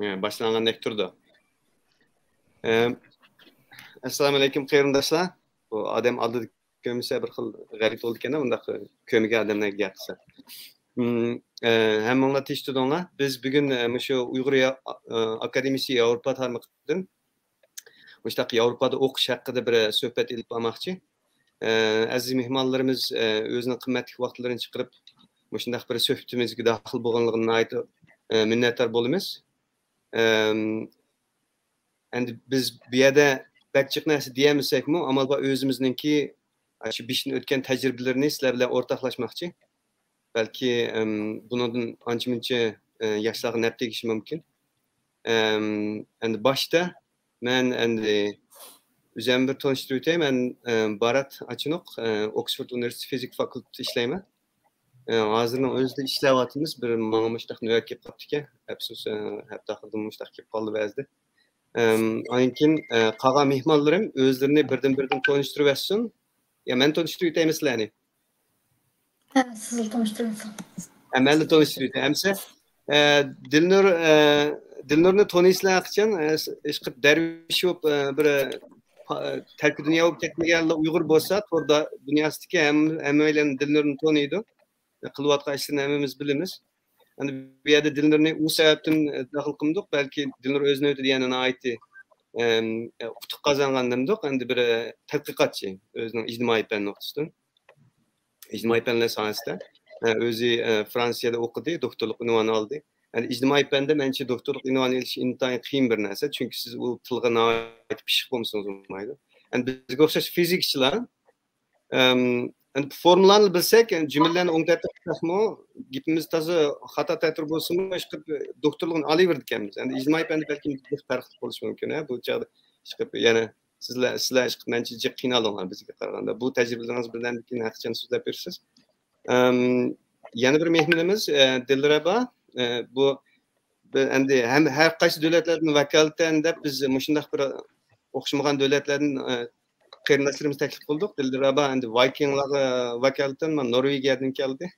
Başlangandek turdu. Assalamu alaikum qarindoshlar. Bu odam oldida ko'misa bir xil g'arib bo'ldi ekan, undaq ko'miga odamlarga gapirsa. Hammanglar tinchtidinglar. Biz bugun shu Uyg'ur akademiyasi Yevropa tarmoqidan mustaq Yevropada o'qish haqida bir suhbat ilib bormoqchi. Aziz mehmonlarimiz o'zining qimmatli vaqtlarini chiqarib, shundaq bir suhbatimizga daxil bo'lganligidan aytib minnatdor bo'lamiz. Endi biz bu yerda bakchiq narsa deyamizsakmi, amal bor o'zimizningki shu beshdan o'tgan tajribalarni sizlar bilan o'rtoqlashmoqchi. Balki bundan ancha-muncha yoshlarga naf tegishi mumkin. Endi boshda men endi o'zimni bir tanishtirib o'tay. Men Barat Achinok, Oxford University Fizik fakültesida ishlayman. Hozirning o'zida ishlayapmiz. Bir mana mushtaq navbat kelib qolibdi ekan. Afsus, hatto mushtaq kelib qoldi ba'zida. Aykin qolgan mehmonlarim o'zlarini birdan tanishtirib olsin. Ya men tanishtirib o'taymi sizlarni? Siz tanıştırırsınız. Amelli tanıştırıyor. Hemse Dilnur'u tanıştırmak için işkip derviş olup bir terk dünya olup teknikerle Uygur bolsa orada dünyasındaki hem öyle Dilnur'u tanıyordu. Kılvatka işlerini hemimiz bilimiz. Yani bir yerde Dilnur'u o sebepten dahil kıldık. Belki Dilnur özüne ötü diyenine aitti. Kutuk kazangandım. Yani bir tetkikatçı. Özünün ictimai pen noktasından. İctimai penler sahasında. Özü Fransa'da okudu, doktorluk ünvanı aldı. Yani ictimai pende bence doktorluk ünvanı ilişki intihar kıyım bir neyse. Çünkü siz o tılgına ait pişik olmuşsunuz olmaydı. Yani biz görüşürüz fizikçiler. Yani formlarını bilsek, yani cümlelerini ongetirdik mi, gitmemiz tazı hata tetr olsun mu, işte doktorluğun alıverdik kendimiz. Yani ictimai pende belki bir farklı oluşu mümkün. Bu çağda işte yani sizler işte bence ciddi kıynalanlar bize kararında. Bu tecrübeleriniz birden bir kıyna hakikaten söz yapıyorsunuz. Yeni bir mehminimiz Dilraba. Bu endi hem her qaysi devletlerden vakaleten de biz muşundaq bir oxşamagan devletlerden qarindoshlarimiz taklif qildik. Dilraba endi Vikinglarga vakaleten Norvegiyadan keldi.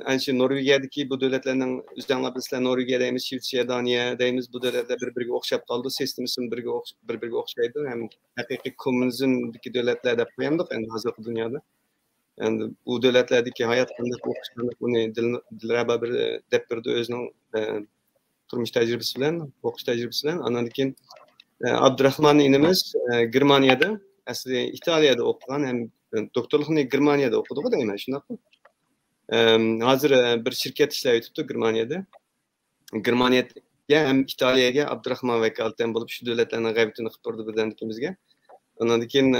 Ancha Norvegiyadagi bu devletlerden o'zinglar bizlar Norvegiya deymiz, Shvetsiya, Daniya deymiz. Bu devletler bir-biriga o'xshab qoldi. Sistemisi bir-biriga o'xshaydi. Hem haqiqiy kommunizmdagi devletler deb qo'yamiz endi hozirgi dunyoda. Yani bu devletlerdeki hayat qanday o'qishlanib, buni Dilraba bir deb birdi o'zining turmush tajribasi bilan, o'qish tajribasi bilan. Andan keyin Abdurahmon inimiz Germaniyada, aslida Italiyada o'qigan, ham doktorlikni Germaniyada o'qidi deyman, shundaqmi? Hozir bir shirkat ishlayib turibdi Germaniyada. Germaniyaga ham Italiyaga Abdurahmon vakolatan bo'lib shu davlatlarning g'aybitini qilib turdi birdan ikimizga. Andan keyin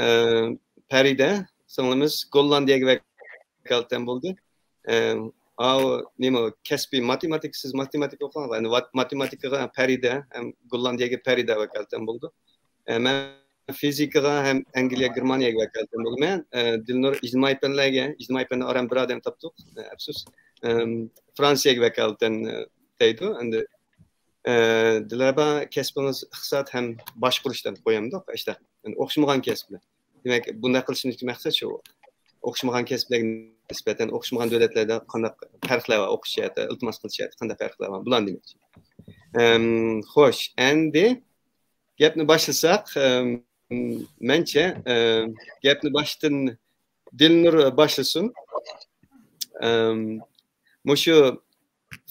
Parisda sanırımız Gollandiyaga vakalatan bo'ldi. Nima kasbiy siz matematik o'qigan, yani matematikaga Parisda ham Gollandiyaga Parisda vakalatan bo'ldi. Men fizikaga ham Angliya, Germaniyaga vakalatan bo'ldim. Men Dilnur ijtimoiy fanlarga oram bir odam topdik. Afsus. Fransiyaga vakalatan deydi. Endi Dilraba kasbingiz iqtisod ham boshqarishdan qo'yamdik. İşte o'xshamagan kasblar. Demek bunday qilishning maqsad shu. O'xshamagan kasblarga nisbatan o'xshamagan davlatlarda qanday farqlar va o'qishyapti, iltimos qilishyapti, qanday farqlar bor bularni demoqchi. Xo'sh, endi gapni boshlasak, mencha gapni boshdan Dilnur boshlasin. Mushu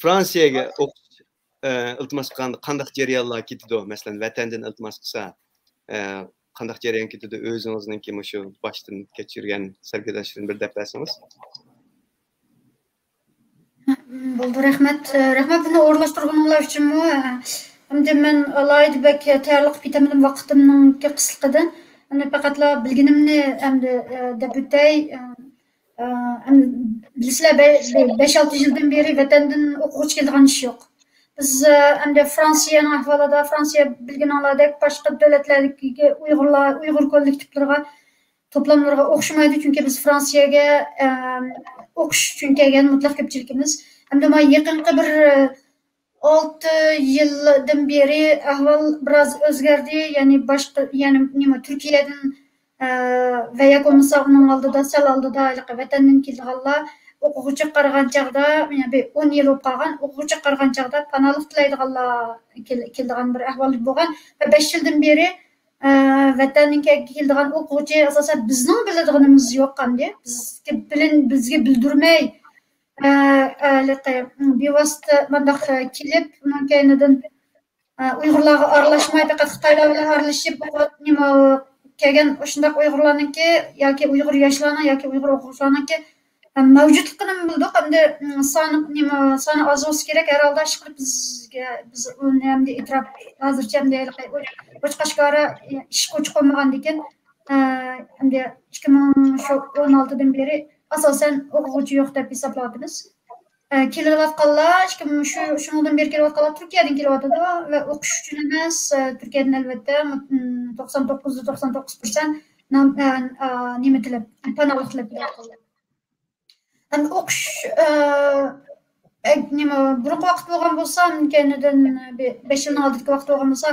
Fransiyaga o'qish iltimos qanday jarayonlar ketdi? Masalan, vatandan iltimos qilsa qanday jarayon ketdi o'zingizningki shu boshdan kechirgan sarguzashtini bir deb bersangiz. Bo'ldi, rahmat. Rahmat buni o'rlashtirganinglar uchunmi? Endi men alayda bak tayyorlik bitamidim vaqtimning qisqada. Endi faqatla bilginimni endi deb o'tay. Bizlar 5-6 yildan beri vatandan o'quvchi kelgan ish yo'q. Biz endi Fransiyani ahvolida, Fransiya bilganinglardek boshqa davlatlardagi Uyg'ur kollektivlariga, to'plamlarga o'xshamaydi, chunki biz Fransiyaga o'qish uchun kelgan mutlaq ko'pchiligimiz. Endi men yaqinqi bir 6 yildan beri ahvol biroz o'zgardi, ya'ni boshqa, ya'ni nima Turkiyadan va yakunda uning oldida, sal oldida vatandan kelganlar o'quvchi qaragan chaqda, bir 10 yil bo'lib qolgan, o'quvchi qaragan chaqda panalik tilaydiganlar keldigan bir ahvol bo'lgan va 5 yildan beri vatanga keldigan o'quvchi asosan bizning biladiganimiz yo'q qanday. Bizga bildirmay bevosita mandaq kelib, undan keyinidan Uyg'urlarga aralashmay faqat Xitoylar bilan aralashib, nima kelgan shundaq Uyg'urlarniki yoki Uyg'ur yoshlarning yoki Uyg'ur o'quvchilarniki mavjudligini bildik. Endi soni oz bo'lsa kerak herhalde biz uni ham e'tirof hozircha Qo'chqashqari ish qo'ymagan ekan. Endi 2016dan beri asosan o'quvchi yo'q deb hisoblaymiz. Kelayotganlar shundan beri kelayotganlar Turkiyadan kelyotadi va o'qish uchun emas. Turkiyadan albatta 99% nima tilab panalik tilab kelayotganlar. O'qish burungi vaqt bo'lgan bo'lsa, keyinidan 5 yildan oldingi vaqt bo'lgan bo'lsa,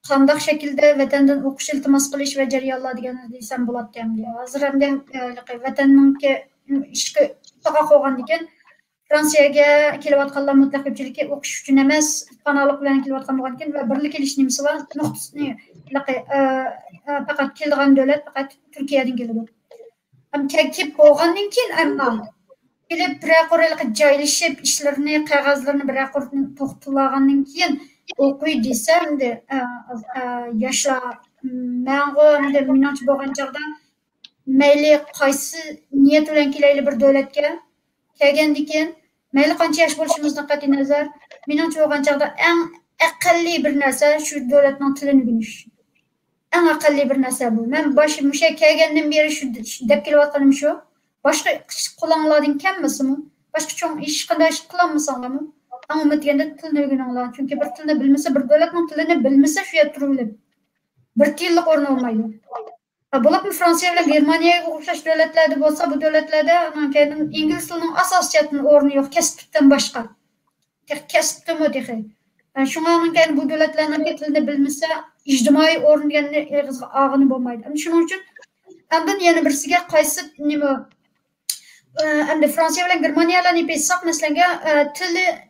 qanday shaklda vatandan o'qish iltimos qilish va jarayonlar deganni desam bo'ladi ham. Hozir ham vatanninki ishga to'g'ri qo'ygan ekan. Fransiyaga kelayotganlar mutlaq ko'pchiligi o'qish uchun emas, panalik bilan kelayotgan bo'lgan ekan va birga kelish nimasi bor. Faqat kelgan davlat faqat Turkiyadan keladi. Kelib bo'lgandan keyin ammo kelib bir joylashib ishlarini, qog'ozlarini bir to'xtatgandan keyin o'qiy desamda yoshlar menimcha bo'lgan chog'da mayli qaysi niyat bilan kelayli bir davlatga kelgandan keyin mayli qancha yosh bo'lishimizdan qat'iy nazar menimcha bo'lgan chog'da eng aqalli bir narsa shu davlatning tilini o'rganish. Eng aqalli bir narsa bu. Men boshim o'sha kelgandan beri shu deb kelayotganim shu. Boshqa qo'linglardan kelmasimi? Boshqa cho'ng ish qanday ish qilolmasanglarmi? Amma deganda tilni o'rganinglar. Chunki bir tilni bilmasa, bir davlatning tilini bilmasa shu yerda turib bir tiyinlik o'rin olmaydi. Bo'lib Fransiya bilan Germaniyaga o'xshash davlatlarda bo'lsa, bu davlatlarda ingliz tilining asosiyatini o'rni yo'q, kasbdan boshqa. Kasbdan o'tadi. Shunga bu davlatlarning tilini bilmasa, ijtimoiy o'rin deganni eg'izga og'ini bo'lmaydi. Shuning uchun Ondan yana birisiga qaysi nima endi Fransiya bilan Germaniyalarni pesaq masalan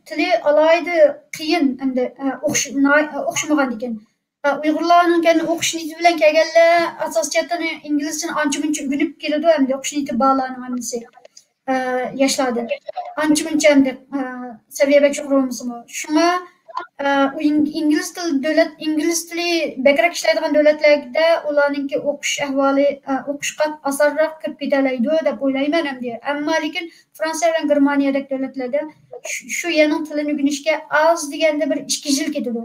tili alayda qiyin endi o'xshamagan ekan. Uyg'urlarning o'qish niyati bilan kelganlar asosiyatdan inglizchani ancha-muncha o'rganib keladi endi o'qish niyati bolalarning hammasi yoshlardan. Ancha-muncha endi saviyaga chiqarmoqmi? Shunga ingliz tili bekrak ishlaydigan davlatlarda ularningki o'qish ahvoli o'qishga asarroq kirib ketalaydi deb o'ylayman endi. Ammo lekin Fransiya bilan Germaniyadagi davlatlarda shu yaning tilini o'rganishga az deganda bir 2 yil ketadi.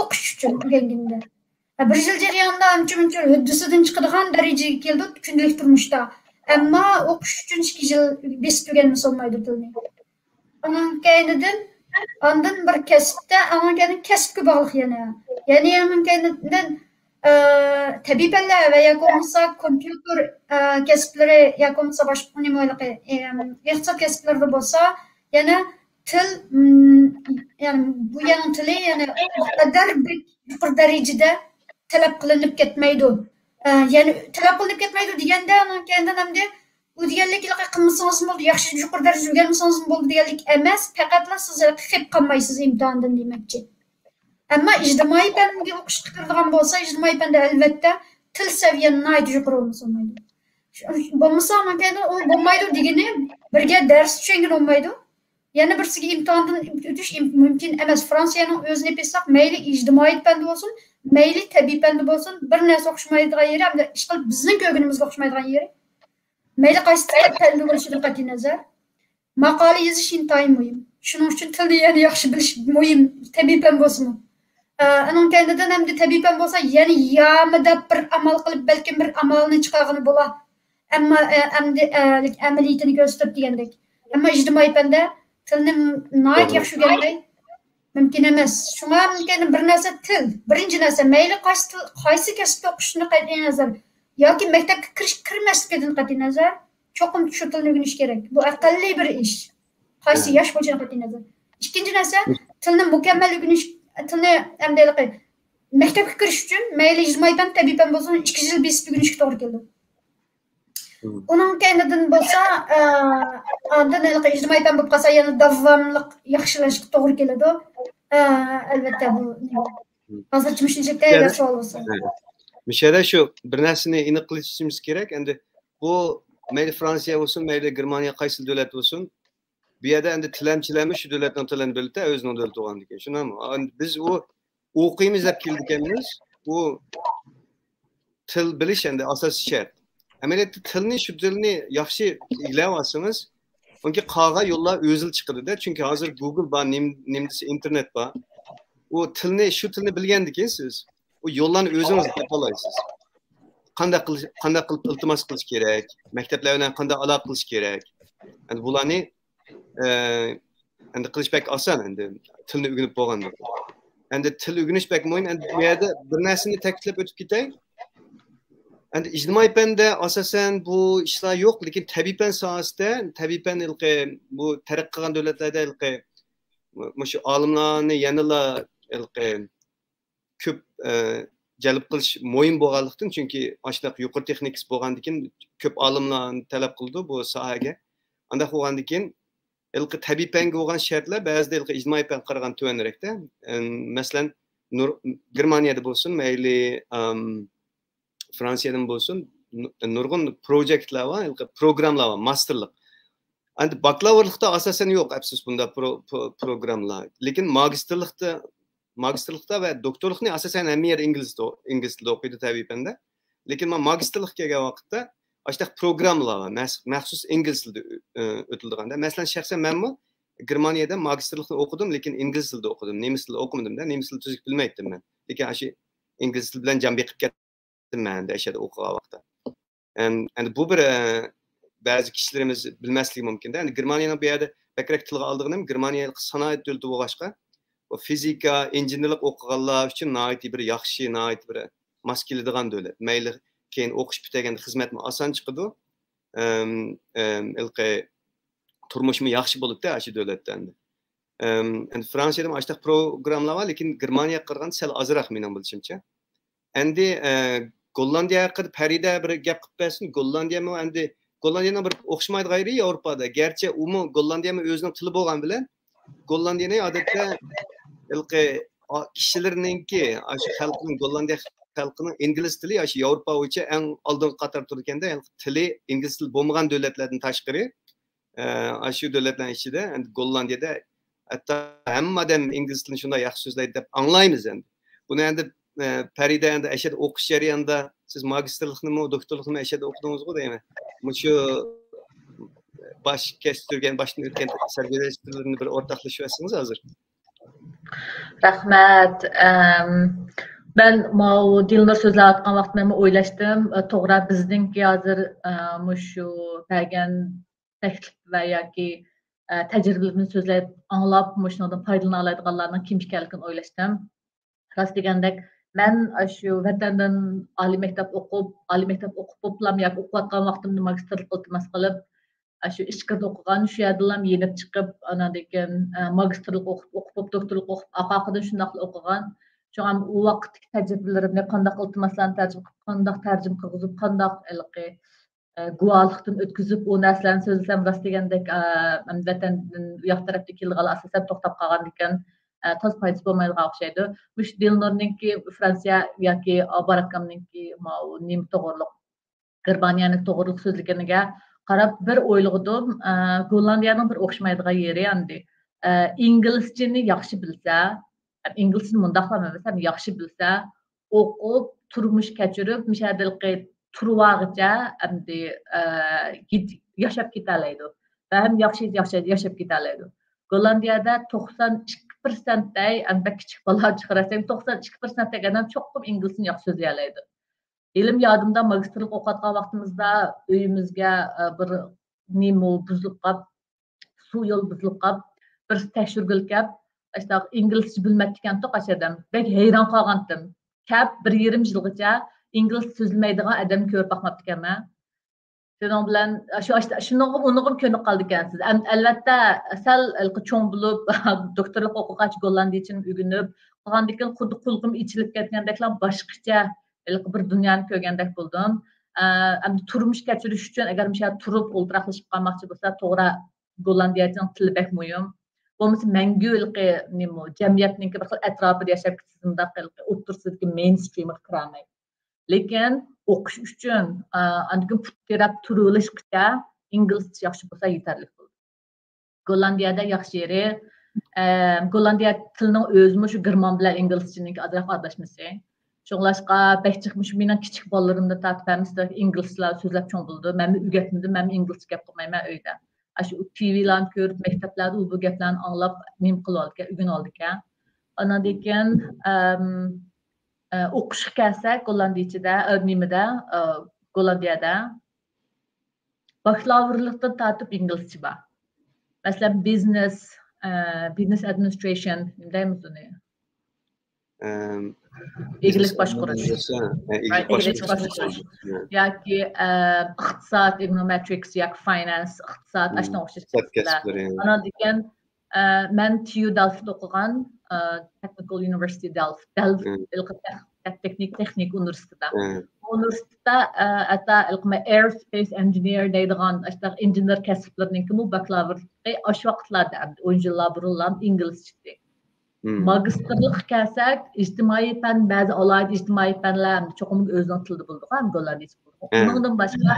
O'qish uchun o'rganganda. Bir yil jarayonida ancha-muncha huddisidan chiqadigan darajaga keldi kundalik turmushda. Ammo o'qish uchun 2 yil besib o'rganmasa olmaydi tilni. Ondan keyinidan Ondan bir kasbda, ama kasbga bog'liq yana. Ya'ni tabiiy fanlar va yoki bo'lmasa kompyuter kasblari yoki bo'lmasa boshqa nimalar iqtisod kasblari bo'lsa, yana til yani bu yana tili yana qadar bir yuqori darajada talab qilinib ketmaydi. Ya'ni talab qilinib ketmaydi deganda kendan hamda bu deganlik qilmasangiz bo'ldi, yaxshi yuqori darajada o'rganmasangiz bo'ldi deganlik emas, faqatla siz qilib qolmaysiz imtihondan demakchi. Ammo ijtimoiy fanga o'qishga kiradigan bo'lsa, ijtimoiy fanda albatta til saviyani yuqori bo'lmaydi. Bo'lmasa u bo'lmaydi degani birga dars tushungan olmaydi. Yana birsiga imtihondan o'tish mumkin emas. Fransiyaning o'zini pesaq mayli ijtimoiy fanda bo'lsin, mayli tabiiy fanda bo'lsin, bir narsa o'xshamaydigan yeri, hamda ishqil bizning ko'rganimizga o'xshamaydigan yeri. Mayli qaysi tilda bo'lishidan qat'iy nazar, maqola yozish intayin muhim. Shuning uchun tilni yana yaxshi bilish muhim, tabiiy fan bo'lsin. Anon kendidan hamda tabiiy fan bo'lsa, yana yamida bir amal qilib, balkim bir amalni chiqargani bo'lar. Ammo amaliyatini ko'rsatib degandek. Ammo ijtimoiy fanda tilni nihoyat yaxshi o'rganmay mumkin emas. Shunga mumkin bir narsa til, birinchi narsa mayli qaysi kasbda o'qishni qat'iy nazar yoki maktabga kirmaslikdan qat'iy nazar cho'qim shu tilni o'rganish kerak. Bu aqalli bir ish. Qaysi yosh bo'lishidan qat'iy nazar. Ikkinchi narsa tilni mukammal o'rganish, tilni hamda maktabga kirish uchun mayli ijtimoiy fan, tabiiy fan bo'lsin 2 yil besib o'rganishga to'g'ri keldi. Onun kendinden bolsa, ondan ictimai pen bo'lib qolsa yana davomli yaxshilashga to'g'ri keladi. Albatta bu hozircha mushunchalik agar savol bo'lsa. Müşahede şu, bir narsani aniq qilishimiz kerak. Endi bu mayli Fransiya bo'lsin, mayli Germaniya qaysi davlat bo'lsin, bu yerda endi tilamchilarmi shu davlatning tilini bildi, o'zining davlati bo'lgan ekan. Shunami? Biz u o'qiymiz deb keldik ekanmiz. Bu til bilish endi asosiy shart. Amaliyotda tilni, shu tilni yaxshi eglab olsangiz, unga qog'a yo'llar o'zil chiqadi-da. Chunki hozir Google bor, nimdisi internet bor. U tilni, shu tilni bilgandan keyin siz o yo'llarni o'zingiz topa olasiz. Qanday qilib iltimos qilish kerak, maktablar bilan qanday aloqa qilish kerak. Endi bularni endi qilish pek oson, endi tilni o'rganib bo'lganda. Endi til o'rganish pek muhim. Endi bu yerda bir narsani ta'kidlab o'tib ketay. Endi ijtimoiy fanda asosan bu ishlar yo'q, lekin tabiiy fan sohasida, tabiiy fan bu taraqqi qilgan davlatlarda shu olimlarni yanada ko'p jalb qilish muhim bo'lganlikdan, chunki ashunaq yuqori texnikasi bo'lgandan keyin ko'p olimlarni talab qildi bu sohaga. Unda bo'lgandan keyin tabiiy fanga bo'lgan shartlar ba'zida ijtimoiy fan qaragan tuvanrakda. Masalan, Germaniyada bo'lsin, mayli Fransiyadan bo'lsin, nurg'un proyektlar va programmalar va masterlik. Endi bakalavrlikda asosan yo'q, afsus bunda programmalar. Lekin magistrlikda ve doktorlikni asosan hamma yer ingliz tilida o'qiydi tabiiy fanda. Lekin men magistrlik kelgan vaqtda ashunday programmalar var, maxsus ingliz tilida o'tilganda. Masalan, shaxsan menmi Germaniyada magistrlikni o'qidim, lekin ingliz tilida o'qidim. Nemis tilida o'qimadim-da, nemis tilini tuzuk bilmaydim men. Lekin shu ingliz tili bilan jam beqib ketdim men de ashada o'qigan vaqtda. Endi bu bir ba'zi kishilarimiz bilmasligi mumkin-da. Endi Germaniyaning bu yerda bakrak tilga oldig'im, Germaniya sanoat davlati bo'lg'achqa o fizika, injenerlik o'qiganlar uchun nihoyat bir yaxshi, nihoyat bir mos keladigan davlat. Mayli keyin o'qish bitaganda xizmatmi oson chiqadi. Turmushmi yaxshi bo'ladi-da shu davlatda endi. Endi Fransiyada ashta programmalar bor, lekin Germaniyaga qaraganda sal ozroq mening bilishimcha. Endi Gollandiya haqida Parida bir gap qilib bersin. Gollandiyami endi Gollandiyaning bir o'xshamaydi g'ayri Yevropada. Garchi umi Gollandiyami o'zining tili bo'lgan bilan Gollandiyani odatda kishilarninki, shu xalqning Gollandiya xalqining ingliz tili shu Yevropa bo'yicha eng oldin qator turganda, tili ingliz tili bo'lmagan davlatlardan tashqari, shu davlatlar ichida Gollandiyada hatto hamma odam ingliz tilini shunday yaxshi so'zlaydi deb anglaymiz endi. Buni endi Parida endi ashada o'qish jarayonida siz magistrliknimi, doktorliknimi ashada o'qidingiz-ku deyman. Shu baş kestirgen, başını ötken sergileştirilerini bir ortaklaşıyorsunuz hazır. Rahmet. Ben bu Dilnur sözler atkan vaxtımı oylaştım. Toğra bizdinki hazır şu bergen təklif və ya ki təcrübələrini sözləyib anlap şundan faydalanılanlardan kim ikənligini oylaştım. Rast degəndək mən şu vətəndən ali məktəb oxub toplam ya oxuyatqan vaxtımda magistrlik iltimas qılıb şu işkirde okugan, şu yerdelam yenip çıkıp, anadeken magistrlik okup, doktorluk okup, akakıdan şundaklı okugan. Şu an o vakitteki tecrübelerimle kandak iltimaslarını tercüm kılgızıp, kandak guvalıqtın ötküzüp, o nəslərini sözlesem rast degəndek, vətəndən uyaq tərəfdə kilğalı asasəm toxtab qalğan deken, toz paydası olmaylığa oxşaydı. Müş Dilnor'ninki Fransiya yoki Barakkamninki nim toğırlıq, Germaniyanın toğırlıq sözlükeniga qarab bir o'ylag'dim, Gollandiyaning bir o'xshamaydigan yeri endi inglizchani yaxshi bilsa, inglizchani mundaqlamasam yaxshi bilsa, o'qib, turmush kechirib, mishadilqi turvag'icha endi yashab ketalaydi. Va ham yaxshi yashab ketalaydi. Gollandiyada 92% day, anda kichik bolalar chiqarasang 92% degan cho'qim inglizchani yaxshi so'zlayoladi. Elim yadımda magistrlik o'qiyotgan vaqtimizda uyimizga bir nima buzilib qolib, suv yo'l buzilib qolib, bir tekshirgil kelib, işte inglizcha bilmaydigan to'qashadam. Bek hayron qolgandim. Kap 1,5 yilgacha ingliz so'zlamaydigan odam ko'rib boqmabdi ekanman. Şunun bilan shunga unig'im ko'nib qoldi ekansiz. Albatta sal cho'ng bo'lib doktorlik o'qigach Gollandiyachani o'rganib, qolgandan keyin xuddi qulqim ichilib ketgandeklar boshqacha bir dünyani ko'rgandek bo'ldim. turmush kechirish uchun agar o'sha turib o'ltiraqlashib qolmoqchi bo'lsa, to'g'ri Gollandiyaning tili bek muhim. Bo'lmasa manguilqi nima jamiyatning bir xil atrofida yashab ketishda qilqi o'tirsidagi mainstream kirmaydi. Lekin o'qish uchun andiga terap turilishga inglizcha yaxshi bo'lsa yetarli bo'ladi. Gollandiyada yaxshi yeri Gollandiya tilining o'zimi shu german bilan inglizchaning ozroq adashmasi. Şoğlaşqa bəkçiqmiş mənim kiçik balalarımda tartışmışdı ingilislər sözləb çoğ buldu. Mən öyrətmədim, mən ingiliscə gəp qılmayım öydə. Aşı TV-lər görüb məktəblərdə bu gəplərini anlab mim qıldı, ügün oldu ki. Ana degan o'qishga kelsak Gollandiyada, nimada, Gollandiyada bakalavrlikdan tartib inglizcə bor. Məsələn business administration deyimiz uni. İngiliz başqurish. Yoki iqtisod, econometrics, yoki finance, iqtisod, ashuna o'xshash kasblar. Ana degan men TU Delft'da o'qigan, Technical University Delft, texnik universitetda. Universitetda hatta aerospace engineer deydigan, ashuna injener kasblarininki bu bakalavrilikka osh vaqtlarda 10 yillar burunlar inglizcha. Magistrlik kelsak, ijtimoiy fan, ba'zi alohida ijtimoiy fanlar cho'qim o'zining tilida bo'ldi, ham Gollandiya. Undan boshqa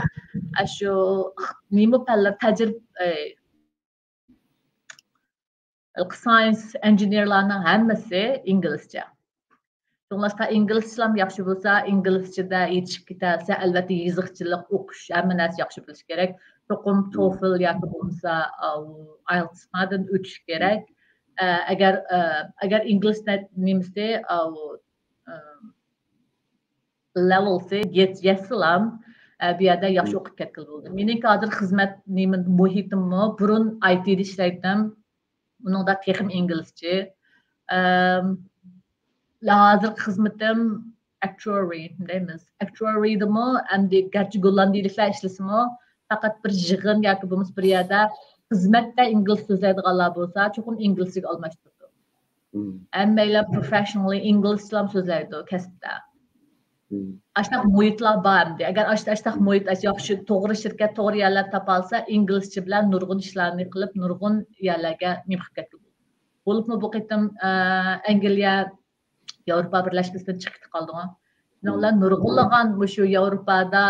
shu nima fanlar science engineerlarning hammasi inglizcha. Shuningdek, inglizcham yaxshi bo'lsa, inglizchada yetishib ketarsa, albatta yoziqchilik o'qish, hamma narsa yaxshi bilish kerak. Cho'qim TOEFL yoki bo'lmasa IELTS'dan o'tish kerak. Agar ingliz nemizde level'si yetselam bir yerde yaxshi o'qib ketgan bo'ldi. Mening hozir xizmat muhitimni burun IT'da ishlaydim. Buningda texnik inglizcha. Hozir xizmatim actuary deymiz. Actuary'dimi, endi garchi Gollandiyaliklar ishlasimi, faqat bir yig'in yoki bo'lmasa bir yerda xizmatda ingliz so'zlaydiganlar bo'lsa, cho'qim inglizchaga almashtirdi. Hammalar professionally inglizcha so'zlaydi kasbda. Ashtax muhitlar bor. Agar ashtax muhit yaxshi, to'g'ri shirkat, to'g'ri yerlar topilsa, inglizcha bilan nurg'un ishlarni qilib, nurg'un yerlarga nimxib ketdi. Bo'libmi bu qitim Angliya Yevropa birlashmasidan chiqib qoldi. Ular nurg'unlagan shu Yevropada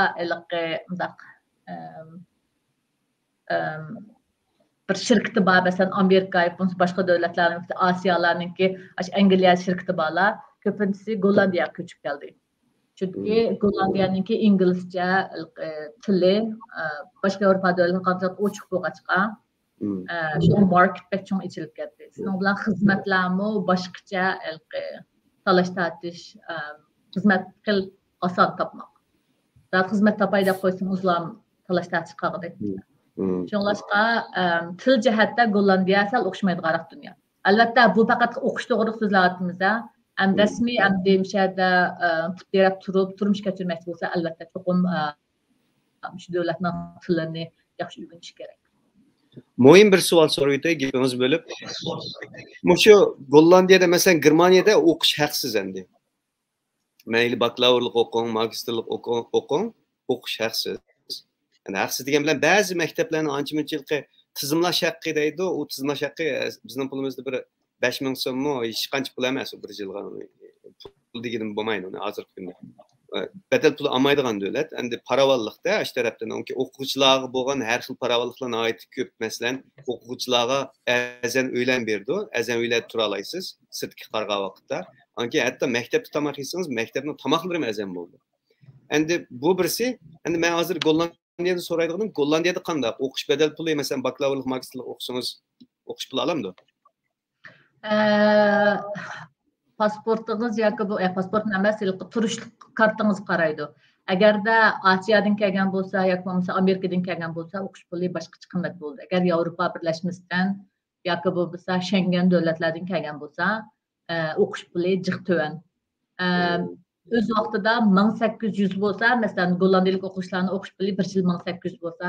bir şirketi var, mesela Amerika, başka devletlerin, Asiyalarınki, Angliya şirketi varlar, köpüntüsü Gollandiyaya köçüp geldi. Çünkü Gollandiya'nınki İngilizce tili, başka Avrupa devletlerinin kadar uçuk bu açığa, şu market pek çok içilik geldi. Sizin olan hizmetlerimi başkaca talaş tartış, hizmet kıl asan tapmak. Daha hizmet tapayda koysun uzlam talaş tartış kaldı. Şunlaşqa til jihatda Gollandiya sal o'xshamaydigan dunyo. Albatta bu faqat o'qish to'g'ri so'zlayapmizda, ham rasmiy ham demishada terap turmush kechirmoqchi bo'lsa, albatta cho'qim shu davlatning tilini yaxshi o'rganish kerak. Muhim bir savol so'raydi, gapimiz bo'lib. Shu Gollandiyada, masalan, Germaniyada o'qish haqsiz endi. Mayli bakalavrlik o'qing, magistrlik o'qing, o'qish haqsiz. Yani haqsiz degan bilan ba'zi maktablarni ancha-muncha tizimlash haqqi deydi. U tizimlash haqqi bizning pulimizda bir 5000 so'mmi, hech qancha pul emas bir yilga. Pul deganim bo'lmaydi uni hozirgi kunda. Bedel pul olmaydigan davlat. Endi paravallikda ish tarafdan o'quvchilarga bo'lgan har xil paravalliklarni oid ko'p, masalan, o'quvchilarga azan uylan berdi. Azan uylar tura olasiz, sirtga qarag'an vaqtda. Anki hatto maktabda tomoq yesangiz, maktabning tomoqlari ham azan bo'ldi. Endi bu birisi, endi men hozir Gollandiyada so'raydiganim, Gollandiyada qanday o'qish bedel puli, masalan, bakalavrlik, magistrlik o'qisangiz, o'qish puli olamdi? Pasportingiz yoki bu pasport emas, turishlik kartangiz qaraydi. Agarda Osiyodan kelgan bo'lsa yoki bo'lmasa Amerikadan kelgan bo'lsa, o'qish puli boshqacha qimmat bo'ldi. Agar Yevropa birlashmasidan yoki bo'lmasa Schengen davlatlardan kelgan bo'lsa, o'qish puli jiq to'van. Öz vaqtida 1800 bo'lsa, masalan, Gollandiyalik o'quvchilarning o'qish puli 1 yil 1800 bo'lsa,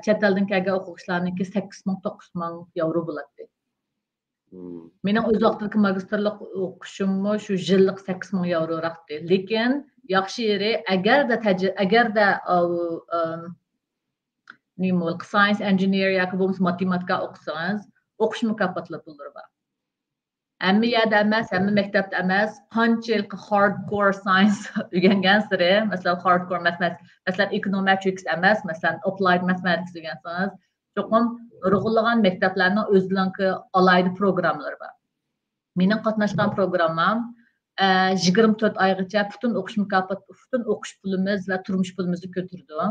chet eldan kelgan o'quvchilarniki 8000-9000 yevro bo'ladi. Mening o'z vaqtidagi magistrlik o'qishimni shu yillik 8000 yevro raqdi. Lekin yaxşı yeri əgər də science engineer yoki bo'lmasa matematika o'qisangiz o'qish mukofotli pullar bor. Hamma yerda emas, hamma maktabda emas, qanchalik hardcore science o'rgangan sari, masalan hardcore mathematics, masalan econometrics emas, masalan applied mathematics o'rgansangiz, cho'qim nurg'unlagan maktablarning o'zlarining alayda programmalari bor. Mening qatnashgan programmam 24 oygacha butun o'qish mukofoti, butun o'qish pulimiz va turmush pulimizni ko'tardi.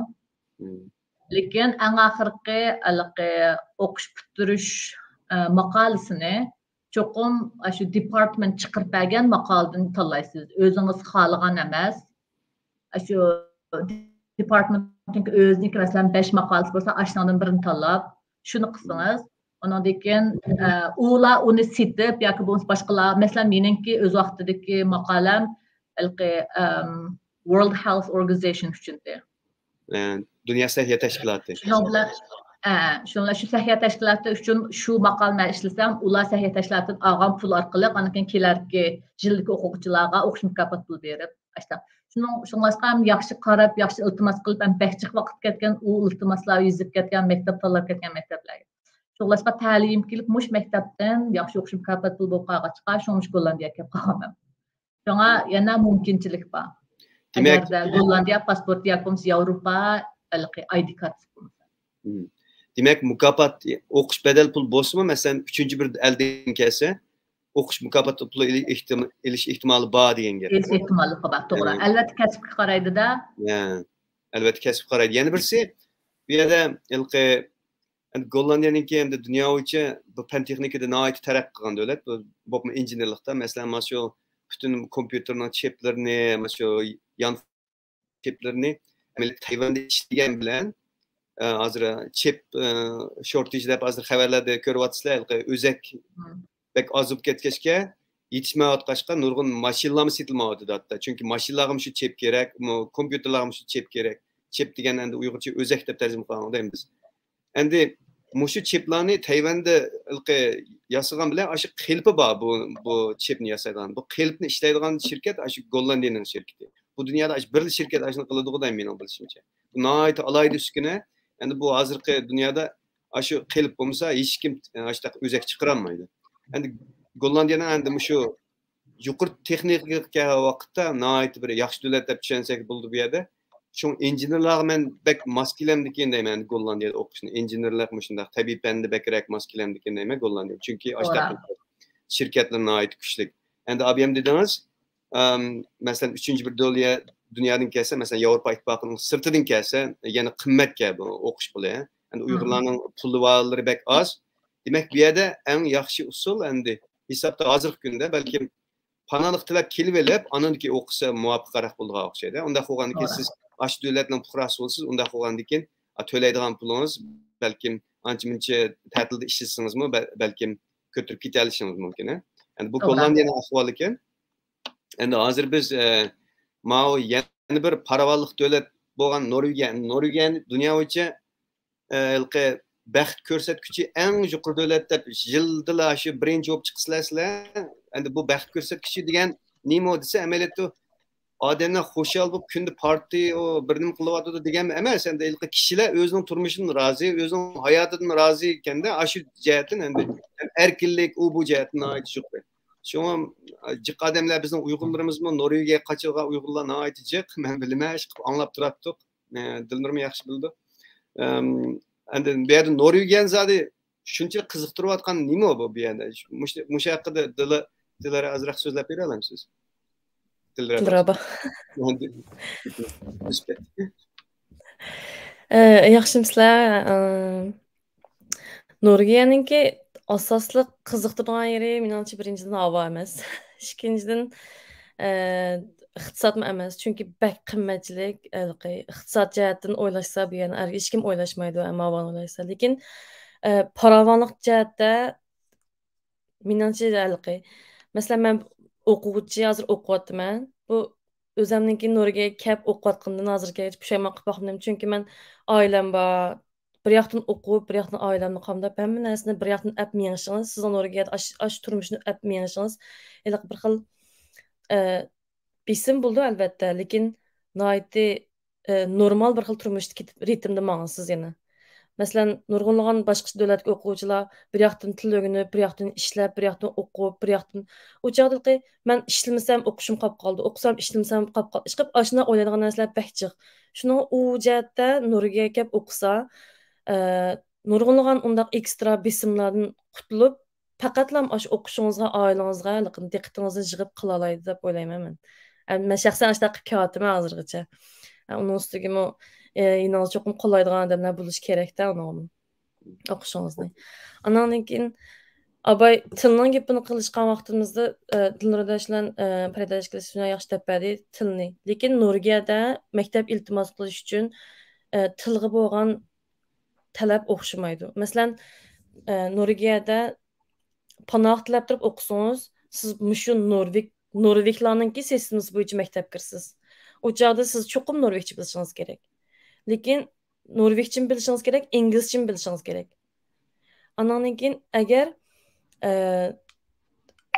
Lekin eng oxirgi o'qish bitirish maqolasini cho'qim shu department chiqarib bergan maqoladan tanlaysiz. O'zingiz xohlagan emas. Shu departmentning o'ziniki masalan 5 maqolasi bo'lsa, ashundan birini tanlab, shuni qilsangiz, ondan keyin ular uni setib yoki bo'lmasa boshqalar, masalan meningki o'z vaqtidagi maqolam World Health Organization uchundir. Dünya Səhiyyə Təşkilatı. Şunlar şu səhiyyə təşkilatı üçün şu maqal mən işləsəm, ular səhiyyə təşkilatının alğan pul arqılı, anıqın kelərki jillik oxucularga o'qish mukofot pul berib, şunlaşqam yaxşı qarab, yaxşı iltimas qilib, mən bəhçiq vaqt ketgan, u iltimaslar yüzüb ketgan, məktəb tanlab ketgan məktəblərə. Şunlaşqa təlim kilib, muş məktəbdən yaxşı o'qish mukofot pul bo'lib qolğaçqa, şomuş Gollandiya kelib qolğanam. Şuna yana mümkünçilik var. Agarda Gollandiya pasporti yoki Yevropa ID kart. Demek mukafat okuş bedel pul bosma mesela 3. bir elden kelse okuş mukafat pulu iliş ihtimali var diyen gel. Iliş ihtimali var, doğru. Elbette kesip qaraydı da. Ya, elbette kesip qaraydı. Yani birisi bir yerde ilki Gollandiyanın ki hem de dünya içi bu pen texnikada nait taraf qilgan devlet. Bu injenerlikte mesela masyo bütün kompüterinin chiplerini, masyo yan chiplerini Tayvan'da işleyen bilen hazır chip shortage deb hazır xabarlarda ko'ryapsizlar, o'zak bek azib ketgachga yetishmayotgachqa nurg'un mashinalarni setilmayapti hatto. Chunki mashinalarga shu chip kerak, kompyuterlarga shu chip kerak. Chip degan endi uyg'urcha o'zak deb tarjima qilgan deymiz. Endi mushu chiplarni Tayvanda yasagan bilan shu qilpi bor bu chipni yasagan. Bu qilpni ishlaydigan shirkat shu Gollandiyaning shirkati. Bu dunyoda bir shirkat shuni qiladigan mening bilishimcha. Bu nihoyat alayda uskuna. Yani bu hazırki dünyada aşı qilip olmasa hiç kim aşta özek çıkaranmaydı. Yani Gollandiya'nın endi şu yuqur texnik vaqtda nait bir yaxshi davlat deb tushunsak bo'ldi bu yerda. Şu injenerlar men bek maskilemdikin deyman Gollandiyada o'qishni. Injenerlar shunday tabiiy fanda bekrak maskilemdikin deyman Gollandiya. Chunki aşta şirketlar nait kuchli. Endi ABM dediniz, mesela 3. bir dünyadan kelse mesela Avrupa İttifaqının sırtıdan kelse yani qimmat kabi o'qish puli. Yani Uyg'urlarning pul varlari bek az. Demek bir yerde en yaxshi usul endi hesapda hozirgi kunda balki panalik tilab kelib elib, ananiki o'qisa muvofiqroq bo'lgan o'xshaydi. Unda qolgandan keyin siz ash davlatning fuqarosi bo'lsiz, unda qolgandan keyin to'laydigan pulingiz balki ancha-muncha ta'tilda ishlasangizmi, balki ko'tarib keta olishingiz mumkin. Yani bu Gollandiyaning ahvoli ekan. Endi hozir biz Mao yana bir paravalliq davlat bo'lgan Norvegiya dunyo bo'yicha baxt ko'rsatkichi eng yuqori davlat deb yildilar shu birinchi bo'lib chiqsizlar. Endi bu baxt ko'rsatkichi degan nima desa amaliyotda odamlar xushal bo'lib kunda partiya bir nima qilyapti degan emas. Endi kishilar o'zining turmushidan rozi, o'zining hayotidan rozi ekanda shu jihatdan endi erkinlik u bu jihatdan yuqori. Şuna jiq adamlar bizning Uyg'urlarimizmi Norvegiya qachigan Uyg'urlar nihoyat jiq, men bilmay anglab turibdik. Dilnurim yaxshi bildi. Endi bu yerda Norvegiyan zodi shuncha qiziqtirayotgan nima bu yerda? Musha haqida Dilara azroq so'zlab bera olamsiz? Dilara. Yaxshimisizlar? Norvegiyaningki asosli qiziqtirgan yeri menimcha birinchidan havo emas. Ikkinchidan iqtisodmi emas. Chunki bak qimmatchilik, iqtisod jihatdan o'ylashsa bu yana hech kim o'ylashmaydi, ammo havo o'ylashsa. Lekin farovonlik jihatda menimcha masalan men o'quvchi hozir o'qiyapman. Bu o'zimningki Norvegiyaga kelib o'qiyotgandan hozirga hech pushaymon qilib boqmadim. Chunki men oilam bor. Bir yoqdan o'qib, bir yoqdan oilamni qamdab, hamma narsani bir yoqdan ap mengishingіз, siz Norvegiyaga ash turmushni ap mengishingіз, bir xil besim bo'ldi albatta, lekin noiti normal bir xil turmushdagi ritmda ma'nisiz yana. Masalan, nurg'unlagan boshqa davlatga o'quvchilar bir yoqdan til o'rganib, bir yoqdan ishlab, bir yoqdan o'qib, bir yoqdan u chog'da men ishlamasam o'qishim qolib qoldi, o'qisam ishlamasam qolib qoldi. Ishqib ashuna o'ylaydigan narsalar baxchiq. Shuning u jihatda Nuriga kelib o'qisa, nurg'unlagan undaq ekstra besimlardan qutulib, faqatlam ash o'qishingizga, oilangizga diqqatingizni yig'ib qila oladi deb o'ylayman men. Men shaxsan ashta qilib kelyapman hozirgacha. Onun üstüge yine çok kolaydıgan adamlar buluş gerekti onun okuşunuzni. Andan keyin abay tilning gepini qilishgan vaqtimizda Dilnurdaşlan paradashkilashni yaxshi topadi tilni. Lekin Nurgiyada maktab iltimos qilish uchun tilga bo'lgan talab o'xshamaydi. Masalan, Nurgiyada panoh tilab turib o'qisangiz, siz mushu Norveglarninki sistemasi bo'yicha maktabkirsiz. O çağda siz çokum Norveççe bilişiniz gerek. Lekin Norveççe bilişiniz gerek, İngilizce bilişiniz gerek. Andan keyin agar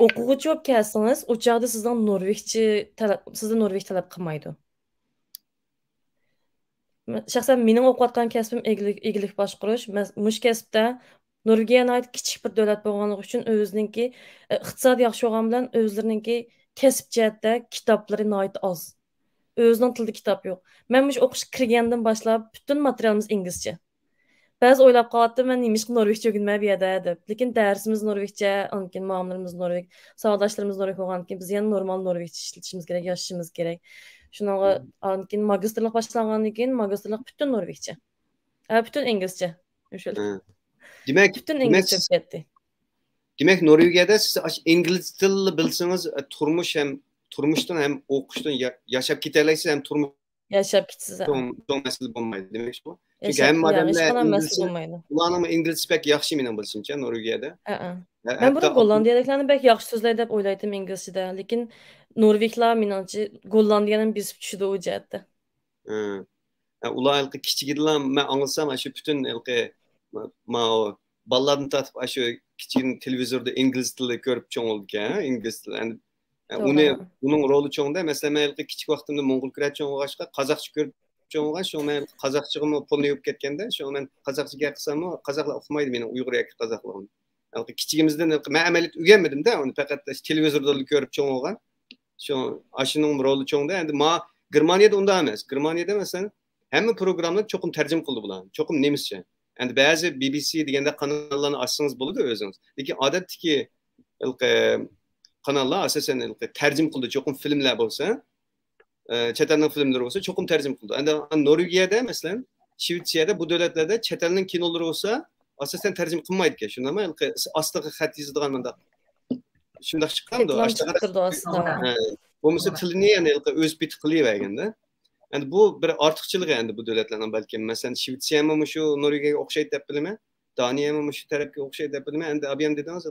o'quvchi bo'lib kelsangiz, o çağda sizdan Norveç talab qilmaydi. Shaxsan mening o'qiyotgan kasbim egalik boshqarish. Mush kasbda Norvegiyaga oid kichik bir davlat bo'lganligi uchun o'zininki iqtisod yaxshi bo'lgan bilan o'zlarininki kasb jihatda kitoblari noit oz. Özünün tilida kitap yo'q. Men mush o'qish kirgandan boshlab butun materialimiz inglizcha. Ba'zi o'ylab qolyaptim, men nima Norveççe o'rganmay bu yerda deb. Lekin darsimiz Norveççe, onkin muomalarimiz Norveç, savodashlarimiz Norveç bo'lgandan keyin biz yana normal Norveççe ishlatishimiz kerak, yozishimiz kerak. Shunga onkin magistrlik boshlangandan keyin magistrlik butun Norveççe. Butun inglizcha. O'shal. Demak, butun inglizcha ketdi. Demak, Norvegiyada siz ingliz tilini bilsangiz, turmushdan ham o'qishdan yashab ketalaysiz, ham turmush yashab ketasiz. Çok mas'ul bo'lmaydi, demak shu. Chunki hamma odamlar ularning inglizcha pek yaxshi mening bilishimcha Norvegiyada. Men buni Gollandiyaliklarni pek yaxshi so'zlaydi deb o'ylaydim inglizchada, lekin Norveglar meningcha Gollandiyani besib tushdi u jihatda. Ular kichiklar men anglasam shu butun bolalarni tatib shu kichik televizorda ingliz tilida ko'rib cho'ng olgan, ingliz tili. Uning roli cho'ngda, masalan, men kichik vaqtimda Mo'ng'ul kirib cho'ng olg'ashqa, qozoqcha ko'rib cho'ng olgan, shu men qozoqchag'imni pulni yo'q ketganda, shu men qozoqcha gapirsammi, qozoqlar o'qimaydi meni Uyg'ur yoki qozoqlarni. Kichigimizdan men amaliyot o'rganmadim-da, uni faqat televizorda ko'rib cho'ng olgan. Shuning roli cho'ngda. Endi Germaniyada unda emas. Germaniyada masalan hamma programlar cho'qim tarjima qildi bular. Cho'qim nemischa. Endi ba'zi BBC deganda kanallarni ochsangiz bo'ladi o'zingiz. Lekin odatdagi kanallar asosan tarjim qildi, cho'qim filmlar bo'lsa, chet elning filmlari bo'lsa, cho'qim tarjim qildi. Endi Norvegiyada, masalan, Shvetsiyada bu davlatlarda chet elning kinolari bo'lsa, asosan tarjim qilmaydi ekan. Shundami? Ostiga xat yozadigan menda. Shunday chiqqanda, bo'lmasa tilni yana o'z biti qilaverganda. Endi bu bir ortiqchiligi endi bu davlatlarning balki, masalan, Shvetsiya ham shu Norvegiyaga o'xshaydi deb bilaman, Daniya ham shu tarafga o'xshaydi deb bilaman. Endi abiyam dedingiz,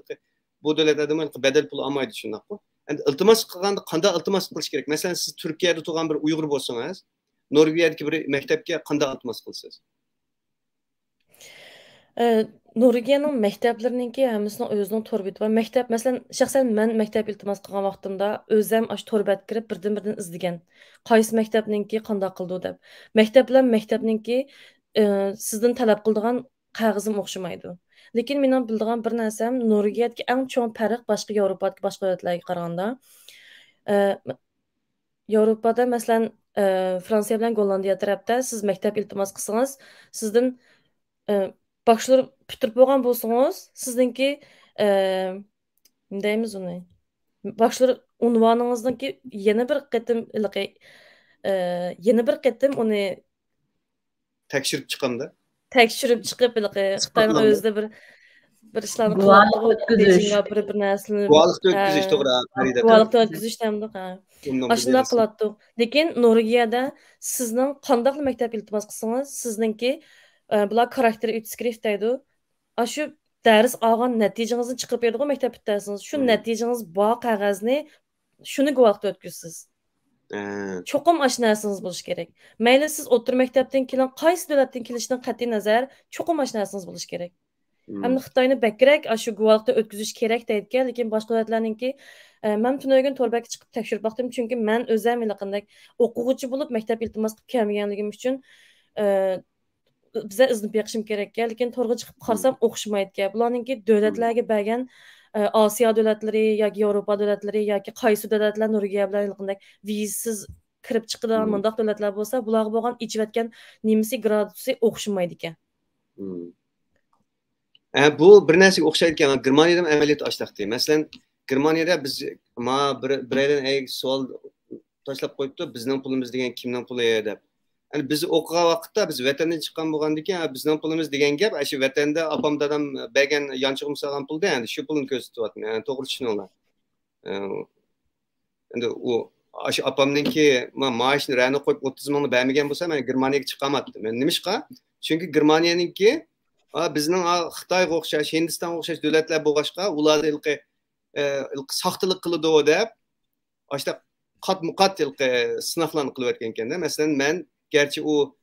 bu davlatlarda bedel pul olmaydi shundaqmi? Endi iltimos qilganda qanday iltimos qilish kerak? Masalan, siz Turkiyada tug'ilgan bir Uyg'ur bo'lsangiz, Norvegiyadagi bir maktabga qanday iltimos qilasiz? Norvegiyaning maktablarininki hammasining o'zining to'rbeti bor. Maktab, masalan, shaxsan men maktab iltimos qilgan vaqtimda o'zim ash to'rbatga kirib birdan izlagan. Qaysi maktabninki qanday qildi deb. Maktab bilan maktabninki sizdan talab qiladigan qog'ozim o'xshamaydi. Lekin mening bildigan bir narsam, Norvegiyadagi eng chong farq boshqa Yevropadagi boshqa davlatlarga qaraganda. Yevropada masalan Fransiya bilan Gollandiya tarafda siz maktab iltimos qilsangiz, sizdan başlar bitirib bo'lgan bo'lsangiz, sizningki deymiz uni. Başlar unvoningizningki yana bir qatim uni tekshirib chiqanda. Tekshirib chiqib, Xitoyning o'zida bir ishlarni qilib, bir narsani guvohlikni o'tkazish, to'g'ri, guvohlikni o'tkazish hamda ashunday qiladi. Lekin Norvegiyada sizning qanday maktab iltimos qilsangiz, sizningki bular xarakteri o'tskrift deydi. Shu dars olgan natijangizni chiqib beradigan maktab bitasiniz. Shu natijangiz bor qog'ozni shuni guvohlikda o'tkazsiz. Cho'qim oshnasiniz bo'lish kerak. Mayli siz o'tir maktabdan kelgan qaysi davlatdan kelishidan qat'iy nazar cho'qim oshnasiniz bo'lish kerak. Hem Xitoyni bekirek shu guvohlikda o'tkazish kerak deydigan, lekin boshqa davlatlarninki men tunaygan to'rbakka chiqib tekshirib baktım chunki men o'zim yaqindak o'quvchi bo'lib maktab iltimos qilib kelmaganligim uchun bize izni beqishim kerak, lekin to'rga chiqib qarsam o'qishmaydi. Bularninki davlatlarga bergan Osiyo davlatlari yoki Yevropa davlatlari yoki qaysi davlatlar Nuriga bilan yaqindak vizasiz kirib chiqadigan mundaq davlatlar bo'lsa, bularga bo'lgan ichayotgan nimasi gradusi o'xshamaydi ekan. Bu bir narsaga o'xshaydi ekan. Germaniyada amaliyot ashtaqdi. Masalan, Germaniyada biz biraydan savol tashlab qo'yibdi, bizning pulimiz degan kimning puli deb. Yani biz o'qigan vaqtda biz vatandan chiqqan bo'lgandan keyin bizning pulimiz degan gap, shu vatanda opam dadam bergan yanchig'im solgan pulda, endi shu pulni ko'rsatyapti. Yani to'g'ri tushuninglar. Endi u shu opamninki maoshni rani qo'yib 30 mingni bermagan bo'lsa, men Germaniyaga chiqamatdim. Men nimishqa? Chunki Germaniyaninki bizning Xitoyga o'xshash, Hindistonga o'xshash davlatlar bo'lg'ashqa, ularda ilqi soxtalik qiladi deb, ashta qat-muqat ilqi sinovlarni qilib o'tgan ekanda. Masalan, men gerçi o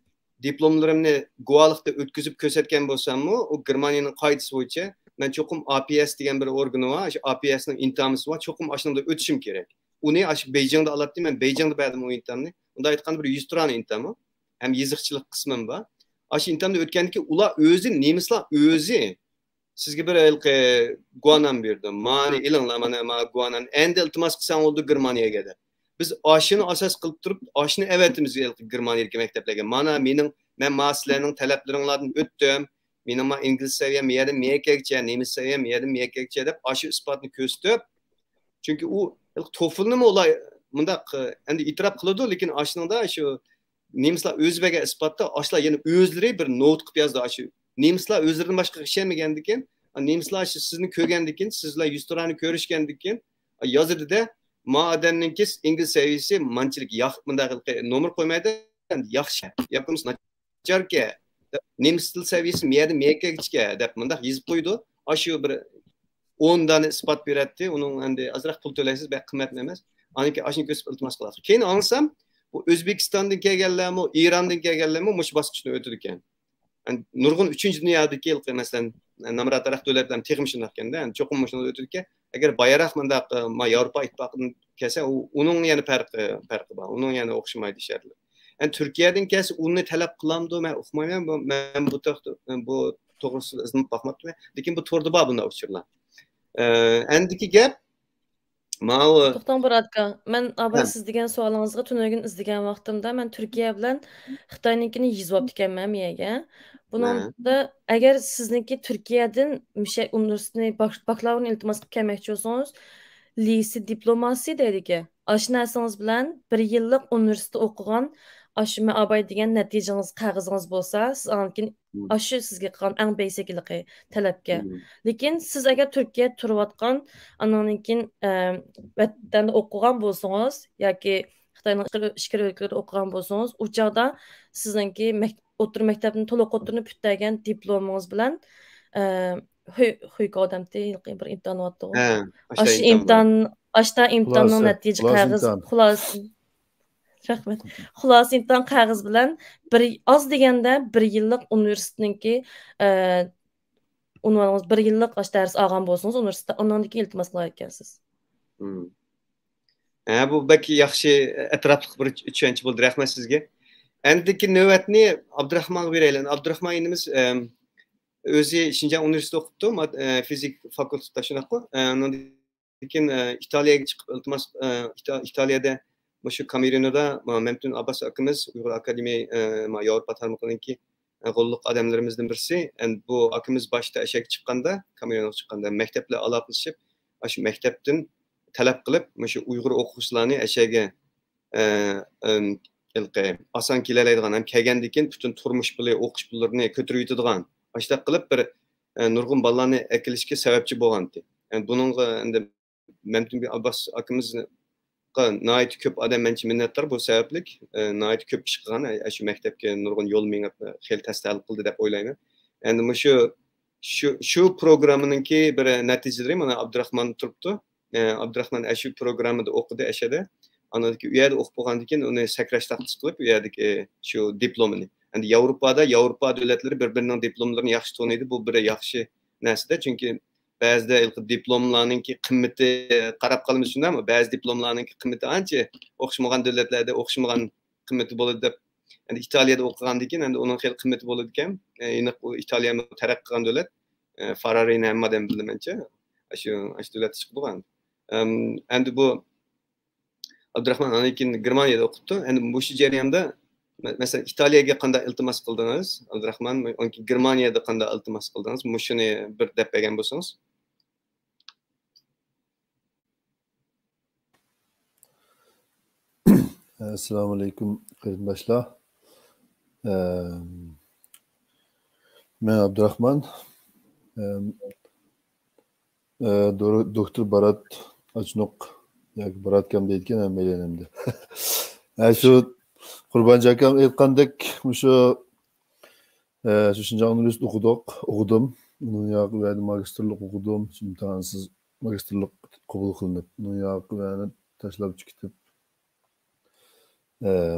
diplomlarımni guvalıqda ötküzüp kösetken bolsamı, o Germaniyanın qaydası boyunca ben çokum APS degan bir organı var, şu APS'nin imtihanısı var, çokum aşınımda ötüşüm gerek. O ne? Aşı Beyjing'de alattım, ben Beyjing'de verdim o imtihanını. Onda aytqanda bir 100 tane imtihanı. Hem yazıqçılık kısmım var. Aşı imtihanında ötkendeki ula özü, nemisler özü. Sizge bir guanan berdim. Mani ilinla mana guanan. Endi iltimas qilsan oldu Germaniyaga geldi. Biz aşını asas qılıp durup, aşını evetimiz Germaniyadagi maktablarga. Mana men maslarning talaplaringlardan o'tdim. Mening ingliz saviyam yerim mekakcha, nemis saviyam yerim mekakcha deb aşı isbotni ko'rsatib. Chunki u TOEFL'ni olay bundaq endi itiraf qiladi, lekin aşningda shu nemislar o'zi bergan isbotda aşlar yana o'zlari bir not qilib yozdi. Aşı nemislar o'zlaridan boshqa ishemagandan keyin, nemislar sizni ko'rgandan keyin, sizlar 100 tane ko'rishgandan keyin yozadi-da Mademninki İngiliz seviyesi mançilik nomer koymaydı yaxşı. Yapımız naçar ki nemis dil seviyesi miyadi miyekekçke dep mındaq yazıp koydu. Aşı bir 10 tane ispat beretti. Onun endi azraq pul tölaysiz bek qimmat emas. Aniki aşını kösüp iltimas qılar. Keyin ansam bu Özbekistandan kelganlarmi, İrandan kelganlarmi mush basqichni o'tdi ekan. Yani nurg'un 3-chi dunyodagi masalan namrat taraf davlatlarni texnik etkanda, yani cho'qim mushuni o'tdi ekan. Agar bayroq mundaq Yevropa ittifoqidan kelsa, uning yana farqi bor. Uning yana o'xshamaydi ishlar. Yani Turkiyadan kelsa, uni talab qilamdi, men o'qimayman, men bu to'g'risida iznib baxmabman. Lekin bu to'g'ri bor bunday uchurlar. Endiki gap To'xtam Buradka, men abay siz degan savolinizga tunagin izlagan vaqtimda men Turkiya bilan Xitoynikini yozib ekanman miyaga. Buningda agar sizniki Turkiyadan misha universitetini bakalavr iltimos qilib kelmoqchi bo'lsangiz, lisi diplomasi deydi-ki, ash narsangiz bilan 1 yillik universitetda o'qigan aşı men abay degan natijangiz qog'ozingiz bo'lsa, siz ankin aşı sizga qilgan eng basicligi talabga. Lekin siz agar Turkiyada turayotgan anankin vatanda o'qigan bo'lsangiz yoki Xitoyning ichki o'lkalarida o'qigan bo'lsangiz, u chog'da sizningki o'tir maktabni to'liq o'tirni putlagan diplomingiz bilan odamda bir imtihon o'tdi. Aşı imtihonning natija qog'oz Rahmet. Xulası imtihan qog'oz bilan az deganda 1 yillik universitetniki unvanınız 1 yillik ders olgan bo'lsangiz, universitetda ondan keyin iltimos qilar ekansiz. Bu belki yaxshi atrofli bir tushuncha bo'ldi. Rahmat sizga. Endiki navbatni Abdurahmonga beraylik. Abdurahmon inimiz o'zi Xinjiang universitetida o'qibdi, fizik fakultetida shunaqmi? Lekin Italiyaga chiqib iltimos Italiyada Şu Kamerun'da Memtun Abbas akımız Uyghur Akademi Yavrupa tarmaqlarındaki qo'lliq adamlarimizdan birisi. Bu akımız başta eşek chiqqanda, Kamerunga chiqqanda maktabla aloqalashib, shu maktabdan talab qilib, shu Uyg'ur o'quvchilarni eşege oson kelalaydigan ham kelgandan keyin butun turmush puli, o'qish pullarini ko'tarib yetadigan, ashta qilib bir nurg'un bolalarni akilishga sababchi bo'lgandi. Yani buningga endi Memtun Abbas akımız Nayet köp adam mençi minnettar bu sebeplik. Nayet köp iş qilgan, shu maktabga nurg'un yo'l mengib, xel tasdiq qildi deb o'ylayman. Endi shu programninki bir natijalari mana Abdurahmon turibdi. Abdurahmon shu programmada o'qidi, ashada. Anadagi u yerda o'qib bo'lgandan keyin uni sakrash taxtis qilib, u yerdagi shu diplomini. Endi Yevropa davlatlari bir-birining diplomlarini yaxshi taniydi. Bu bir yaxshi narsada. Çünkü bazı diplomlarninki qiymati qarab qolamiz shundaymi? Ba'zi diplomlarninki qiymati ancha o'xshamagan davlatlarda o'xshamagan qiymati bo'ladi deb. Endi Italiyada o'qigandan keyin endi uning xil qiymati bo'ladi ekan. Aniq Italiya taraqqiy qilgan davlat. Ferrari'ni hammadan bilamancha. Shu davlat chiqib bo'lgan. Endi bu Abdurahmon anikin Germaniyada o'qibdi. Endi bu shu jarayonda mesela İtalya'ya qanday iltimos qildingiz? Abdurahmon, Germaniyada qanday iltimos qildingiz? Shuni bir deb bergan bo'lsangiz. Assalamu alaikum qarindoshlar. Men Abdurahmon. Doktor Barat Açnoq yoki Barat kam deydigan hammalarnimda. Shu Qurbanjon akam aytgandek, shu Shinjon universitetida o'qidim. Uni yoqida magistrlik o'qidim. Imtihonsiz magistrlik qabul qilinib, uni yoqida tashlab chiqib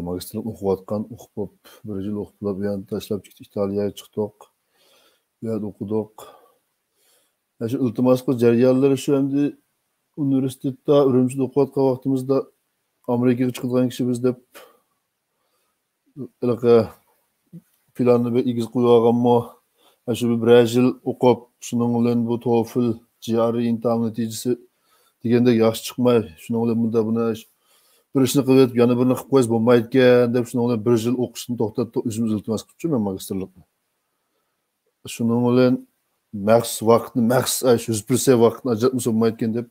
magistrlik o'qiyotgan, o'qib bir yil o'qib, yana tashlab chiqib Italiyaga chiqdik. Bu yerda o'qidik. Shu iltimos qilish jarayonlari shu endi universitetda Urumchida o'qiyotgan vaqtimizda Amerikaga chiqadigan kishi biz deb planni bir igiz qo'yib olganmi? Shu bir yil o'qib, shuning bilan bu TOEFL, GRE imtihon natijasi deganda yaxshi chiqmay, shuning bilan bunda buni bir ishni qilib, yana birini qilib qo'yish bo'lmaydi ekan deb shuning bilan bir yil o'qishni to'xtatib, o'zimiz iltimos qilib men magistrlikni. Shuning bilan maxsus vaqtni, maxsus 100% vaqtni ajratmasa bo'lmaydi ekan deb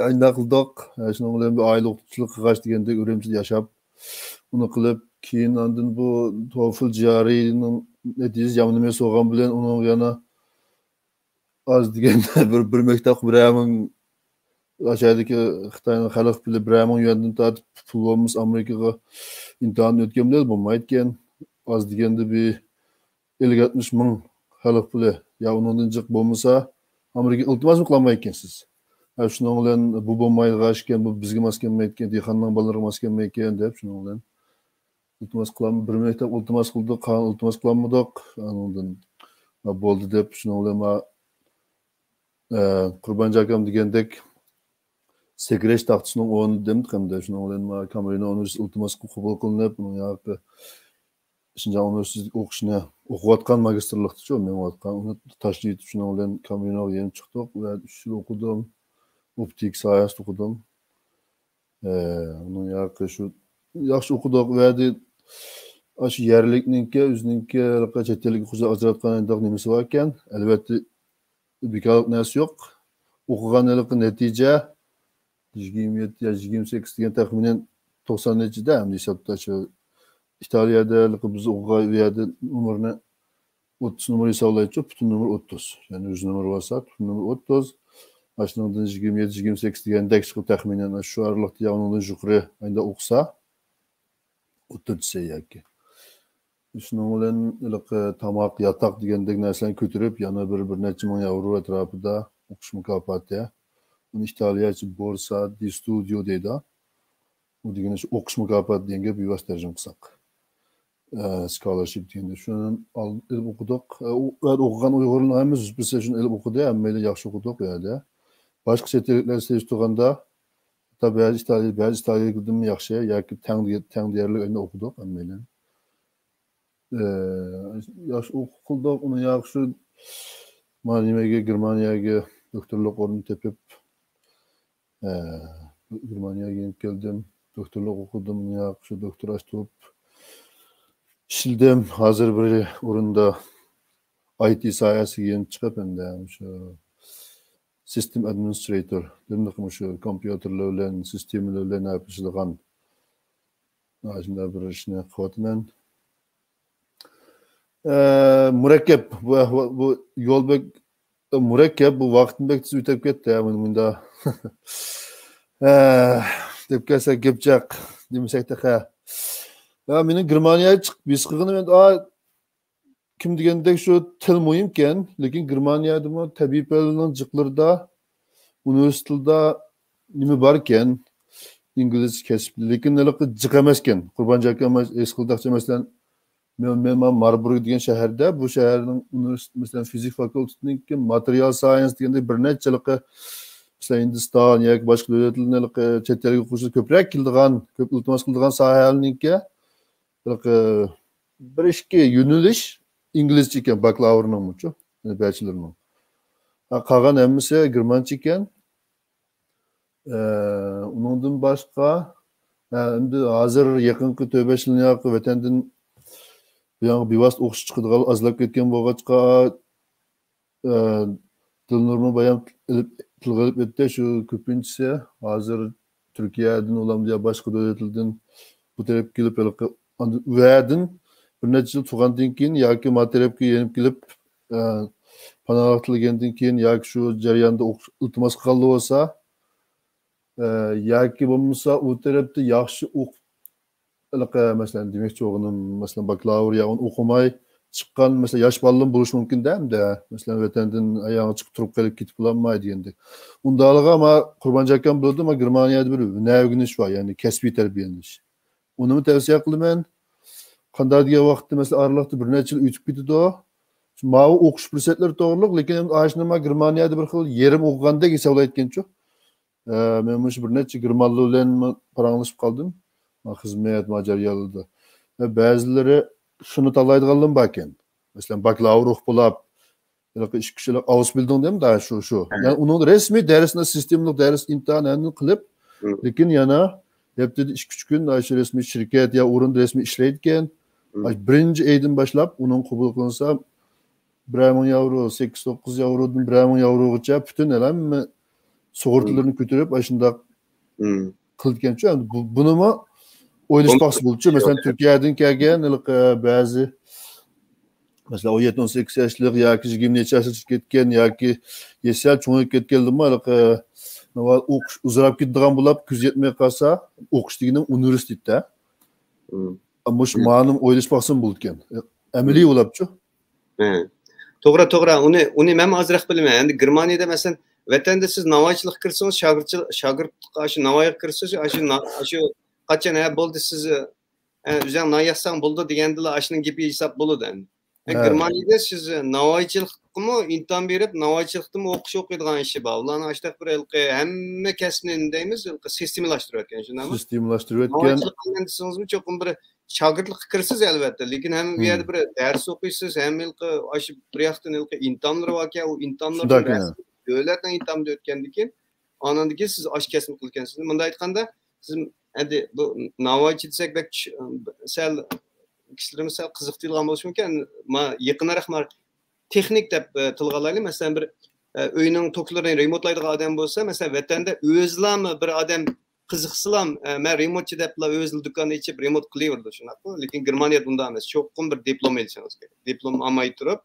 ayna qildik. Shuning bilan bir oila o'qituvchilik qilgash degandek Urumchida yashab, uni qilib, keyin ondan bu TOEFL, GRE'ning natijasi yomon emas bo'lgan bilan uni yana az deganda bir maktab quraman. Aşağıdaki Xitoyning xalq puli 1,000 yuandan tortib pul bo'lmas Amerikaga imtihon o'tgan bilan bo'lmaydigan. Az deganda bir 50-60 ming xalq puli ya undan jiq bo'lmasa Amerika iltimos qilolmaydigansiz. Shuning bilan bu bo'lmaydigan ekan, bu bizga emas kelmaydigan, dehqonning bolalariga emas kelmaydigan deb shuning bilan iltimos qilaman. Bir maktab iltimos qildik, qanday iltimos qilmadik. Undan bo'ldi deb shuning bilan Qurbanjon akam degandek Sekreş taxtısının onu demiştim de şunu olan Kamerun Üniversitesi iltimos qabul qilinib, uni yoqda Shinjon Üniversitesi o'qishni o'qiyotgan magistrlikda men o'qiyotgan, uni tashlaydi shuning bilan Kamerunga yetib chiqdik va 3 yil o'qidim. Optik sohasida o'qidim. Uni yoqda shu yaxshi o'qidik va shu yerlikninki o'zininki chet ellik o'quvchilar ajratgan nimasi bor ekan, albatta bekorlik narsa yo'q. O'qiganlik natija 27 ya 28 degan taxminan 90-da ham hisobda shu İtalyada biz o'qigan u yerda umrni 30 numar hisoblaychi, butun numar 30. Ya'ni 100 numar bo'lsa, butun numar 30. Ashundan 27-28 degandek chiqib taxminan shu aralıqda undan yuqori endi o'qisa 34 yoki. Shuning bilan tomoq, yotoq degandek narsalarni ko'tarib, yana bir necha ming yevro atrofida o'qish mukofoti. Uni İtalyacha borsa di studio deydi. Bu degani shu o'qish mukofoti degan gap yuvas tarjima qilsak. Scholarship deganda shuni olib o'qidik. O'qigan Uyg'urlar ham biz shuni olib o'qidi, hammaylar yaxshi o'qidik bu yerda. Boshqa chet elliklar seçtiğinde tabii İtalya gittim yaxshi yoki tang deyarli o'qidik hammaylar. Yaxshi o'qidik, uni yaxshi nimaga Germaniyaga doktorlik o'rnini tepib Germaniyaga kelib keldim. Doktorlik o'qidim, yaxshi doktorat tutib ishildim. Hozir bir o'rinda IT sohasiga yetib chiqib endi shu System Administrator, demek şu kompüterler bilen, sistemler bilen yapışılgan bir işini kıvatmen. Mürekkep, bu yol bek mürekkep, bu vaktin bek tüz ütep gitti ya bunda. Dep kese gepcak, demesek de ha. Ya benim Germaniya çık, biz kıgını ben kim degandek şu til muhimken, lekin Germaniyada mı tabiplerinin cıklarda üniversitede nime barken İngiliz kesip, lekin nelik cık emesken. Qurbanjon akam eskildakça mesela Men Marburg degan shaharda, bu shaharning universitet, masalan, fizik fakultetinin material science deganda bir necha yilqi masalan Hindiston yoki boshqa davlatlarning chet elga o'qishga ko'proq keladigan, ko'p iltimos qiladigan sohalarningki bir ikki yo'nalish inglizcha ekan, bakalavrningchi, bachelorning. Qolgan hammasi germancha ekan. Uningdan boshqa endi hozir yaqinqi 4-5 yildan yoqi vatandan yani bevosita o'qish chiqadigan azlab ketgan bo'lg'achqa Dilnurni bayon qilib o'tdi, shu ko'pinchisi hozir Turkiyadan ulamda boshqa davlatlardan bu tarafga kelib vadan bir necha yil turgandan keyin yoki bu tarafga yenib kelib panoh tilgandan keyin yoki shu jarayonda iltimos qilgan bo'lsa yoki bo'lmasa u tarafda yaxshi masalan demakchi o'g'lim masalan bakalavr ya onu o'qimay chiqqan masalan yosh bolalar bo'lishi mumkin-da, masalan vatandan ayog'i chiqib turib qolib ketib qolmaydi endi. Undaliga ama Qurbonjon akam bo'ldi, ama Germaniyada bir o'rganish bor, ya'ni kasbiy tarbiyalanish. Uni tavsiya qilaman. Qanday degan vaqtda masalan araliqda bir necha yil o'tib ketdi. Ma'u o'qish fursatlari to'g'riliq, lekin ashunama Germaniyada bir xil yerim o'qigandek hisoblayotganchu. Men mush bir necha germanlar bilan paranglashib qoldim. Xizmat majariyalida. Ba'zilari shuni tanlaydiganlar bor ekan. Masalan, bakalavr o'qib yoki ish kishilar avuz bilding deymi, da shu. Ya'ni uning rasmiy darsini sistemli dars imtihonini qilib, lekin yana haftada 2-3 kun shu rasmiy shirkat ya o'rinda rasmiy ishlaydigan. Birinchi oydan boshlab uning qabul qilinsa 1.000 euro, 8-9 eurodan 1.000 eurogacha butun hamma sug'urtalarni ko'tarib, shunday qilgancha. Bunimi o'ylash possible. Masalan, Turkiyadan kelgan ba'zi masalan 17-18 yoshlik yoki 20 necha yoshga ketgan yoki yashab cho'ngib ketganlarmi o'qish uzrab ketadigan bo'lib, ko'z yetmay qolsa, o'qish degani universitetda. Ammo shu ma'lum o'ylash possible bo'lgan. Amaliy bo'libchi. To'g'ri, uni men ozroq bilaman. Endi Germaniyada masalan vatanda siz navoiychilik qilsangiz, shogirdlikqa shu navoiyga kirsangiz, shu qachon bo'ldi siz o'zing nayassan bo'ldi degandilar ashning gapi hisob bo'ladi endi. Germaniyada siz navoiychilikmi imtihon berib, navoiychilikdami o'qiydigan ishi bor. Ularni ashtaq bir hamma kasbni deymiz, sistemlashtirayotgan shundaymi? Sistemlashtirayotgan. Navoiychilikni cho'qim bir shogirdlikqa kirsiz albatta, lekin ham bu yerda bir dars o'qiysiz, ham shu bir yoqdan imtihonlar bor ekan, u imtihonlarni davlatdan imtihonda o'tgandan keyin andan keyin siz osh kasb qilgansiz. Bunda aytganda siz endi bu navoiychi desak sal kishilarimiz sal qiziq tuyulgan bo'lishi mumkin. Yaqinroq texnik deb tilga olaylik. Masalan bir uyning toklarini remontlaydigan odam bo'lsa, masalan vatanda o'zlami bir odam qiziqsilam, men remontchi deb o'z do'konini ichib remont qilaverdi shunaqmi? Lekin Germaniyada bunday emas. Cho'qqin bir diplom olishingiz kerak. Diplom olmay turib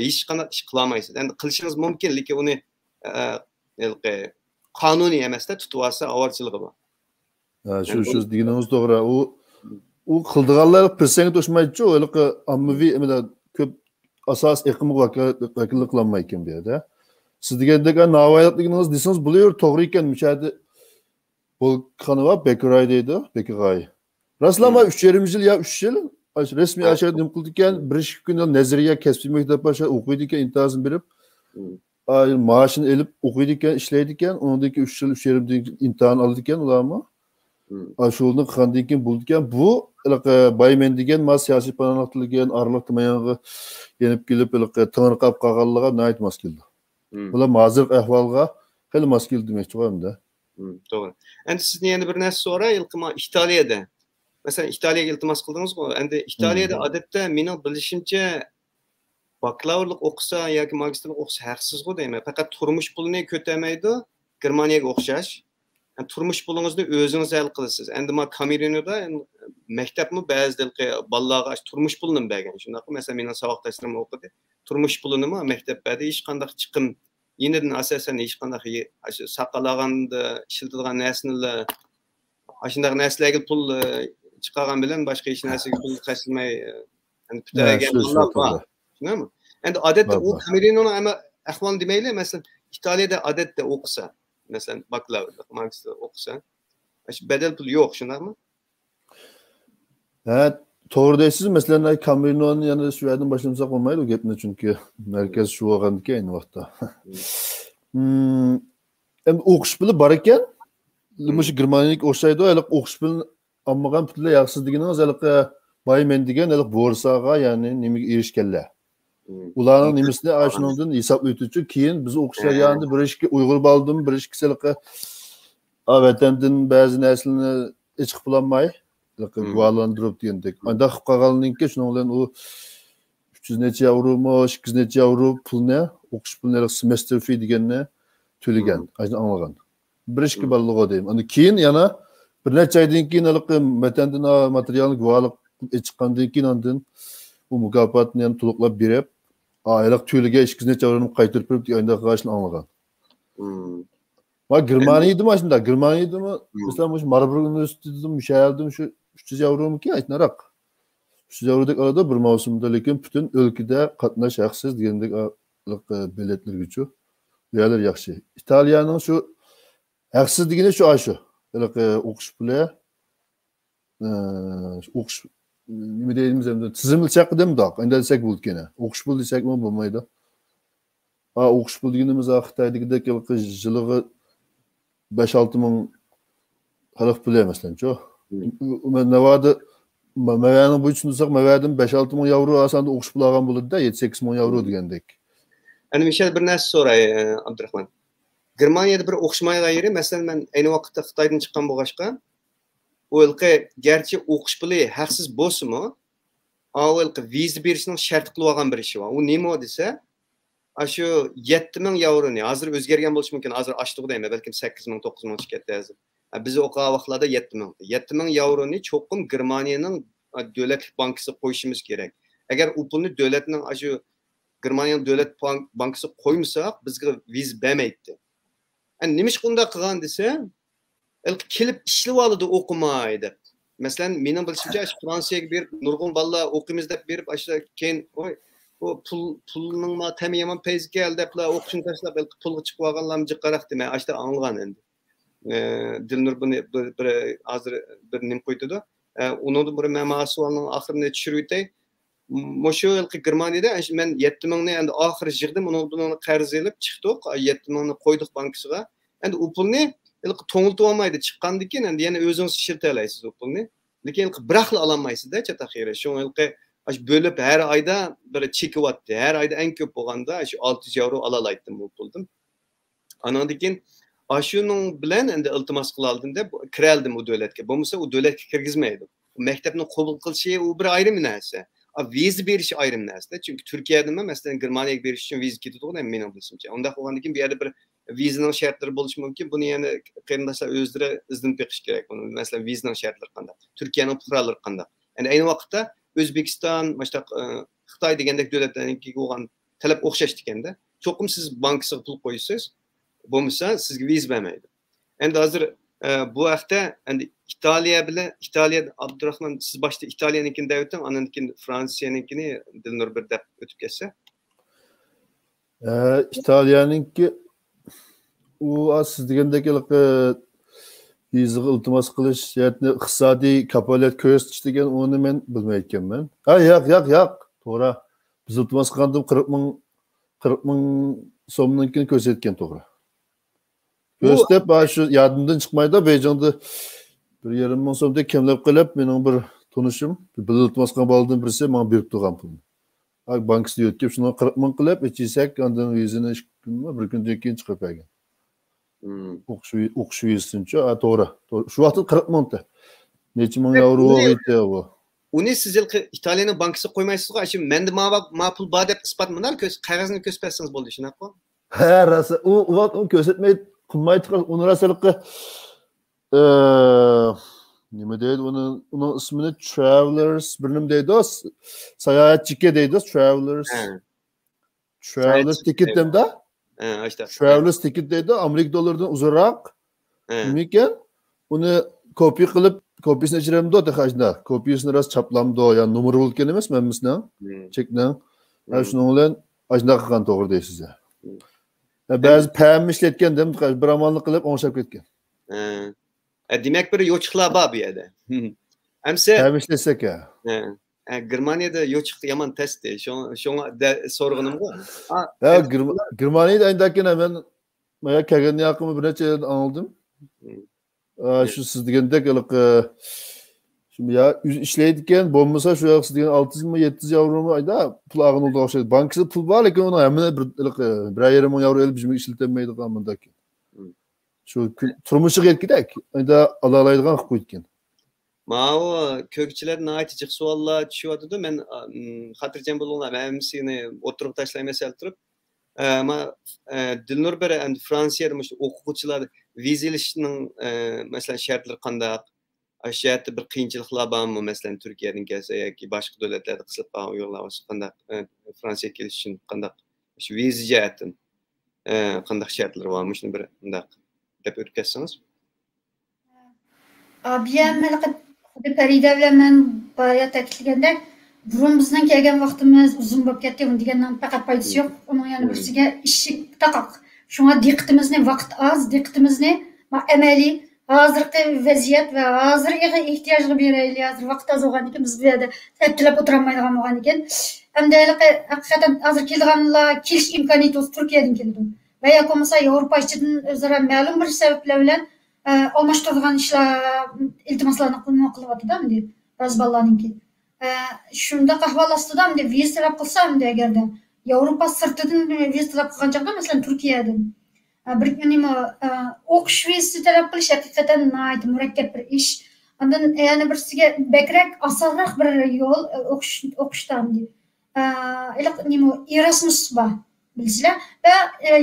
hech qanday ish qila olmaysiz. Endi qilishingiz mumkin, lekin uni qonuniy emasda tutib olsa avorchiligi bor. Shu deganingiz to'g'ri. U qildiganlar persanga to'shmaydi-ku, ommaviy ko'p asos iqimga vakillik qilolmaydi bu yerda. Siz degandek navoiylik deganingiz desangiz bo'laver, to'g'ri ekan. Mishadi bo'lgani va Bekiray deydi, Bekiray. Raslama 3,5 yil ya 3 yil resmiy ashar nim qildi ekan, 1-2 kun nazariya kasbiy maktabda o'qiydi ekan, imtihon berib, maoshini elib o'qiydi ekan, ishlaydi ekan, undan keyin 3 yil 3,5 yil imtihon oldi ekan ularmi? Şunun qandan keyin bo'ldi ekan, bu baymen degan siyosiy panoh tilgan araliq mayonga yenib kelib tiniqib qolganligiga nayt mos keldi. Bular hozir ahvolga xil mos keldi demoqchi bo'lamda. To'g'ri. Endi sizni yana bir narsa so'ray, Italiyada. Masalan, Italiyaga iltimos qildingiz-ku. Endi Italiyada odatda mening bilishimcha bakalavrlik o'qisa yoki magistrlik o'qisa haqsiz-ku deyman. Faqat turmush pulini ko'tarmaydi, Germaniyaga o'xshash. Turmush pulingizni o'zingiz hal qilasiz. Endi men Kamerunda maktabmi ba'zida bolalarga turmush pulini bergan. Shunday masalan mening saboqdoshlarim o'qidi. Turmush pulini maktabda hech qanday chiqim yenidan asosan hech qanday saqalaganda ishlatadigan narsalar shunday narsalarga pul chiqargan bilan boshqa hech narsaga pul qasilmay bitiragan pullar bor. Tushunami? Endi odatda u Kamerunning ham ahvolini demaylik, masalan Italiyada odatda o'qisa masalan bakalavr, magister o'qisa, bedel pul yo'q, shundaymi? To'g'ri deysiz. Masalan, Kamerunni yana shu yerdan boshlamasak bo'lmaydi u gapni, chunki markaz shu bo'lgandan ayni vaqtda. Endi o'qish puli bor ekan. Shu Germaniyalik o'xshaydi, hali o'qish pulini olmagan butunlay yaxsizligini hozirqa boymen degan hali borsaga, ya'ni nimaga erishganlar. Ularning nimasini shundan hisoblaydi uchun keyin biz o'qish jarayonida bir ishga uyg'ur bo'ldim, bir ishga siliqqa vatandan ba'zi narsalarni hech qilolmay guvohlantirib degandek. Unda qilib qolganlikka shuning bilan u 300 necha yevromi, 200 necha yevro pulni, o'qish pulini semestr fee deganni to'lagan, ayni anglagan. Bir ishga bog'liq deyim. Unda keyin yana bir necha oydan keyin vatandan materialni guvohlik chiqqandan keyin ondan bu mukofotni ham to'liqlab berib, ayliq to'liga 200 necha yevroni qaytarib berib deganday qilishni anglagan. Va Germaniyada shunda, Germaniyada mesela shu Marburg universitetida müşahidim shu 300 yevromi ki aytnaroq. 300 yevrodek arada bir mavsumda, lekin butun o'lkada qatnash haqsiz degandek biletlargacha uyalar yaxshi. Italiyaning shu haqsiz degani shu. O'qish puli, o'qish nima deymiz endi tizimli demdoq. Endi desak bo'lgani. O'qish pul desakmi bo'lmaydi. O'qish pul deganimiz Xitoydagidek yiliga 5-6 ming xalq puli emaslanchi. Navada mavani bu tushunsak mavadan 5-6 ming yevro asanda o'qish puli olgan bo'ladi-da, 7-8 ming yevro degandek. Ana Mishel bir narsa so'ray, Abdurahmon. Germaniyada bir o'qishmayga yeri, masalan, men ayni vaqtda Xitoydan chiqqan bo'lg'achqa, u yilqi garchi o'qish puli haqsiz bo'lsa-mu, u yilqi viza berishning shart qilib olgan bir ishi bor. U nima desa, shu 7000 yevroni, hozir o'zgargan bo'lishi mumkin, hozir oshdi deyman, balki 8000, 9000 chiqadi hozir. Biz o'qigan vaqtlarda 7000. 7000 yevroni cho'qim Germaniyaning davlat bankasiga qo'yishimiz kerak. Agar u pulni davlatning shu Germaniyaning davlat bankasiga qo'ymasak, bizga viza bermaydi. Nima shunday qilgan desa, kelib ishlab oladi o'qimaydi. Masalan, mening bilishimcha Fransiyaga berib, nurg'un bolalar o'qiymiz deb berib, keyin o pulning ma tamamen payzga deblar o'qishni tashlab, pulga chiqib olganlarni jiqqaraq demay, ashta anglagan endi. Dilnur buni bir hozir bir nim qo'ydi-da. Uni bir ma'sualning oxirini tushirib o'tay. Moshu yilqi Germaniyada men 7000 ni endi oxiri yig'dim, uni qarz elib chiqdik, 7000 ni qo'ydik bankasiga. Endi u pulni ilqi to'ngiltib olmaydi, chiqqandan keyin endi yana o'zingiz ishlatib olasiz u pulni. Lekin ilqi biraqla ololmaysiz-da, chataxira. Shu ilqi bölüp her ayda böyle çekivatdı. Her ayda en köp olanda 600 euro alalaydım bu puldum. Anandikin aşının bilen endi iltimas kılaldım kireldim o devletke. Bu mesela o devletke kirgizmeydim. Mektepnin kabul kılışı o bir ayrı bir neyse. Vize berişi ayrı bir neyse. Çünkü Türkiye'de mesela Germaniye'ye beriş için vize gitti doğru emin olmuşum. Onda olandikin bir yerde bir vizenin şartları buluşu mümkün. Bunu yani kıyımdaşlar özleri izni pekiş gerek. Mesela vizenin şartları kanda. Türkiye'nin kuralları kanda. Yani aynı vakitte Özbekistan, Xitoy degandek davlatlarniki bo'lgan talab o'xshash ekanda. Cho'qim siz bankasiga pul qo'ysiz, bo'lmasa sizga viza bermaydi. Endi hozir bu haqda endi İtalya Abdurahmon siz boshda İtalyanikini deb o'tding, andan keyin Fransiyanikini Dilnur bir deb o'tib ketsa. İtalyaniki u siz degandek vizaga iltimos qilish, yani iqtisodiy kapolat ko'rsatish degan uni men bilmayotganman. Yo'q. To'g'ri. Biz iltimos qilgandim 40 ming so'mninkini ko'rsatgan to'g'ri. Ko'rsatib, shu yodimdan chiqmaydi, Bejonda 1,5 ming so'mdek kamlab qilib, mening bir tunishim, bir iltimos qilgan boladan birisi menga berib turgan pulni. Bankasiga o'tkib, shuni 40 ming qilib, ichisak, ondan vizani 2 kunmi, 1 kundan keyin chiqib bergan. O'qish vizasicha, to'g'ri. Shu vaqtda 40 mingta. Necha ming yevro bo'ldi bu. Uni siz İtalyanın bankasiga qo'ymaysiz-ku, şimdi menda ma pul bor deb isbotmanlar, qog'ozni ko'rsatsangiz bo'ldi, shunaqa. Rosa, u ko'rsatmay qilmaydi, uni rosalikqa nima deydi, uning ismini Travelers bir nima deydi, sayohatchiga deydi, Travelers ticket demda. Travelers ticket deydi, Amerika dollaridan uzunroq. Nima uni kopiya qilib, kopiyasini ichiramdi o'ta kopiyasini ras chaplamdi, ya'ni nomer bo'lgan emas, menmisning, chekning. Shuning bilan ajna qilgan to'g'ri deysiz. Ba'zi pam ishlatgan dem, bir amonlik qilib o'ngshab ketgan. Demak bir yo'chiqlar bor bu yerda. Amsa pam ishlasak Germaniyada yo'q chiqdi yomon testdi. Şoňa sorğunum go. Ya Germaniyada aýdaken men maya kelgen ýakymy bir neçe ýerden aldım. Şu siz degендek şimdi ya işleydiken bolmasa şu ýak siz degen 600 mı 700 euro mu ayda pul agyny oldu oşaýdy. Bankasy pul bar lekin onu hemine bir 1,5 euro elip bizim işletemmeýdi gamyndaky. Şu turmuşy getgidek ayda ala alaydygan huk etken. Mao kökçiler naýtyjyk suallar düşýärdi. Men hatirjem bolgunlar hemsini oturup taşlaýan mesele turup Dilnur bir endi Fransiýada şu okuwçylar vizelişiniň mesela şertleri kandak aşağıda bir kıyınçılıklar barmı mesela Türkiye'den gelse yoki başka devletlerde kısıp bağlı yollar olsa kandak Fransa'ya geliş için kandak şu vize jihatdan kandak şartlar varmı şunu bir kandak dep ötketseniz. Abiyam xuddi Farida bilan men boya ta'kidlagandek burun bizning kelgan vaqtimiz uzun bo'lib ketdi degandan faqat foydasi yo'q. Uning yana birisiga ishik taqaq. Shunga diqqatimizni vaqt az, diqqatimizni amaliy hozirgi vaziyat va hozirgi ehtiyojga beraylik. Hozir vaqt az bo'lgan ekan biz bu yerda ta'tilab o'tirolmaydigan bo'lgan ekan. Hamda haqiqatan hozir kelganlar kelish imkoniyati Turkiyadan keldi. Va yoki bo'lmasa Yevropa ichidan o'zaro ma'lum bir sabablar bilan almashtiradigan ishlar iltimoslarni qilyapti-da endi ba'zi bolalarniki. Shunda ahvol ostida endi viza talab qilsam agarda Yevropa sirtidan viza talab qilgan chog'da masalan Turkiyadan bir nima o'qish vizasi talab qilish haqiqatan nihoyat murakkab bir ish. Undan yana birisiga bakrak osonroq bir yo'l o'qishdan nima Erasmus bor bilsizlar va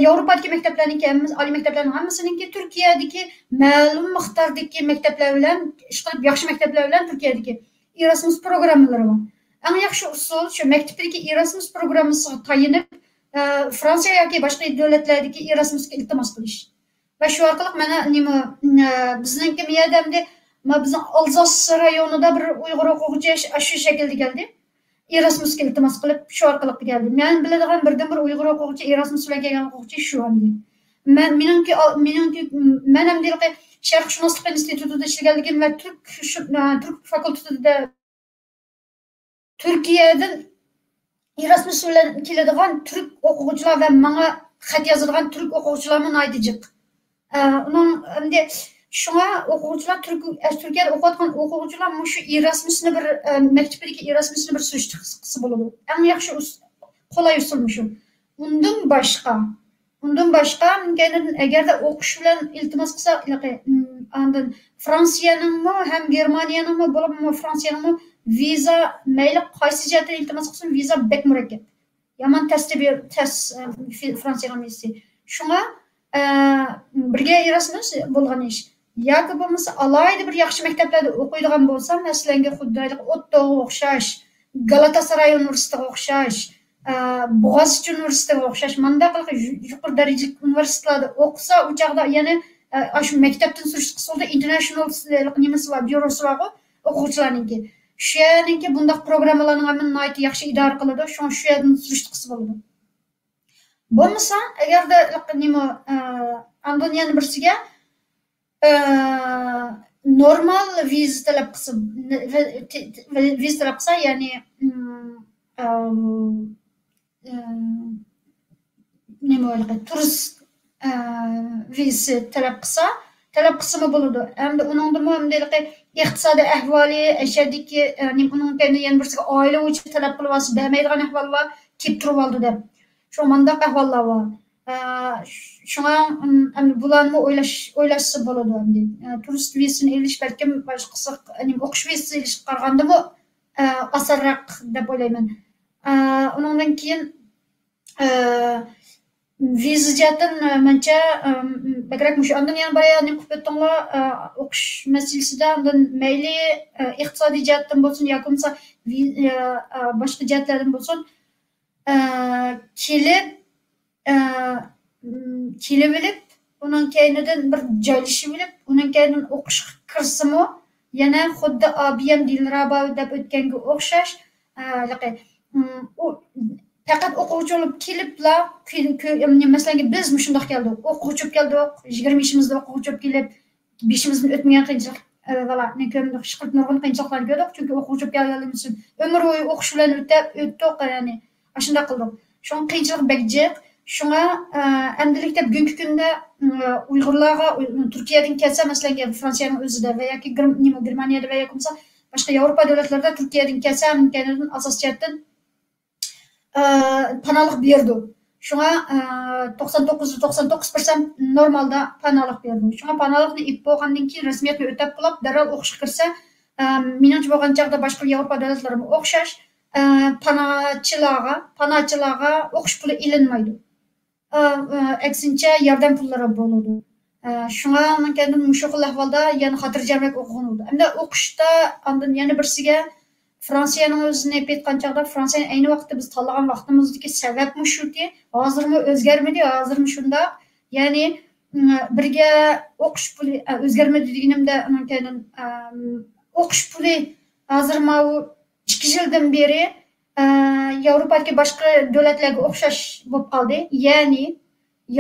Yevropadagi maktablarniki oliy maktablarning hammasiniki Turkiyadagi ma'lum miqdordagi maktablar bilan ishqilib yaxshi maktablar bilan Turkiyadagi Erasmus programmalari var. Eng yaxshi usul shu maktabdagi Erasmus programmasiga tayinib Fransiya yoki boshqa davlatlardagi Erasmusga iltimos qilish. Va shu orqali mana nima bizningki miyadamda bizning Alzas rayonida bir Uyg'ur o'quvchi shu shaklda keldi. Erasmusga iltimos qilib shu orqali keldi. Men biladigan birdan bir Uyg'ur o'quvchi Erasmus bilan kelgan o'quvchi shu hamdi. Meningki men hamda Sharqshunoslik institutida ishlaganligim va Türk fakultetida Turkiyadan Erasmus bilan keladigan Türk o'quvchilar va menga xat yozadigan Türk o'quvchilarni aytijik. Uning endi shunga o'quvchilar Turkiyada o'qiyotgan o'quvchilar shu Erasmusni bir maktabdagi Erasmusni bir surish qilsa bo'ladi. Eng yaxshi qulay usul shu. Undan boshqa agarda o'qish bilan iltimos qilsa, andan Fransiyaning ham Germaniyaning bo'lib Fransiyaning viza mayli qaysi jihatdan iltimos qilsin, viza bek murakkab. Yomon test Fransiyaning vizasi. Shunga birga Erasmus bo'lgan ish. Yoki bo'lmasa alayda bir yaxshi maktablarda o'qiydigan bo'lsam, masalan, xuddi Ottoga o'xshash, Galatasaray universitetiga o'xshash, Boğaziçi Üniversitesi'ne o'xshash mandaq yuqori darajali universitetlarda o'qisa, u chaqda yana shu maktabdan surish qilsa, international nimasi va byurosi bor o'quvchilarningki. Shu yerningki bundaq programmalarni ham nihoyat yaxshi idora qiladi, shu yerdan surish qilsa bo'ladi. Bo'lmasa, agarda nima andan yana birsiga normal viza talab qilsa, ya'ni nima bo'ladi turist vizasi talab qilsa bo'ladi. Hamda uningda hamda iqtisodiy ahvoli ashadiki uning yana birisiga oila uchun talab qilib olsa bermaydigan ahvol bor, kelib turib oldi deb. Shu mandaq ahvollar bor. Shunga bularni o'ylashsa bo'ladi hamda. Turist vizasini elish balkim boshqasi o'qish vizasini elish qaraganda osonroq deb o'ylayman. Ondan keyin viza jihatdan mencha bakrak mush ondan yana boya nim qilib o'tdinglar o'qish masalasida ondan mayli iqtisodiy jihatdan bo'lsin yoki bo'lmasa boshqa jihatlardan bo'lsin kelib bilib uning keynidan bir joylashib bilib uning keynidan o'qish kirsimi yana xuddi abiyam Dilrabo deb o'tganga o'xshash faqat o'quvchi bo'lib kelibla masalan biz shundoq keldik, o'quvchi bo'lib keldik, 20 yoshimizda o'quvchi bo'lib kelib 5 yildan o'tmagan qiyinchilik Valla ne kömdük, şıkırt nurgun kıyınçaklarını gördük. Çünkü okuyup geldiğimiz için ömür boyu okuş bilen öttük yani. Aşında kıldık. Şoň kıyınçılık bekjek. Şoňa endilikde bugünkü günde Uygurlarga Türkiýeden kelse mesela Fransiýanyň özüde veya ki Germaniýada veya kimse başka Avrupa devletlerinde Türkiýeden kelse kendilerinin asasiyetden panalık berdi. Şoňa 99% normalde panalık berdi. Şoňa panalıkny ip bolgandan keyin resmiýetli ötep bulup derhal okuşa kirse menimçe bolgan çagda başka Avrupa devletlerine okşaş panaçylaga okuş puly ilinmaydy. Eksinçe yardım pulları boludu. Şoňa kendim muşul ahvalda ýani hatirjamak okunudy. Hem de okuşda andan ýani birsiga Fransiýanyň özüne etgan çagda Fransiýanyň aýny wagtda biz tanlagan wagtymyzdyky sebäp muşuti, hazırmy özgermedi, hazırmy şunda. Yani birge okuş puly özgermedi diýenimde kendim okuş puly hazırmy 2 ýyldan beri Avrupa'daki başka devletlerge okşaş bolup kaldy. Yani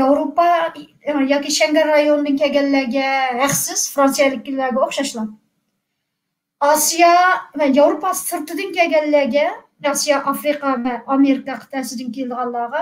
Avrupa yoki Schengen rayonundan kelgenlerge haksız Fransiýaliklerge okşaşlar. Asya ve Avrupa sırtıdan kelgenlerge, Asya, Afrika ve Amerika kıtasından kelgenlerge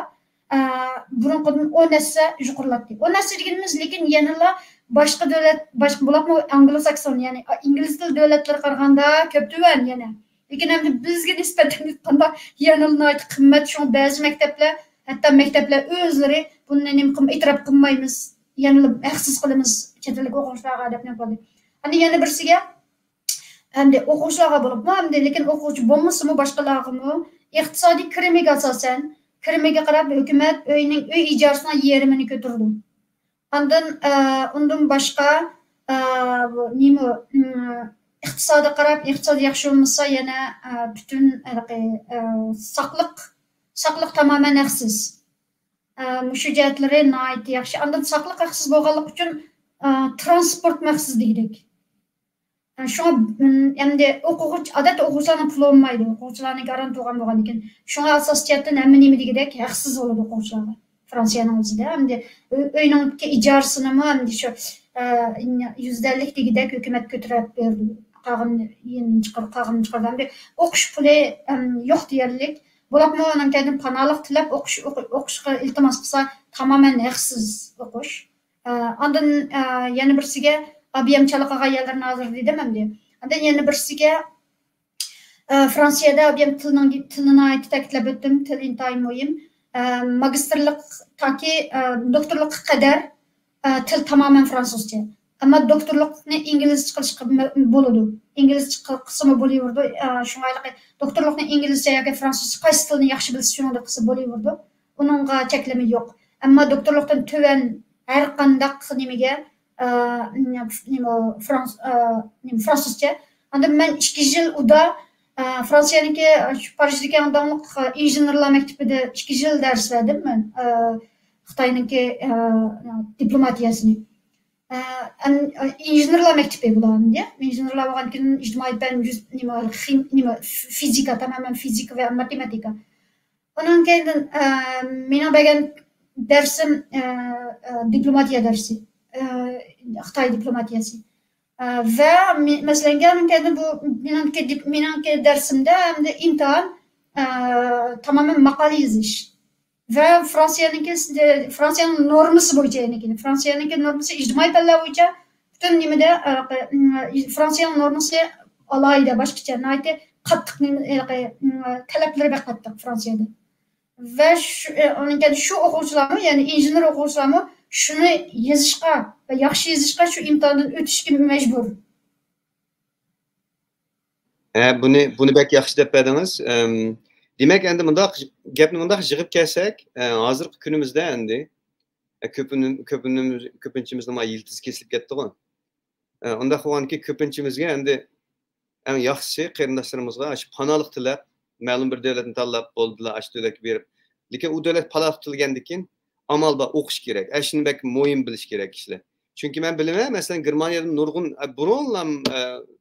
burunkudan 10 nesse jukurlatdy. 10 nesse diýenimiz lekin ýanyla başka devlet, başka bulapmy Anglo-Sakson yani İngiliz dil devletleri karaganda köp düwen ýene. Lekin hem bizge nispeten aytganda ýanylny kymmet şoň bäzi mektepler, hatda mektepler özleri bundan itiraf kılmaymız, ýanylyp haksız kılymız çetelik okuwçylarga dep ne boldy. Hani ýene birsiге hem okuwçylarga bolup, hem lekin okuwçy bolmasymy başgalargymy ykdysady kiremege asasen, kiremege garap hökümet öýüniň öý ijarysyna ýerimini götürdi. Ondan başka iqtisada qarab, iqtisad yaxşı olmasa yana bütün saqlyk tamamen haksız. Muşu jihatleri naýat yaxşı. Andan saqlyk haksız bolganlyk üçin transport haksız diýdik. Şoňa endi okuwçy adat okuwçylaryň puly bolmaýdy. Okuwçylaryň garant bolgan bolgan eken. Şoňa asasiyetden hemme nime digidek haksız bolady okuwçylar. Fransiýanyň özünde hem öýüniň ijarysyny hem şu %50 digidek hökümet götürüp berdi. Kağın çıkardan okuş puly yok diýerlik. Bolapmy onuň kendim panalyk tilep okuşga iltimas kılsa tamamen haksız okuş. Andan ýani birsige abiyamçalyk gaýalaryny hazır diýdim hem. Andan ýani birsige Fransiýada abiyam tiline aýt täkitläp ötdüm, til intaýyn moýum. Magistrlyk taki doktorlukka kadar til tamamen fransuzca. Ama doktorlukni İngilizce kılışkı boludu. İngilizce kısmı bolýurdy. Şoňa doktorlukni İngilizce ýa-ki fransuzca gaýsy tilini ýaxşy bilse şoňa kysy bolýurdy. Onunğa çekleme ýok. Amma doktorlukdan töwen her kandak nimege fransuzca. Anda men 2 ýyl uda Fransiýanyňki Parisdeki adamlyk inženerler mektebinde 2 ýyl ders berdim men. Xitaynyňki diplomatiýasyny. İnženerler mektebi bulan diye. İnženerler bolgan ken ijtimai fen, fizika, tamamen fizik ve matematika. Ondan keyin meniň begen dersim diplomatiya dersi. Xitay diplomatiýasy. Ve mesela kendim bu menimki dersimde hem de imtihan tamamen makale yazış. Ve Fransiýanyň normasy boýunça ýene. Fransiýanyň normasy ijtimai pelle boýunça bütün nimede Fransiýanyň normasy alayda başgaça näýte kattyk talepleri bek kattyk Fransiýada. Ve onuň şu okuwçylarmy ýani injener okuwçylarmy şunu yazışqa ve yaxşı yazışqa şu imtihandan ötüşke mecbur. Bunu bek yaxşı dep berdiňiz. Demek endi mundaq gepni mundaq jygyp kelsek, hazırky günümizde endi köpünçimiz nima ýyltyz kesilip ketdi go. Onda howanki köpünçimizge endi en yaxşy kyryndaşlarymyzga aş panalyk tilep, ma'lum bir döwletni tanlap boldular, aş döwlet berip. Lekin u döwlet panalyk tilgendikin amalda okuş gerek. Eşini bek moýun biliş gerek kişiler. Çünkü men bilime mesela Germaniýada nurgun burunlam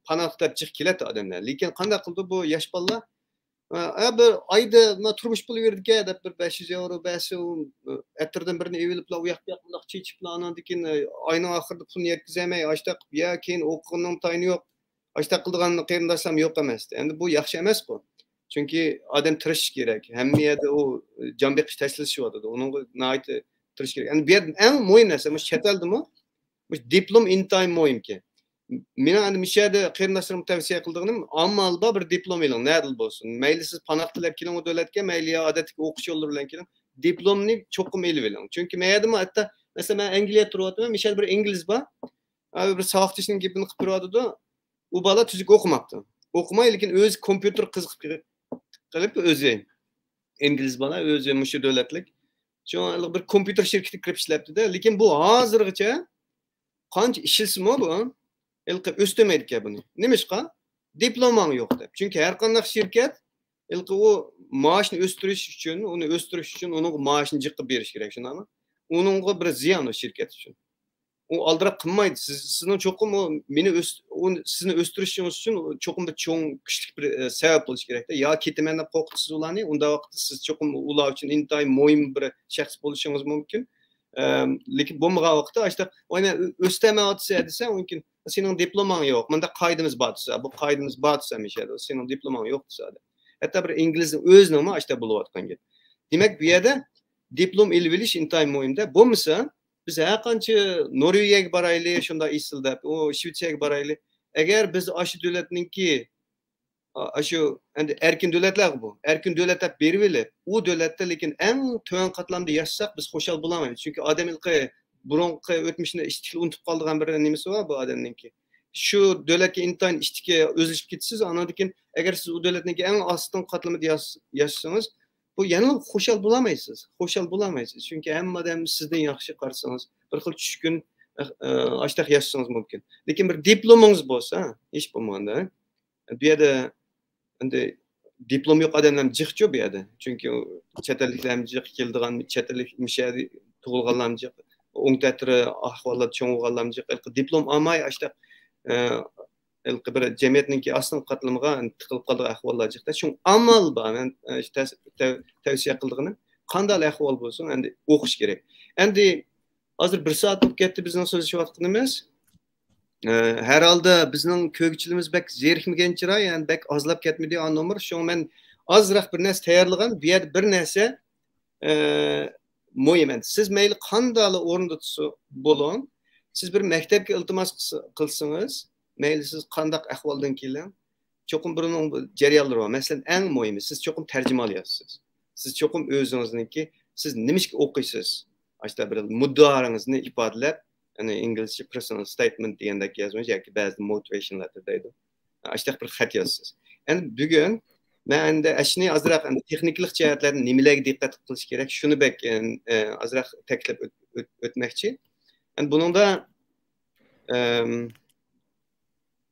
panalyk tilep çyk kelet adamlar. Lekin kандай kıldı bu yaş balla Bir ayda turmuş buluverdik ya deb bir 500 euro bäse ettirdim birini evilip la uyak buyak çeçip la anan dikin ayının ahırda pulunu yetkizemey açta ya keyin okuğunun tayını yok açta kıldıgan kıyındaşlam yok emas. Endi bu yaxşı emas bu. Çünkü adam tırış gerek. Hem yerde o can bekiş teslisi vardı. Onun naiti tırış gerek. Yani bir en muhim narsa bu çeteldi mi? Bu diplom intay muhim ki. Meni endi mishada qeyrindoshlarga tavsiya qildiğim amalda bir diplom eling, nadil bo'lsin. Mayli siz panoh tilab keling o davlatga, mayli ya odatdagi o'qish yo'llari bilan keling. Diplomni cho'qim elib oling. Chunki mayadimi hatta masalan men Angliyada turyapman, mishada bir ingliz bor. Bir savoqtishning gapini qilib turyapti-da. U bola tuzuk o'qimabdi. O'qimay, lekin o'zi kompyuter qiziqib qilib o'zi ingliz bola o'zi mushu davlatlik. Shu bir kompyuter shirkatiga kirib ishlayapti-da, lekin bu hozirgacha qancha ishilsimi bu? Ilqi östemeydik ya bunu. Nimişqa? Diploman yok deb. Çünkü her qanday şirket ilqi o maaşını östürüş için, onu östürüş için onun maaşını jiqib beriş kerak, şundaymi? Onunga bir ziyan o şirket için. O aldırap qilmaydi. Sizning çoqum o meni sizni östürüşünüz için çoqum bir çoğun kuchli bir sebep bo'lish kerak-da. Ya ketaman deb qo'rqitasiz ularni, unda vaqtda siz çoqum ular uchun intayin muhim bir shaxs bo'lishingiz mumkin. Lekin bo'lmagan vaqtda işte oyna östemayotsa desa mumkin. Senin diploman yok. Manda kaydımız batsa, bu kaydımız batsa mişedi. Senin diploman yok desa. Hatta bir İngilizce özünü mü işte buluvatkan git. Demek bir yerde diplom ilviliş intayim muhimde. Bu misa biz her kançı Norvegiyaga baraylı, şunda isilde, o Şvitsiyaga baraylı. Eğer biz aşı devletninki aşı endi erkin devletler bu. Erkin devletler beriveli. O devlette lekin en tön katlamda yaşasak biz hoşal bulamayız. Çünkü adam ilqi burunqi o'tmishini ishtikli unutib qoldigan bir nimasi bor bu odamninki. Shu davlatga intayin ishtikka o'zlashib ketasiz, anadan keyin agar siz u davlatniki eng ostin qatlamida yashasangiz, bu yana xo'shal bo'lamaysiz. Xo'shal bo'lamaysiz. Chunki hamma odam sizdan yaxshi qarasangiz, bir xil tushkun ashtaq yashasangiz mumkin. Lekin bir diplomingiz bo'lsa, hech bo'lmaganda, bu yerda endi diplom yo'q odamlar jiqchu bu yerda. Chunki chet elliklar jiq keldigan, chet ellik mishadi tug'ilganlar jiq. Oң tətiri ahvallar çoğulğanlarım diplom almay işte bir cemiyetninki aslın qatılımığa tıqılıb qaldığı ahvallar jiqda. Şun amal var. Men tavsiya qıldığını qanday ahval bolsun, endi o'qish kerak. Endi hozir 1 soat bo'lib ketdi bizning so'zlashayotganimiz. Herhalde bizning ko'gchiligimiz bek zerikmaganchira, yani bek ozlab ketmidi annomir. Şun men azroq bir narsa tayyorlagan, bu yerda bir narsa muhim. Siz meyli qandalı o'rinda bo'lin. Siz bir maktabga iltimos qilsangiz, meyli siz qandaq ahvoldan keling, cho'qim birning jarayonlari bor. Masalan, eng muhimi siz cho'qim tarjima olyapsiz. Siz cho'qim o'zingizniki, siz nimishga o'qiysiz? Ashta bir muddaoringizni ifodalab, ya'ni inglizcha personal statement degandek yozsangiz yoki ba'zi motivation letter deydi. Ashta bir xat yozasiz. Endi bugun men de ashni azroq texniklik jihatlarni nimalarga diqqat qilish kerak, shuni bek azroq taklif o'tmoqchi. Yani buningda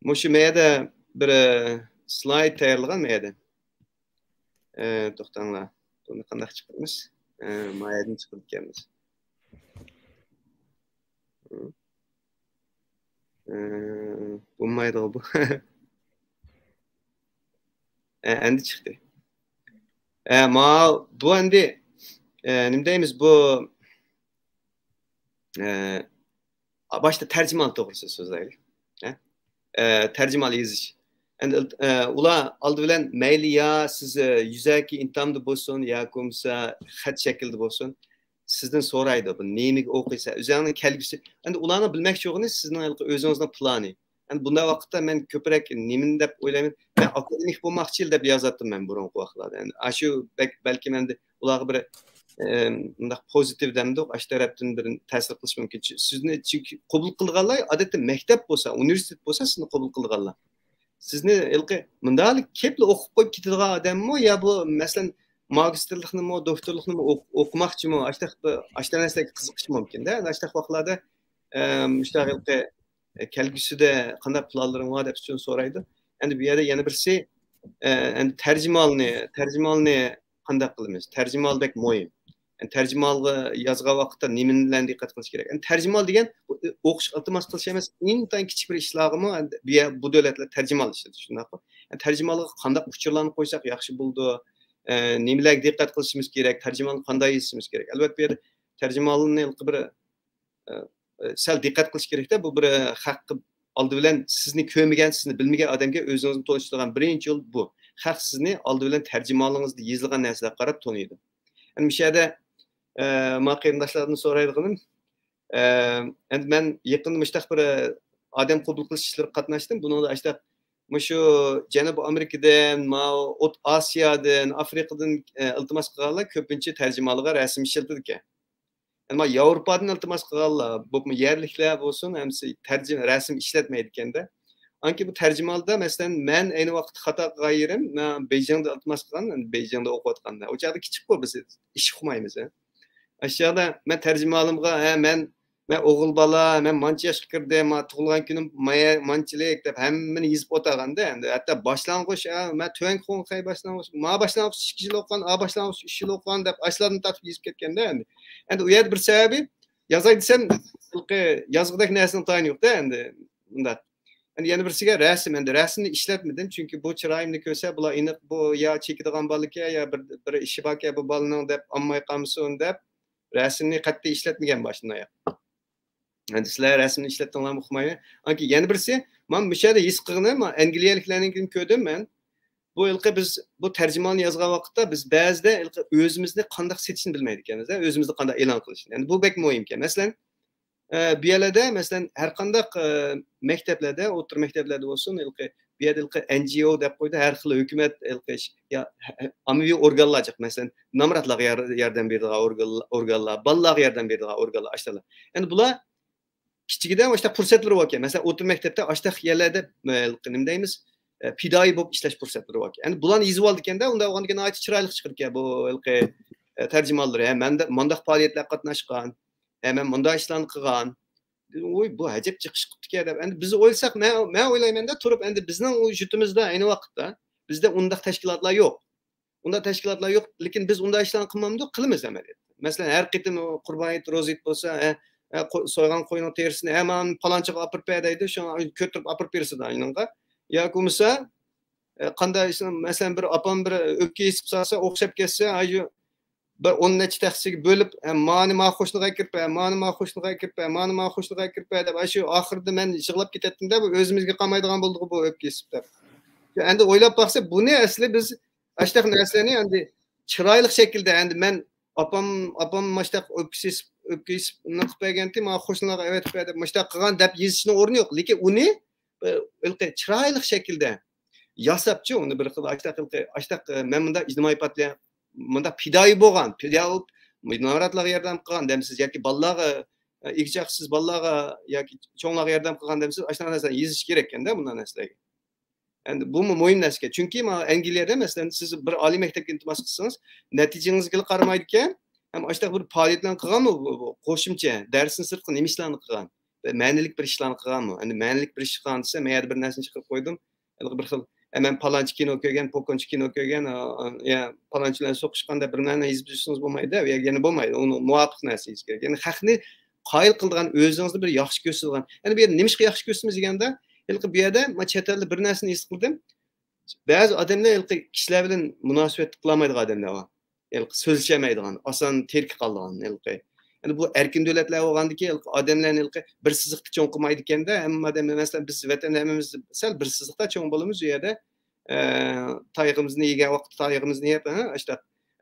mushu meyada bir slayd tayyorlagan meyada. To'xtanglar. Buni qanday chiqaramiz? Mayadan chiqib ketamiz. Bo'lmaydi bu. Endi chiqdi. Bu endi nima deymiz bu başta tercümal to'g'risida so'zlaylik. Tercümal yozish. Endi ular oldi bilan mayli ya siz yuzaki imtihonda bo'lsin yoki bo'lmasa xat shaklida bo'lsin, sizdan so'raydi bu nemaga o'qiysa, o'zingizning kelgusi. Endi ularni bilmoqchi bo'lganingiz sizning o'zingizning plani. Yani bunda vaqtda men ko'proq nimani deb o'ylayman. Men akademik bo'lmoqchi deb yozatdim men burungi vaqtlarda. Yani shu balki menda ularga bir bundaq pozitiv demdiq, ash tarafdan bir ta'sir qilish mumkin. Sizni qabul qilganlar odatda maktab bo'lsa, universitet bo'lsa sizni qabul qilganlar. Sizni ilqi mundalik kepli o'qib qo'yib ketadigan odammi yo bu masalan magistrliknimi, doktorliknimi o'qimoqchimi, ashta narsaga qiziqish mumkin-da. Ashta vaqtlarda mushtaqilqi kelgusida qanday planlaring bor deb so'raydi. Endi bu yerda yana birisi endi tarjimalni qanday qilamiz? Tarjimal bek muhim. Yani tercümalga yazgan vaqtda nimalarga diqqat qilish kerak? Yani tercümal degan o'qish iltimos qilish emas, intayin kichik bir ishlag'imi bu davlatlar tercümal ishlaydi, shundaqmi? Tercümalığa qanday uçurlarni qo'ysak yaxshi bo'ldi. Nimalarga diqqat qilishimiz kerak, terjimoni qanday yozishimiz kerak. Albatta bu yerda terjimonni bir sal diqqat qilish kerakda. Bu bir haqqi oldi bilan sizni ko'rmagan, sizni bilmagan odamga o'zingizni tanishtirgan birinchi yo'l bu. Haq sizni oldi bilan terjimoningizda yozilgan narsalarga qarab taniydi. Yani bu yerda men qarindoshlardan so'raydiganim, endi men yaqinda mushtaq bir odam qabul qilish ishlariga qatnashdim. Buningda ashta şu Janubiy Amerikadan, Ot Asiyadan, Afrikadan iltimos qilganlar ko'pincha terjimaliga rasm ishlatadi ekan. Yani Yevropadan iltimos qilganlar, bu yerliklar bo'lsin, hamsi rasm ishlatmaydi ekanda. Anki bu terjimalda masalan men ayni vaqt xato qilganim, men Beyjingda iltimos qilgan, Beyjingda o'qiyotganda. O joyda kichik qo'y biz ish qilmaymiz. Aşağıda men terjimalimga, men o'g'il bola, men mancha yoshga kirdim, tug'ilgan kunim manchilik deb hammani yozib o'taganda, endi hatto boshlang'ich, men tuvan qo'nqay boshlang'ich, boshlang'ich 2 yil o'qigan, boshlang'ich 3 yil o'qigan deb ashlarni tatib yozib ketganda endi. Endi u yerda bir sababi yozay desam, yozg'idek narsani tayini yo'qda endi unda. Endi yana birisiga rasm, endi rasmni ishlatmadim, chunki bu chiroyimni ko'rsa, bular aniq bu yo chekadigan bolaki, yo bir ishi borki bu bolaning deb ammay qolmasin deb rasmni qat'iy ishlatmagan boshdan oyoq. Yani sizler resmini işlettiğinler muhtemelen. Anki yeni birisi, ben müşahede his qilganim, Angliyaliklarning ko'rdim ben. Bu ilki biz bu tercümanı yazgan vakitte biz bazıda özümüzde qanday setishni bilmaydi ekanmiz, özümüzde qanday e'lon qilishni. Yani bu bek muhim ekan. Masalan, bu yerda masalan har qanday maktablarda, o'rta maktablarda bo'lsin, ilki bu yerda NGO deb qo'ydi, har xil hukumat ya ommaviy organlar, masalan, namratlarga yordam beradigan organlar, bolalarga yordam beradigan organlar, ashtalar. Yani bular kichikdan işte fursatlar var ki. Mesela o'rta maktabda ashtaq yerlarda nima deymiz? Pidoi bo'lib ishlash fursatlari var ki. Yani bularni yozib oldikanda, unda o'g'onga aytib chiroyli chiqib ekan bu terjümanlar. Mandaq faoliyatlarga qatnashgan, men bunday ishlarni qilgan. Oy bu ajab chiqish qilibdi deb. Endi biz o'ylasak, men o'ylaymanda turib, endi bizning jutumizda ayni vaqtda bizda undaq tashkilotlar yo'q. Unda tashkilotlar yo'q, lekin biz unday ishlarni qilmamdik, qilamiz amaliyotda. Masalan, har qitim qurbon hayit rozit bo'lsa, soygan qo'yning terisini hemen palanchaga apirib berdi, shuni ko'tirib apirib bersa da aynanga. Yoki bo'lmasa, qanday masalan bir opam bir o'pka yesib salsa, o'xshab ketsa, bir 10 necha taxsiga bo'lib, mani xo'shliqqa kirib, mani xo'shliqqa kirib, mani xo'shliqqa kirib deb, shu oxirida men yig'lab ketdim-da, bu o'zimizga qolmaydigan bo'ldi bu o'pka yesib deb. Endi o'ylab baqsa, buni asli biz ashtaq narsalarni endi chiroyli shaklda, endi men opam mashtaq o'pkisiz qilib berganti, men qo'shnilarga evet deb mashtaq qilgan deb yozishni o'rni yo'q, lekin uni chiroyli shaklda yasabchi, uni bir xil ashtaq men bunda ijtimoiy partiya bunda pidoi bo'lgan, minoratlarga yordam qilgan demsiz yoki bolalarga egchaqsiz bolalarga yoki cho'nglarga yordam qilgan demsiz, ashuna narsani yozish kerak ekanda bundan narsalarga. Endi bu muhim narsa. Chunki men Angliyada masalan siz bir oliy maktabga iltimos qilsangiz, natijangizga qaramaydi ekan. Ham ashta bir faoliyatlarni qilganmi bu qo'shimcha darsni sirtqi nima ishlarni qilgan, ma'nilik bir ishlarni qilganmi? Endi ma'nilik bir ish qilgan desa, men yerda bir narsani chiqarib qo'ydim. Bir xil men palonchi kino ko'rgan, pokonchi kino ko'rgan, ya palonchi bilan so'qishganda bir narsa yozib tursangiz bo'lmaydi, yana bo'lmaydi. Uni muvofiq narsa yozish kerak. Ya'ni haqni qoyil qilgan, o'zingizni bir yaxshi ko'rsatgan. Endi bu yerda nima ishga yaxshi ko'rsatamiz deganda, bu yerda men chet elda bir narsani his qildim. Ba'zi odamlar kishilar bilan munosabat qilmaydigan odamlar bor. So'zlashamaydigan, oson terk qolgan. Yani bu erkin davlatlar bo'lgandiki, odamlarni bir siziqda cho'ng qilmaydi ekanda, hamma odamlar masalan biz vatanda hammamiz sal bir siziqda cho'ng bo'lamiz, u yerda tayog'imizni yegan vaqt tayog'imizni yeb, işte.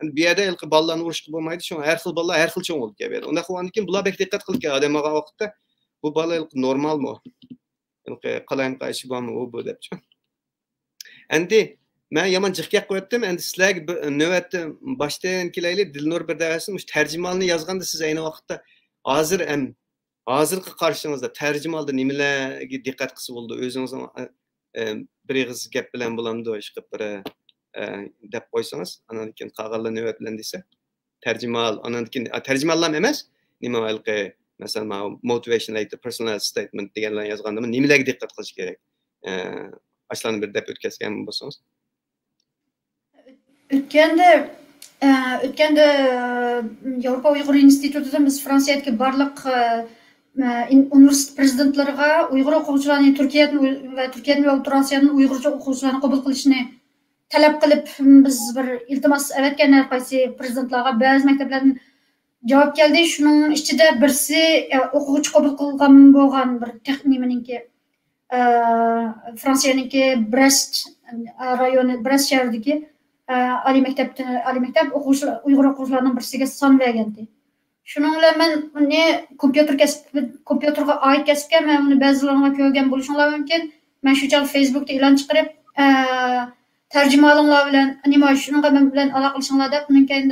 Yani bu yerda bolalarni urishga bo'lmaydi, shu har xil bolalar har xil cho'ng bo'lib keladi. Unda qilgandan bular bek diqqat qilgan odam olgan vaqtda bu bola normalmi? Qalayim qayshi bormi bu deb. Endi men yomon jiqqa qo'ydim. Endi sizlarga navbatda boshdan kelaylik. Dilnur bir davasi terjimalni yozganda siz ayni vaqtda hozirgi qarshingizda terjimalda nimalarga diqqat qilsa bo'ldi? O'zingiz bir ig'iz gap bilan bo'lamdi, ishqib bir deb qo'ysangiz, anan keyin qolganlar navbat bilan desa, terjimal, anan keyin terjimallar emas, nima alqi masalan motivation like personal statement deganlar yozganda nimalarga diqqat qilish kerak? Ashlarni bir deb o'tkazgan bo'lsangiz. O'tganda Yevropa Uyg'ur institutida biz Fransiyadagi barliq universitet prezidentlariga Uyg'ur o'quvchilarni Turkiyadan va Turkiyadan va O'rta Osiyodan Uyg'urcha o'quvchilarni qabul qilishni talab qilib biz bir iltimos avatgan har qaysi prezidentlarga ba'zi maktablardan javob keldi. Shuning ichida birsi o'quvchi qabul qilgan bo'lgan bir texniminiki Fransiyaniki Brest rayoni Brest shahridagi oliy maktab o'quvchilar Uyg'ur o'quvchilarining birisiga son bergandi. Shuning bilan men uni kompyuterga oid kasbga men uni ba'zilarga ko'rgan bo'lishinglar mumkin. Men shu chol Facebookda e'lon chiqarib tarjimonlar bilan nima shunga men bilan aloqa qilishinglar deb men keyin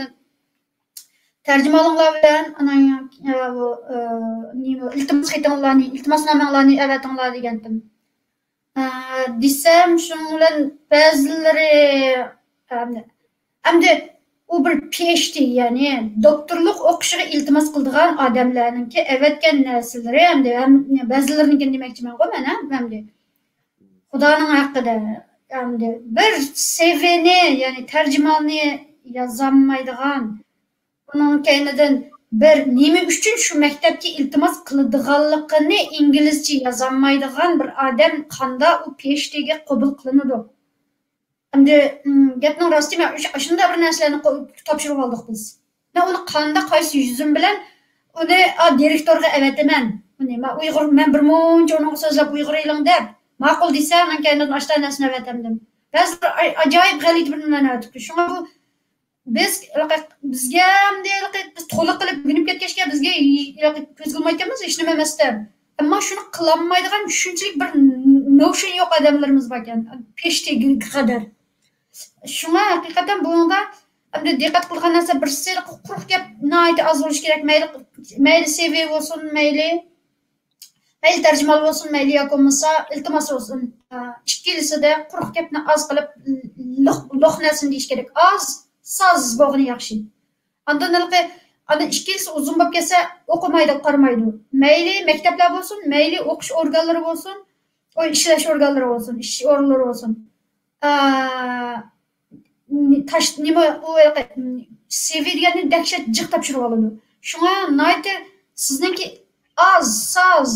tarjimonlar bilan ana nima iltimosnomalarni avatinglar degandim. Desam shuning bilan ba'zilari hamda u bir PhD ya'ni doktorlik o'qishiga iltimos qiladigan odamlarningki avatgan narsalari hamda ba'zilarininki demoqchiman men hamda Xudoning haqida hamda bir CV'ni ya'ni tarjimonni yozolmaydigan bunun keynidan bir nima uchun shu maktabga iltimos qiladiganligini inglizcha yozolmaydigan bir odam qanda u PhDga qabul qilinadi. Hamda gapning rosti men shunday bir narsalarni topshirib oldik biz. Men uni qanda qaysi yuzim bilan uni direktorga avataman. Uni men Uyg'ur men bir muncha uni so'zlab Uyg'ur eling deb ma'qul desam men keyin ashta narsani avatamdim. Ba'zi ajoyib g'alit bir narsa aytibdi. Shunga bu bizga biz to'liq qilib günib ketgachga bizga ko'z qilmayotganmiz hech nima emasdan. Ammo shuni qilolmaydigan shunchalik bir notion yo'q odamlarimiz bor ekan. PhDga qadar. Shunga haqiqatan bunda hamda diqqat qilgan narsa birisi quruq gap nihoyatda oz bo'lishi kerak. Mayli CV bo'lsin, mayli tarjima bo'lsin, mayli yoki bo'lmasa iltimos bo'lsin. Ikkilisida quruq gapni oz qilib lo'q narsani deyish kerak. Oz soz bo'lgani yaxshi. Andan ana ikkilisi uzun bo'lib kelsa o'qimaydi, qaramaydi. Mayli maktablar bo'lsin, mayli o'qish organlari bo'lsin, ishlash organlari bo'lsin, ish o'rinlari bo'lsin. Nima u CV degani dahshat jiq topshirib oladi. Shunga nihoyatda sizningki oz soz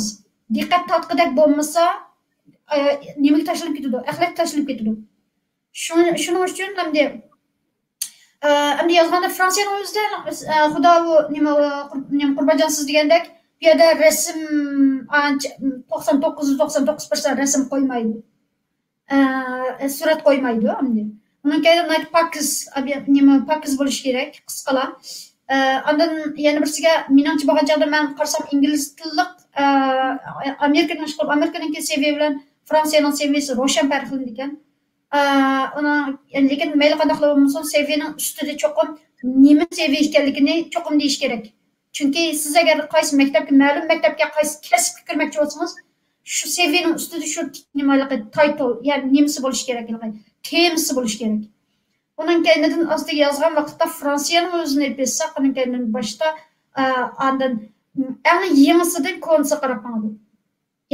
diqqat tatqidak bo'lmasa nimaga tashlanib ketadi, axlat tashlanib ketadi. Shuning uchun hamda yozganda Fransiyani o'zida xudo nima Qurbajonsiz degandek bu yerda rasm 99% rasm qo'ymaydi. Surat qo'ymaydi hamda. Bundan keyin pakiz bo'lishi kerak, qisqalar. Ondan yana birisiga meningcha bo'lgan chog'da men qarasam ingliz tillik Amerikaning CV bilan Fransiyaning CVsi ro'shan farqli ekan. Lekin mayli qanday qilib bo'lmasin CVning ustida cho'qim nima CV ekanligini cho'qim deyish kerak. Chunki siz agar qaysi maktabga ma'lum maktabga qaysi kasbga kirmoqchi bo'lsangiz shu CVning ustida shu nimalarga title ya'ni nimasi bo'lishi kerak, temasi bo'lishi kerak. Bundan keyindan ostiga yozgan vaqtda Fransiyani o'zini bilsak, undan keyin boshda andan eng yengisidan konsa qarab qoladi.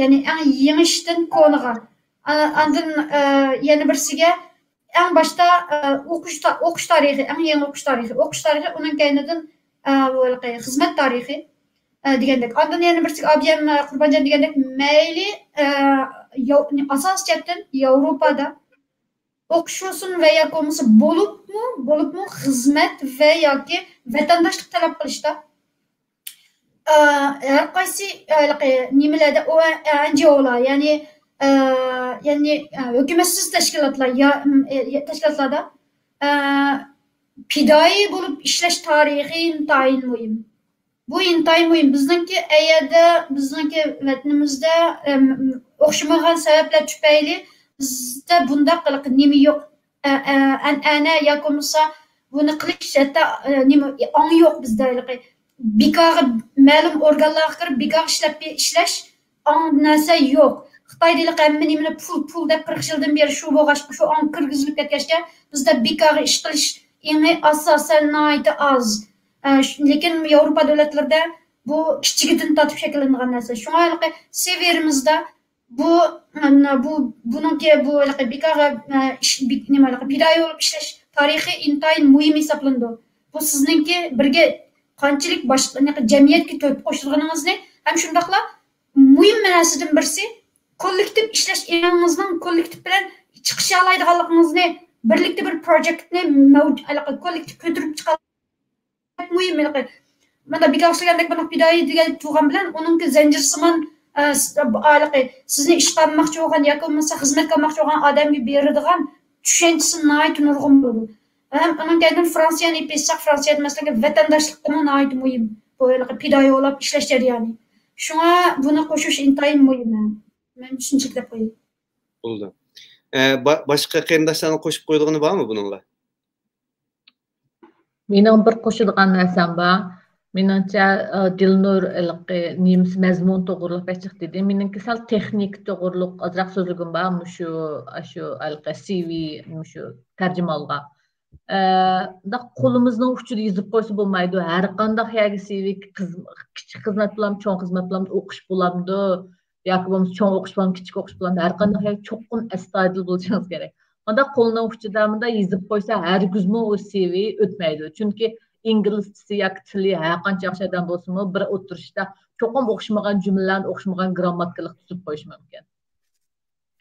Ya'ni eng yengishdan konaga andan yana birisiga eng boshda o'qish tarixi, eng yangi o'qish tarixi, undan keyindan xizmat tarixi degandek. Andan yana birisiga Abiyam Qurbanjon degandek mayli asosiyatdan Yevropada o'qish olsun va yoki bo'lmasa bo'libmi xizmat va yoki vatandoshlik talab qilishda har qaysi nimalarda NGOlar ya'ni hukumatsiz tashkilotlarda pidoi bo'lib ishlash tarixi intayin muhim. Bu intayin muhim. Bizningki vatanimizda o'xshamagan sabablar tufayli bizda bunda qiliq nima yo'q, an'ana yoki bo'lmasa buni qilish hatto nima ong yo'q bizda. Bekor ma'lum organlarga kirib bekor ishlash ong narsa yo'q. Xitoydalik hamma nimani pul deb 40 yildan beri shu bo'lg'ash, shu ong kirgizilib ketgachga bizda bekor ish qilish eng asosan nihoyatda oz. Lekin Yevropa davlatlarida bu kichigidan tortib shakllangan narsa. Shunga severimizda buningki bu bekor nimalar pidoi bo'lib ishlash tarixi intayin muhim hisoblanadi. Bu sizningki birga qanchalik boshqa jamiyatga to'yib qo'shilganingizni Hem şundakla mühim narsadan birisi kollektiv işleş eranızning kollektiv bilan chiqish oladiganligingizni birlikda bir proyektni kollektiv ko'tarib chiqadi mühim. Mana bir o'xshagandek buni bidoyi degan turgan bilan uningki zanjirsimon sizni ish qilmoqchi bo'lgan yoki bo'lmasa xizmat qilmoqchi bo'lgan odamga beradigan tushunchasi nihoyat nurg'un bo'ladi. Ham undan keyin Fransiyani epsak Fransiya masalan vatandoshlikmi nihoyat muhim. Bu pidoyi bo'lib ishlash jarayoni. Shunga buni qo'shish intayin muhim. Men tushunchaklab qo'yay. Bo'ldi. Boshqa qarindoshlarni qo'shib qo'ydig'ini bormi buningga? Mening bir qo'shadigan narsam bor. Menimcha Dilnur nemis mazmun to'g'riliq aytib dedi. Meningki sal texnik to'g'riliq ozroq so'zligim bor. Shu CV shu tarjimonga. Da qo'limizning uchida yozib qo'ysa bo'lmaydi. Har qanday yerga CV kichik xizmat bilan, cho'ng xizmat bilan o'qish bo'lamdi. Yoki bo'lmasa cho'ng o'qish bilan, kichik o'qish bilan har qanday yerga cho'qin astoydil bo'lishingiz kerak. Unda qo'lning uchida yozib qo'ysa hargizmi o CV o'tmaydi. Chunki İngilizcesi yoki tili har qancha yaxshi odam bo'lsa-mu, bir o'tirishda cho'qim o'xshamagan jumlalarni, o'xshamagan grammatikalik tuzib qo'yish mumkin.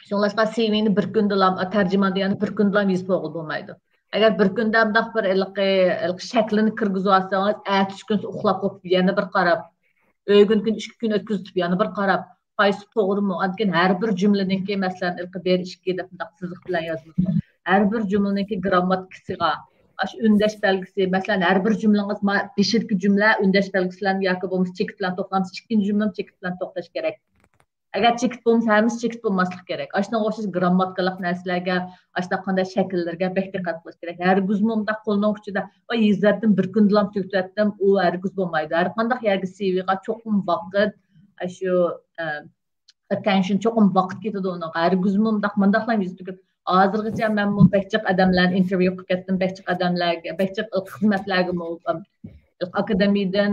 Shunlashqa CVni bir kunda tarjimon degani bir kunda yozib qo'yib bo'lmaydi. Agar bir kunda bunday bir shaklini kirgizib olsangiz, ertasi kun uxlab qolib yana bir qarab, o'ygun kun 2 kun o'tkazib yana bir qarab, qaysi to'g'rimi? Lekin har bir jumlaningki masalan ber 2 deb bunday chiziq bilan yoziladi. Har bir jumlaningki grammatikasiga ündeş belgisi, mesela her bir cümleniz beşirki cümle ündeş belgisinden yoki bo'lmasa chekit bilan to'xtamsiz, ikkinchi jumlani chekit bilan to'xtash kerak. Agar chekit bo'lmasa, hammasi chekit bo'lmaslik kerak. Ashuna o'xshash grammatikalik narsalarga, ashuna qanday shakllarga bek diqqat qilish kerak. Hargizmi unda qo'lning uchida yuzlardan bir kunda ham to'xtatdim, u hargiz bo'lmaydi. Har qanday yerga CVga cho'qim vaqt, shu attention cho'qim vaqt ketadi uni. Hargizmi mundaqlar yuzib Hozirgacha men bu bekçik adamlarni interview qilib ketdim, bekçik adamlarga, bekçik xizmatlarga akademiyadan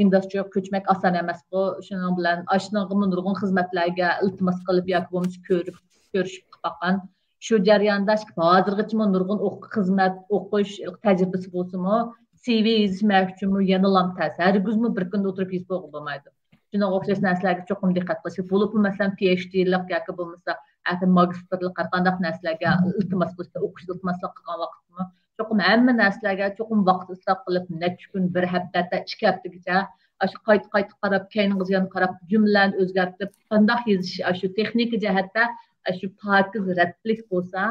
industriya ko'chmak oson emas bu. Shuning bilan ashunga nurg'un xizmatlarga iltimos qilib yoki bo'lmasa ko'rishib qolgan. Shu jarayonda hozirgacha nurg'un xizmat o'qish tajribasi bo'lsa-mu, CV yozishmak uchun yana lam ta'sir. Hargizmi bir kunda o'tirib yozib qo'yib bo'lmaydi. Shunga o'xshash narsalarga cho'qim diqqat qilish. Bo'lib masalan PhD-lik yoki bo'lmasa magistrlik qanday narsalarga iltimos qilishda o'qish iltimoslar qilgan vaqtmi cho'qim hamma narsalarga cho'qim vaqt isrof qilib necha kun bir hafta 2 haftagacha shu qayta qarab keyningizga qarab jumlalarni o'zgartirib qanday yozish shu texnik jihatda shu pokiz ratlik bo'lsa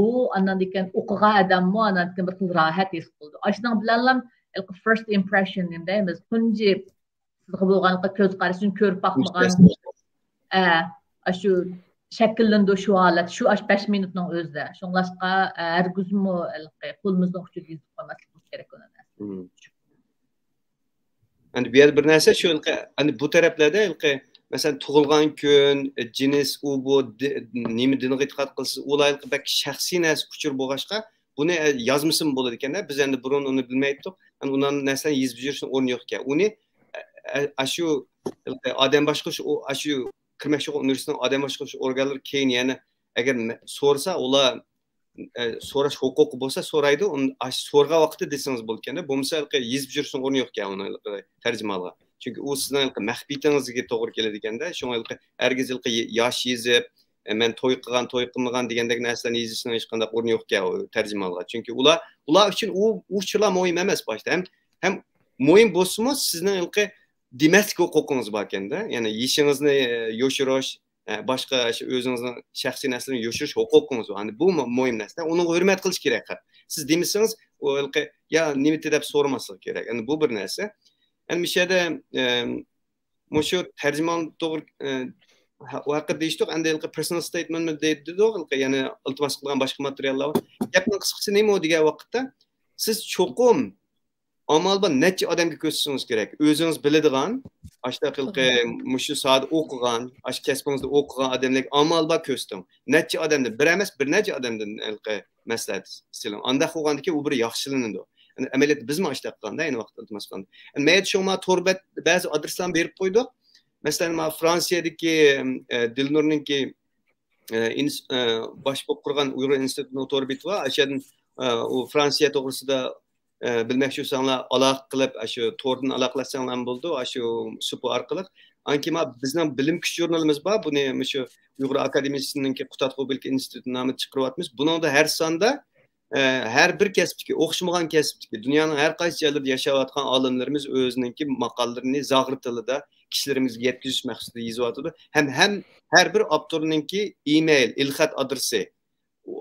u andan keyin o'qigan odammi andan keyin bir xil rohat his qildi. Shuning bilan ham first impression deymiz. Tunji sizga bo'lgan ko'z qarashini ko'rib boqmagan shu şekillendi şu halat, şu 5 minutning o'zida. Shunlashqa hargizmi qo'limizning uchida yozib qo'ymaslik kerak ona. Endi bu yer bir narsa shu hani bu taraflarda masalan tug'ilgan kun, jins u bu nima diniga e'tiqod qilsiz, ularga bak shaxsiy narsa kuchur bo'lg'ashqa buni yozmasam bo'ladi ekanda. Biz endi burun uni bilmaydik. Hani uning narsani yozib yurishning o'rni yo'q ekan. Uni shu odam boshqa shu kirmoqchi bo'lgan universitetning odam boshqa organlar keyin yana agar so'rasa ular so'rash huquqi bo'lsa so'raydi, uni so'rg'a vaqtida desangiz bo'lganda bo'lmasa yozib yurishning o'rni yo'q ekan uni tarjimonga. Chunki u sizning maxfiyatingizga to'g'ri keladi ekanda. Shunga hargiz yosh yozib, men to'y qilmagan degandek narsalarni yozishning hech qanday o'rni yo'q ekan tarjimonga. Chunki ular uchun u chilar muhim emas boshda. Ham muhim bo'lsa-mu sizning demaslik huquqingiz bor ekanda. Ya'ni yishingizni yoshirish, boshqa o'zingizning shaxsiy narsalarni yoshirish huquqingiz bor. Hani bu muhim narsa. Uni hurmat qilish kerak. Siz demasangiz, ya nima deb so'ramaslik kerak. Yani bu bir narsa. Yani mishada shu tarjimon to'g'ri vaqt deyishdik. Endi personal statement deydi-ku, ya'ni iltimos qilgan boshqa materiallar. Gapning qisqasi nima degan vaqtda siz cho'qim amal bu necha odamga ko'rsatishingiz kerak. O'zingiz biladigan, shu soat o'qigan, kasbingizda o'qigan odamlarga amal bu ko'rsating. Necha odamdan bir emas, bir necha odamdan maslahat istedim. Anda qilgandiki u bir yaxshilanadi. Yani amaliyotda bizmi ashta qilganda, ayni vaqtda iltimos qilganda. Men shoma torbat ba'zi adreslarni berib qo'ydik. Masalan, Fransiyadagi Dilnurninki bosh bo'lib qurgan Uyg'ur institutining to'rbiti bor. O'shadan u Fransiya to'g'risida bilmek sanlar aloqa qilib shu to'rdan aloqalashsanglar bo'ldi shu supu orqali anki bizning bilim kuch jurnalimiz bor buni shu Uyg'ur akademiyasininki Qutat Qo'bilki instituti nomida chiqaryapmiz buningda har sonda her bir kesipteki, o'xshamagan kesipteki, dünyanın her qaysi joylarida yashayotgan olimlarimiz o'zininki maqolalarini zag'ir tilida kishilarimizga yetkazish maqsadida yozyapti. Hem her bir avtorninki e-mail, ilxat adresi,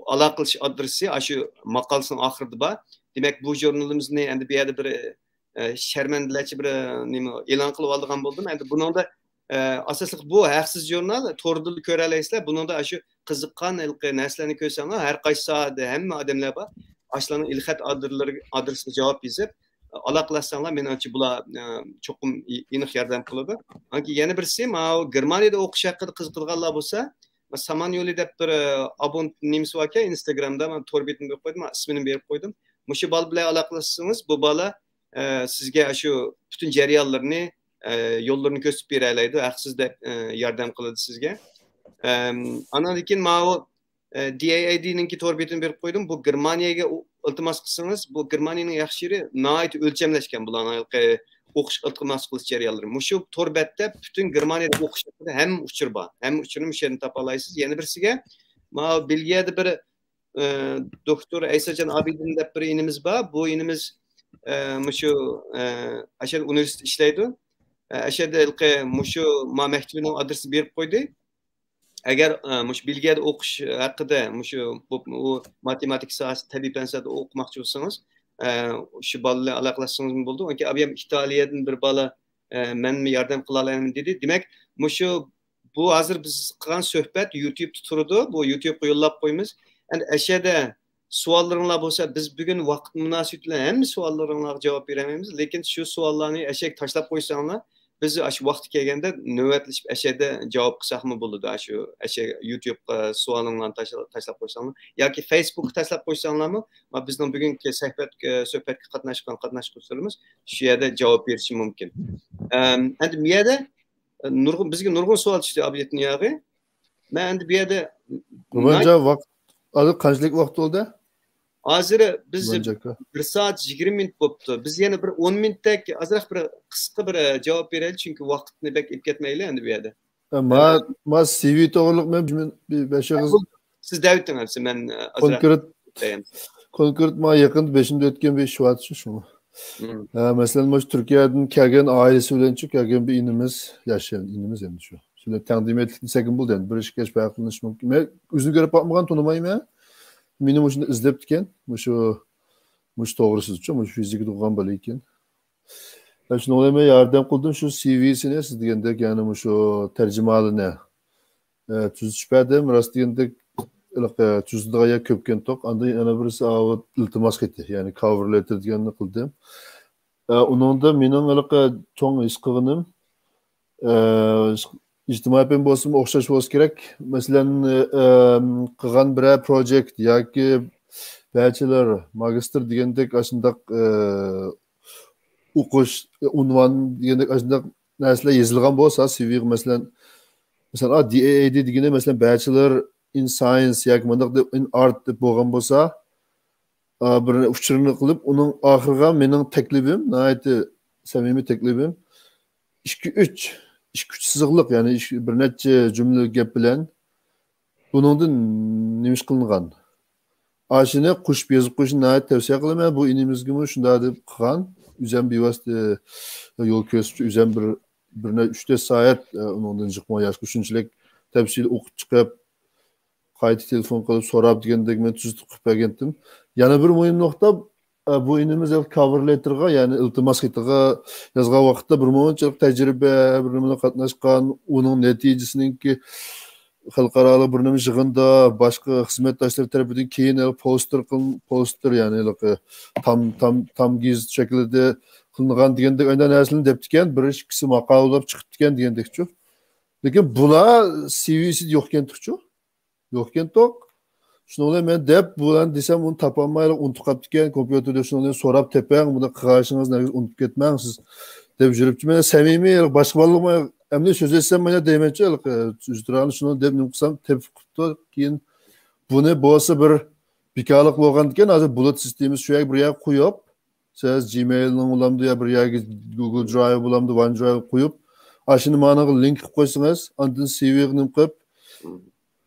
aloqa qilish adresi shu maqolasining oxirida bor. Demak, bu jurnalimizni endi bu yerda bir sharmandalarcha bir nima e'lon qilib olgan bo'ldim. Endi buningda asosliq bu haqsiz jurnal to'rda ko'ra olasizlar. Buningda shu qiziqqan narsalarni ko'rsanglar har qaysi sohada hamma odamlar bor. Ashlarning ilxat adresiga javob yozib aloqalashsanglar menimcha bular cho'qim aniq yordam qiladi. Anki yana birisi Germaniyada o'qish haqida qiziqadiganlar bo'lsa, Saman yo'li deb bir abont nimasi bor ekan Instagramda men to'rbetim berib qo'ydim, ismini berib qo'ydim. Mushu bola bilan aloqalashsangiz bu bola sizga shu butun jarayonlarni yo'llarini ko'rsatib beradi, haqsiz deb yordam qiladi sizga. Ana lekin DAAD'ninki to'rbetini berib qo'ydim. Bu Germaniyaga iltimos qilsangiz, bu Germaniyaning yaxshi yeri nihoyat o'lchamlashgan bularning o'qish iltimos qilish jarayonlari. Mushu to'rbetda butun Germaniyada o'qish haqida ham uchur bor. Ham uchurni shu yerdan topa olasiz. Yana birisiga Belgiyada bir doktor Aysajon Abidin deb bir inimiz bor. Bu inimiz mushu ashar universitet ishlaydi. Ashada mushu maktabining adresini berib qo'ydi. Agar mush Belgiyada o'qish haqida mushu matematik sohasi tabiiy fansada o'qimoqchi bo'lsangiz, shu bolalar aloqalashsangiz bo'ldi. Chunki abiyam Italiyadan bir bola menga yordam qila olaman dedi. Demak, mushu bu hozir biz qilgan suhbat YouTube'da turadi. Bu YouTube'ga yo'llab qo'yamiz. Endi ashada savollaringlar bo'lsa, biz bugun vaqt munosabati bilan hamma savollaringlarga javob beramaymiz, lekin shu savollarni ashak tashlab qo'ysanglar biz shu vaqti kelganda navbatlashib ashada javob qilsakmi bo'ladi. Shu YouTube'ga savolinglarni tashlab qo'ysanglar yoki Facebook'ga tashlab qo'ysanglarmi, bizning bugungi suhbatga qatnashuvchilarimiz shu yerda javob berishi mumkin. Endi bu yerda bizga nurg'un savol tushdi obyektning yog'i. Men endi bu yerda vaqt qanchalik vaqt bo'ldi? Hozir biz 1 soat 20 minut bo'libdi. Biz yana bir 10 minutdak azroq bir qisqa bir javob beraylik, chunki vaqtni bek ib ketmaylik endi bu yerda. Ma CV to'g'riliq men 5 yil siz David'dan men konkret ma yaqin 5-da o'tgan bir ish bor shuni. Masalan, Turkiyadan kelgan oilasi bilan kelgan bir inimiz yashagan inimiz endi shu. Shunda taqdim etdik desak bo'ldi endi bir ishga qilish mumkin. Men o'zini ko'rib boqmagan, tonimayman. Meni o'shunda izlab ekan, mush to'g'risi uchun, mush fizika tug'an bola ekan. Shuni o'ylamay yordam qildim shu CV'sini siz degandek, ya'ni shu tarjimalini tuzish berdim, rost degandek tuzdiga ko'pkan to'q, anda yana birisi iltimos qildi, ya'ni cover letter deganini qildim. Uningda mening cho'ng ish qilganim ijtimoiy fen bo'lsin o'xshash bo'lsa kerak. Masalan, qilgan bir projekt yoki bachelor, magistr degandek shundoq o'qish unvon degandek shundoq narsalar yozilgan bo'lsa, CV masalan DAAD degani masalan bachelor in science yoki in art deb bo'lgan bo'lsa, bir uchirini qilib, uning oxiriga mening taklifim, nihoyatda samimiy taklifim 2-3 ish kuch siziqliq, ya'ni bir necha jumla gap bilan buningdan nima qilingan. Ashini qo'shib yozib qo'yishni tavsiya qilaman. Bu inimizga shunday deb qilgan. O'zim bevosita yo'l ko'rsatuvchi, o'zim bir 3 soat undan chiqmay yosh shunchalik tafsil o'qib chiqib, qayta telefon qilib so'rab degandek men tuzib qilib bergandim. Yana bir muhim nuqta, bu inimiz cover letterga, ya'ni iltimos xatiga yozgan vaqtda bir munchalik tajriba, bir nima qatnashgan, uning natijasiningki xalqaro bir nima yig'inda boshqa xizmatdoshlar tarafidan keyin poster ya'ni tamgiz shaklida qilingan degandek aynan narsalarni deb ekan, bir ikkisi maqolab chiqib ekan degandekchi. Lekin bular CV'si yo'qkan-ku. Yo'qkan-to'q. Shuni men deb bulan desam uni topolmaylik, unutib qolibdi ekan, kompyuterda shuni so'rab tepang, buni qilgashingiz nega unutib ketmang siz deb yuribdi. Men samimiy boshqa bo'lmay, endi so'z etsam men deymanchi, ijtironi shuni deb nima qilsam tepib qilibdi. Keyin buni bo'lsa bir bekorlik bo'lgan ekan, hozir bulut sistemasi shu yoq bir yoq qo'yib, siz Gmail'ning ulamdı ya bir yoki Google Drive ulamdı, OneDrive qo'yib, ashuni managa link qilib qo'ysangiz, ondan CV-ni qo'yib,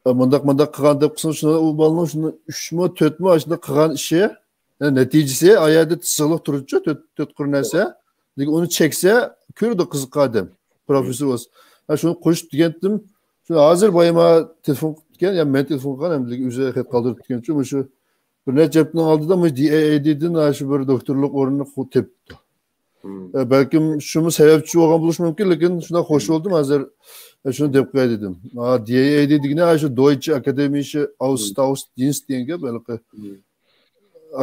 mundaq qilgan deb qilsin, shuni u bolaning shuni 3 mi 4 mi ashunda qilgan ishi, natijasi ayada tisiqliq turibchi, 4 narsa, lekin uni cheksa, ko'rdi qiziq odam, professor bo'lsa. Shuni qo'yish degandim. Shu hozir boyama telefon qilgan, ya men telefon qilgan, ham o'zi xat qoldirib ketgan, shu bir necha haftaning oldida DAADdan shu bir doktorlik o'rnini tepdi. Balkim shuni sababchi bo'lgan bo'lishi mumkin, lekin shunda xo'sh bo'ldim, hozir shuni deb qo'yay dedim. DAAD degani shu Deutsche Akademische Austauschdienst degan balki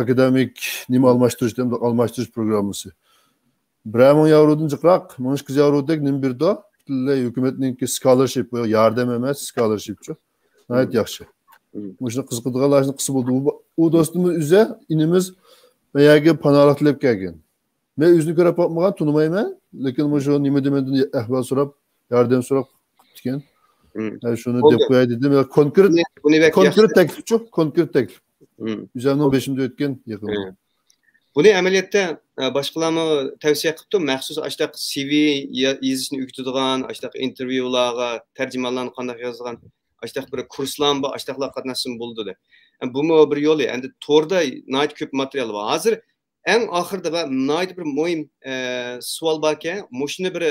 akademik nima almashtirish programmasi. 1,000 yevrodan jiqroq, 1200 yevrodek nim birda hukumatninki scholarship, yardım emas, scholarshipchi. Gayet yaxshi. Muşuna qiziqadiganlarni qisib bo'ldi. U do'stimiz uza inimiz meyaga panohlik tilab kelgan. Men o'zini ko'rib boqmagan, tunimayman, lekin shu nima demendan ahvol so'rab, yordam so'rab ketgan. Shuni deb qo'yay dedim. Konkret taklif. Üzerinden 5'imde ötken yakın. Bunu əməliyyatda başqalarına tavsiyə qıptım. Məxsus açdaq CV yazışını öyrətdigan, açdaq intervyularga, tərcümanlarni qandaq yazgan, açdaq bir kurslarga, açdaqlar qatnaşsın buldu da. Bu mu bir yolu? Endi torda nəhayət köp material var. Hazır ən axırda və nəhayət bir mühim sual barkən, məşuni bir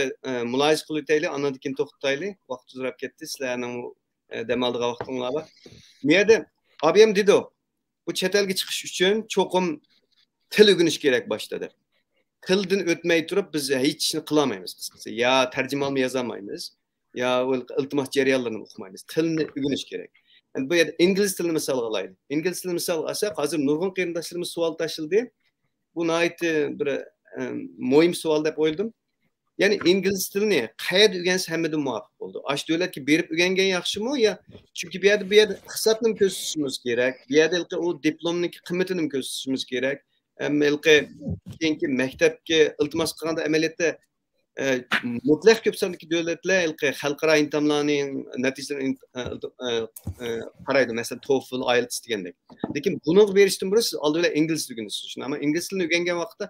mülahiza qılıb etəyli, andan keyin toxtaylı. Vaxt uzarıb getdi. Sizlərning dəm aldığı vaxtınlar var. Niyədə abim dedi o. Bu chet elga chiqish uchun cho'qim til o'rganish kerak başladı. Tildan o'tmay turib biz hech ishni qila olmaymiz qisqasi. Ya tarjimonmi yozolmaymiz, ya iltimos jarayonlarini o'qimaymiz. Tilni o'rganish kerak. Yani bu yerda ingliz tilini misol olaylik. Ingliz tilini misol olsak, hozir nurg'un qarindoshlarimiz savol tashladi. Bu nihoyat bir muhim savol deb o'yladim. Yani ingliz tilini qayerda o'rgansa hammadan muvofiq bo'ldi. Ash davlatga berib o'rgangan yaxshimi yo? Chunki bu yerda hisobni ko'rsatishimiz kerak. Bu yerda o diplomning qiymatini ko'rsatishimiz kerak. Keyingi maktabga iltimos qilganda amaliyotda mutlaq ko'p sonli davlatlar xalqaro imtihonlarning natijalarini qaraydi. Masalan, TOEFL, IELTS degandek. Lekin buni berishdan burun siz oldinlar ingliz tilini o'rganasiz. Ama ingliz tilini o'rgangan vaqtda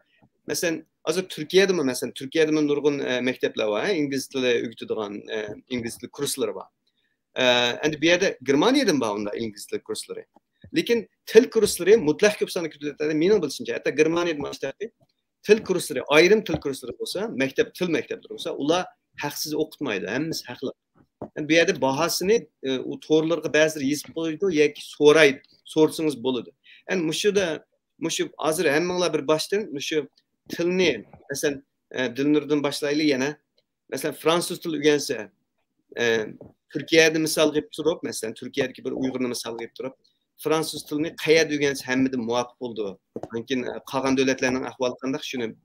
mesela hazır Türkiye'de nurg'un mektepler var, İngiliz tili öğütüdüğün İngiliz tili kursları var. Endi bu yerda Germaniyada var onda İngiliz tili kursları. Lekin til kursları mutlaq ko'p sonli davlatlarda mening bilishimcha, hatta Germaniyada maktabda til kursları, ayrim til kursları bo'lsa, til maktablari bo'lsa, ular haqsiz o'qitmaydi, hammasi haqli. Yani bu yerda bahasini u to'g'rilarga ba'zilar yozib qo'ydi yoki so'rsangiz bo'ladi. Yani mushu hozir hammanglar bir boshdan mushu tilni, mesela Dilnur'dan başlayılı yana, mesela Fransız tili öğrense, Türkiye'de misal gibi durup, mesela Türkiye'deki bir Uygur'unu misal gibi durup, Fransız tilini qayerda öğrense hemmede muvaffaq oldu. Mümkün qolgan davlatlarning ahvoli qanday shuni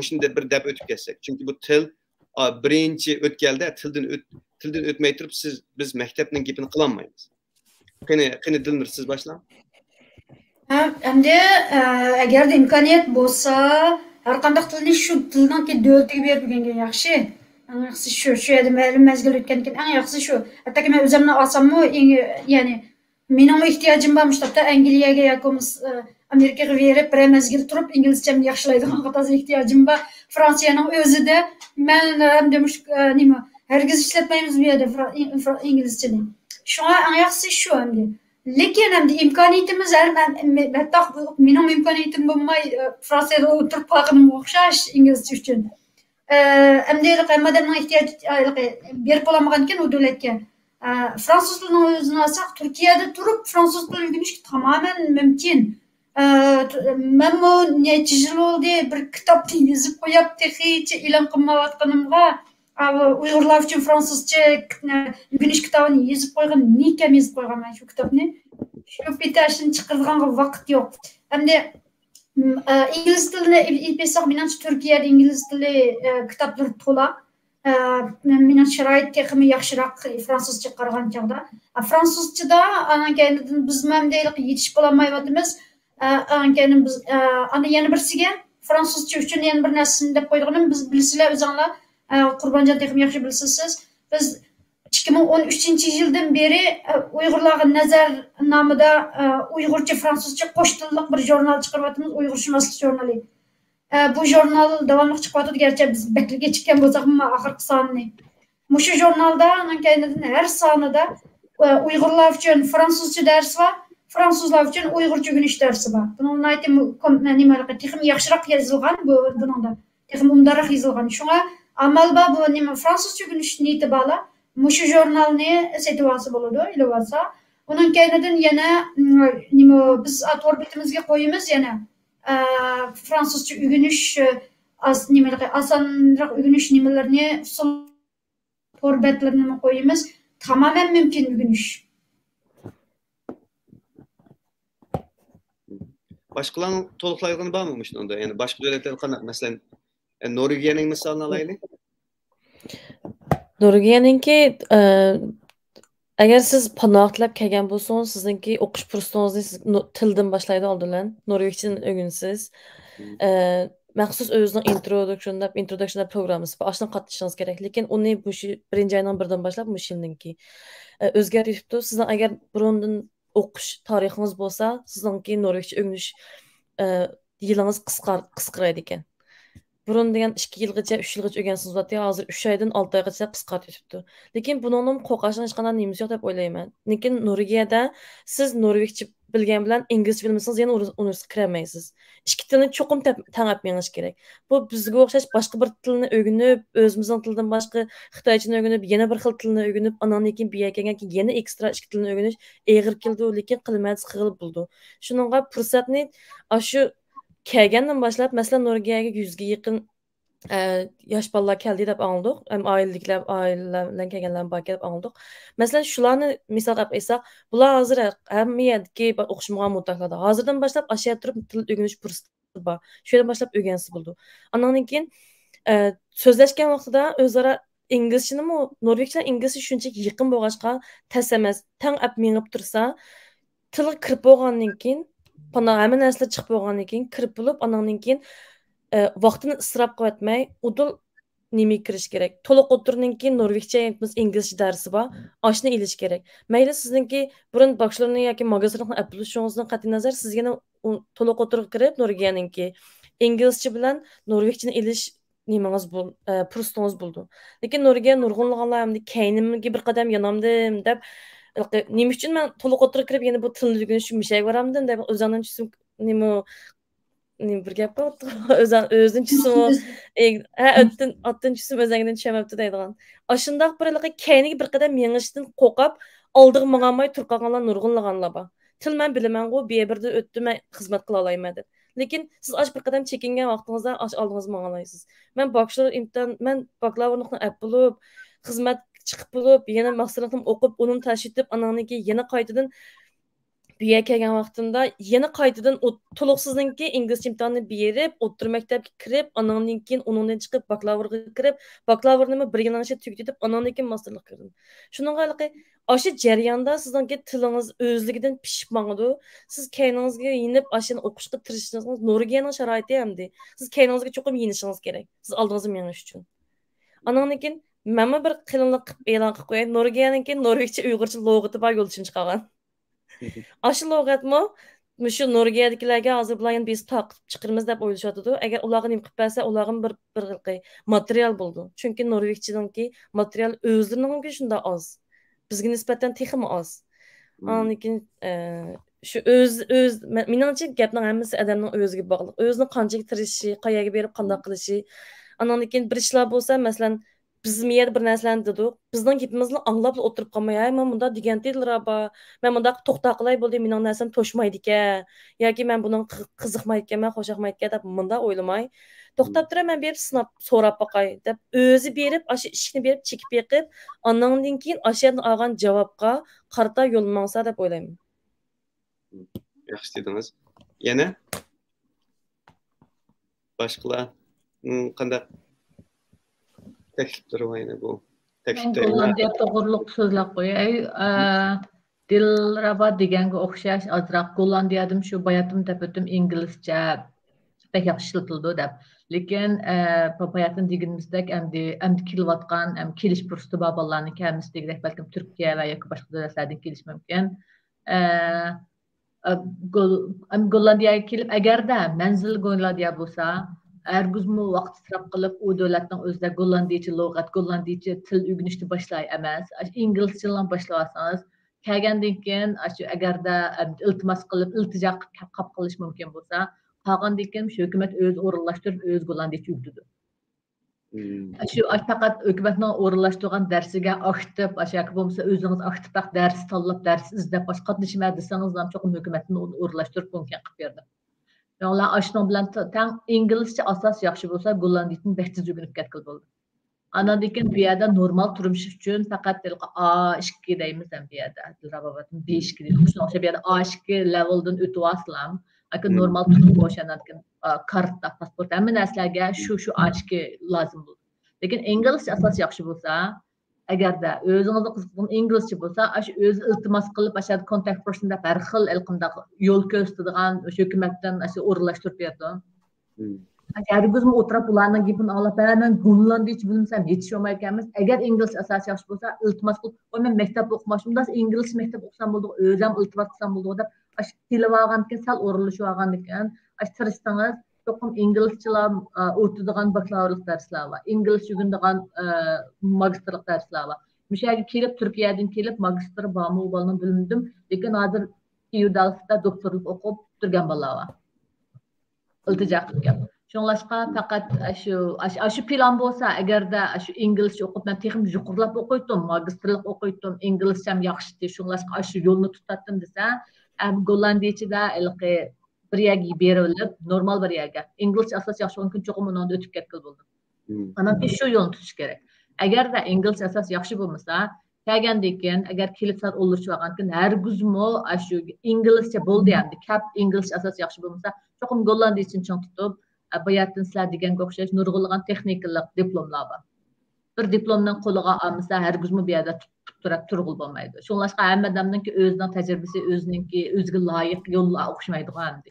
shunda bir deb o'tib ketsak. Chunki bu til birinchi o'tganda tildan o'tmay turib biz maktabning gapini qila olmaymiz. Qani Dilnur siz boshlang. Endi agarda imkoniyat bo'lsa, har qanday tilni shu tildanki davlatga berib o'rgangan yaxshi. Eng yaxshisi shu yerda ma'lum mazgil o'tgandan keyin eng yaxshisi shu. Hattoki men o'zimni olsammi, ya'ni mening ehtiyojim bor mushtabda Angliyaga yoki Amerikaga berib bir mazgil turib inglizchamni yaxshilaydigan qat'iy ehtiyojim bor. Fransiyaning o'zida men hamda nima hargiz ishlatmaymiz bu yerda inglizchani. Shunga eng yaxshisi shu endi. Lekin endi imkoniyatimiz hatto mening imkoniyatim bo'lmay Fransiyada o'tirib qolganim o'xshash inglizcha uchun. Endi hammadan ehtiyoj berib bo'lmagan ekan u davlatga. Fransuz tilini o'zini olsak, Turkiyada turib fransuz tilini o'rganish tamamen mumkin. Men bu necha yil bo'ldi bir kitobni yozib qo'yapti, hech e'lon qilmayotganimga. Uyg'urlar uchun fransuzcha o'rganish kitobini yozib qo'ygan, nekam yozib qo'yganman shu kitobni. Shu bitashini chiqaradigan vaqt yo'q. Endi ingliz tilini bilsak, menimcha Turkiyada ingliz tili kitoblar to'la. Mening sharoit texmi yaxshiroq fransuzcha qaragan chog'da. Fransuzchada anaqaynidan biz mamdaylik yetishib qolmayapmiz. Anaqayni biz ana yana birsiga fransuzcha uchun yana bir narsani deb qo'yganim, biz bilsizlar o'zinglar Qurbanjon texmi yaxshi bilasiz. Biz 2013-yildan beri Uyg'urlarga nazar nomida Uyg'urcha fransuzcha qo'shtilliq bir jurnal chiqaryapmiz, Uyg'urshunoslik jurnali. bu jurnal davamlı çıkıyordu. Gerçi biz bekle çıkken bu zaman ahırkı sanını. Muşu jurnalda onun kendinin her sanıda Uygurlar için Fransızca ders var. Fransızlar için Uygurca güneş dersi var. Bunun ayetimi texim yaxşırak yazılgan bunun da. Texim umdarak yazılgan. Şuna amal ba bu nima Fransızca güneş niyeti bala. Muşu jurnal ne situası buludu ile varsa. Onun kendinin yana nima biz orbitimizge koyumuz yana Fransızca güneş asanrak güneş nimelerini orbitlerini koyumuz. Tamamen mümkün güneş. Başkalarının toluklarını bağmamıştı onda. Yani başka devletler kanat. Mesela Norvegia'nın misalını alaylı. Norvegia'nınki agar siz panoqlab kelgan bo'lsangiz, sizningki o'qish kursingizni siz tildan boshlaydi oldindan. Norvegichani o'rganasiz. Maxsus o'zining introduction programmasi bor. Ashdan qatnashishingiz kerak. Lekin uni bu birinchi oyning birdan boshlab mushilninki o'zgartiribdi. Sizning agar burundan o'qish tarixingiz bo'lsa, sizningki norvegicha o'rganish yilingiz qisqaraydi ekan. Burun degan 2 yilgacha 3 yilgacha o'rgansiniz vatya hozir 3 oydan 6 oygacha qisqartiribdi. Lekin buningning qo'rqashning hech qanday nimasi yo'q deb o'ylayman. Lekin Norvegiyada siz norvegcha bilgan bilan inglizcha bilmasangiz yana universitetga kiramaysiz. Ikki tilni cho'qim tangab menish kerak. Bu bizga o'xshash boshqa bir tilni o'rganib, o'zimizning tildan boshqa xitoychani o'rganib, yana bir xil tilni o'rganib, andan keyin bu yerga kelganki yana ekstra ikki tilni o'rganish og'ir keldi, lekin qilmaysiz qilib bo'ldi. Shuningga fursatni shu kelgandan boshlab, masalan, Norvegiyaga 100 ga yaqin yosh bolalar keldi deb anladik. Ham ailelar kelganlar bor deb anladik. Masalan, shularni misol qilib aytsak, bular hozir hamma yerdagi o'qishmagan mutlaqlarda hozirdan boshlab ashiya turib til o'rganish fursati bor. Shu yerdan boshlab o'rgansa bo'ldi. Andan keyin so'zlashgan vaqtida o'zaro inglizchani norvegcha inglizcha shunchaki yaqin bo'lg'achqa tas emas, tang ap mengib tursa, tilga kirib bo'lgandan keyin bana hamma narsalar chiqib bo'lgandan keyin kirib bo'lib, andan keyin vaqtini isrof qilmay, udul nima kirish kerak. To'liq o'tirgandan keyin norvegcha biz inglizcha darsi bor, oshni ilish kerak. Mayli sizningki burun bachelorni yoki magistrni aplikasiyoningizdan qat'iy nazar sizga to'liq o'tirib kirib Norvegiyaninki inglizcha bilan norvegchani ilish nimangiz bu fursatiniz bo'ldi. Lekin Norvegiya nurg'unlaganlar hamda kaynimga bir qadam yonamdim deb nima uchun men to'liq o'tirib kirib yana bu tilni o'rganishim mishay boramdim deb o'zimdan tushim nima bir gap bor. O'zini tushim otdan tushim o'zingdan tushmabdi deydigan. Ashundaq bir kayniga bir qadam yengishdan qo'rqib, oldiga mang'amay turqanlar nurg'unlaganlar bor. Til men bilaman-ku, bu yerda o'tdim, men xizmat qila olmayman deb. Lekin siz bir qadam chekingan vaqtingizda oldingizga mang'alaysiz. Men baklavurlikni ap bo'lib, xizmat chiqib bo'lib, yana maqsadlarim o'qib, uning tashitib, ananiki yana qaytadan bu yerga kelgan vaqtimda yana qaytadan to'liqsizninki ingliz imtihonini berib, o'rta maktabga kirib, anandan keyin uningdan chiqib baklavurga kirib, baklavurni bir yilgacha tugatib, anandan keyin masterlik qildim. Shuningga o'sha jarayonda sizningki tilingiz o'zligidan pishib mangdi. Siz kayningizga yinib, ashini o'qishga tirishingiz Norvegiyaning sharoiti hamdi. Siz kayningizga cho'qim yinishingiz kerak. Siz oldingizga menish uchun. Anandan keyin men bir qilinlik qilib e'lon qilib qo'yay. Norvegiyaninki norvegcha uyg'urcha log'ati bor yo'lchim chiqargan. Aşı log'atmi shu Norvegiyadagilarga hozir bilan biz taqib chiqirmiz deb o'ylashyapti. Agar ularga nim qilib bersa, ularga bir material bo'ldi. Chunki norvegchadanki material o'zlarining shunda oz. Bizga nisbatan texmi oz. Lekin shu o'z meningcha gapning hammasi odamning o'ziga bog'liq. O'zini qanchaga tirishishi, qayerga berib qanday qilishi. Andan keyin bir ishlar bo'lsa, masalan, biz miyada bir narsalarni dedik. Bizning gapimizni anglab o'tirib qolmay, men bunda degan deydilar bor. Men bunda to'xta qilay bo'ldi, mening narsam to'shmaydi ekan. Yoki men bundan qiziqmaydi ekan, men xo'shaqmaydi ekan deb bunda o'ylamay, to'xtab turay, men berib sinab so'rab boqay deb o'zi berib, o'sha ishni berib chekib yiqib, andan keyin o'shadan olgan javobga qarata yo'llansa deb o'ylayman. Yaxshi dedingiz. Yana boshqalar qanday teklifleri var yine bu. Gollandiya to'g'riliq so'zlab qo'yay. Dilraba deganga o'xshash azroq Gollandiyadim shu bayatim tapatim inglizcha pek yaxshi ishlatildi deb. Lekin bayatim deganimizdek endi kelayotgan, kelish fursati bor bolalarning kamisiga balkim Turkiya va yoki boshqa davlatlardan kelish mumkin. Gollandiyaga kelib agarda manzil Gollandiya bo'lsa, әргізмі вақыт сұрап қылып, o devletin özde Gollandiyacha lug'at, Gollandiyacha til o'rganishni boshlay emas. Inglizchadan boshlasangiz, kelgandan keyin agarda iltimos qilib, iltijo qilib qilish mumkin bo'lsa, qolgandan keyin hukumat o'z o'rinlashtirib, o'z Gollandiyacha o'rgatadi. Shu faqat hukumatning o'rinlashtirgan darsiga aktiv, yoki bo'lmasa o'zingiz aktiv dars tanlab, dars izlab, qatnashma desangiz ham cho'qim hukumatni o'rinlashtirib mumkin qilib berdi. Onlar aşının bilan tang İngilizce asas yaxşı bo'lsa, Gollandiyani behtiz o'rganib ketgan bo'ldi. Anadaki bu yerda normal turmush uchun faqat A2 deymiz ham bu yerda. Rabobatni B2 deymiz. O'sha bu yerda A2 leveldan o'tib olsam, agar normal turmush bo'shanadigan karta, pasport hamma narsalarga shu A2 lozim bo'ldi. Lekin İngilizce asas yaxşı bo'lsa, agarda o'zingizga qiziqgan inglizcha bo'lsa, o'z iltimos qilib, ashad contact personda har xil qanday yo'l ko'rsatadigan o'sha hukumatdan o'rinlashtirib berdi. Hargizmi o'tirib ularning gapini olib, men Gollandiyacha bilmasam yetisholmay ekanmiz. Agar ingliz asosi yaxshi bo'lsa, iltimos qilib, men maktab o'qimoqchiman, ingliz maktab o'qisam bo'ldi, o'zim iltimos qilsam bo'ldi deb, tilib olgan ekan, sal o'rinlashib olgan ekan, tirishsangiz Çoxum İngilizceler o'tadigan bakalavriat darslar var. İngilizce o'rganadigan magistrlik darslar var. Müşaga kelib Turkiyadan kelib magistr bormi bo'lganini bilmadim, lekin hozir Kiyevda doktorlik o'qib turgan bolalar var. İltijo qilgan. Shunlashqa faqat shu plan bo'lsa, agarda shu inglizcha o'qib, men texnik yuqorilab o'qiydim, magistrlik o'qiydim, inglizcham yaxshi, shunlashqa shu yo'lni tutatdim desa, Gollandiyachada bir yerga berilib, normal bir yerga. İngilizce asas yaxshi mumkin cho'qim undan o'tib ketgan bo'ldi. Anaki shu yo'lni tutish kerak. Agarda İngilizce asas yaxshi bo'lmasa, kelgandan keyin agar kelibsat o'ldirib olgandan hargizmo shu inglizcha bo'ldi endi, kap İngilizce asas yaxshi bo'lmasa, cho'qim Gollandiyachani chong tutib, bu yerdan sizlar deganga o'xshash nurg'unlagan texnikalik diplomlar bor. Bir diplomdan qo'liga olmasa, hargizmo bu yerda turg'ul bo'lmaydi. Shunlashqa hamma odamningki o'zining tajribasi, o'ziga loyiq yo'llar o'xshamaydigan.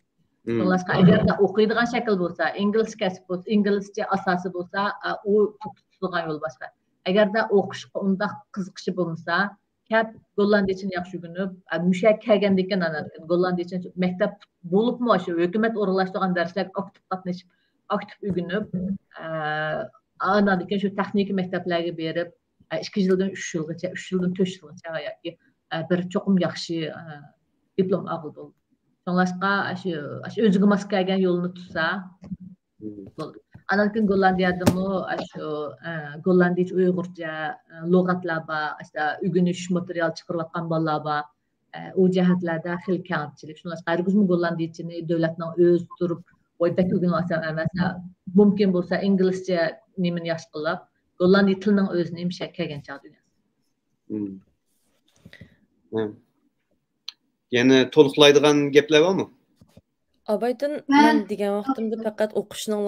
Dolayısıyla eğer de okuyduğun şekil olsa, İngilizce asası olsa, o tutulgan yol başka. Eğer de okuş onda kızıkışı olmasa, hep Gollandiyachani yaxshi o'rganib, müşak kelgandan anladim. Gollandiyachani mektep bulup mu şu hükümet o'rinlashtirgan darslar aktiv qatnashib, aktiv o'rganib, anladım şu texnik mekteplarga berib, 2 yildan 3 yilgacha, 3 yildan 4 yilgacha yoki bir cho'qim yaxshi diplom oldi. Sonrasında özgü maskagan yolunu tutsa bo'ldi. Anakin Gollandiyada mı Gollandiyacha Uyg'urcha lug'atlar bor, o'rganish material chiqarayotgan bolalar bor. O jihatlarda xil kamchilik. Shunlashqa hargizmi Gollandiyachani davlatning o'zi turib, o'ydak o'rganmasam emas, mumkin bo'lsa inglizcha nimani yaxshi qilib, Gollandiya tilining o'zini imshak kelgancha o'rganasiz. Yani to'liqlaydigan gaplar bormi? Abaydan men degan vaqtimda faqat o'qishning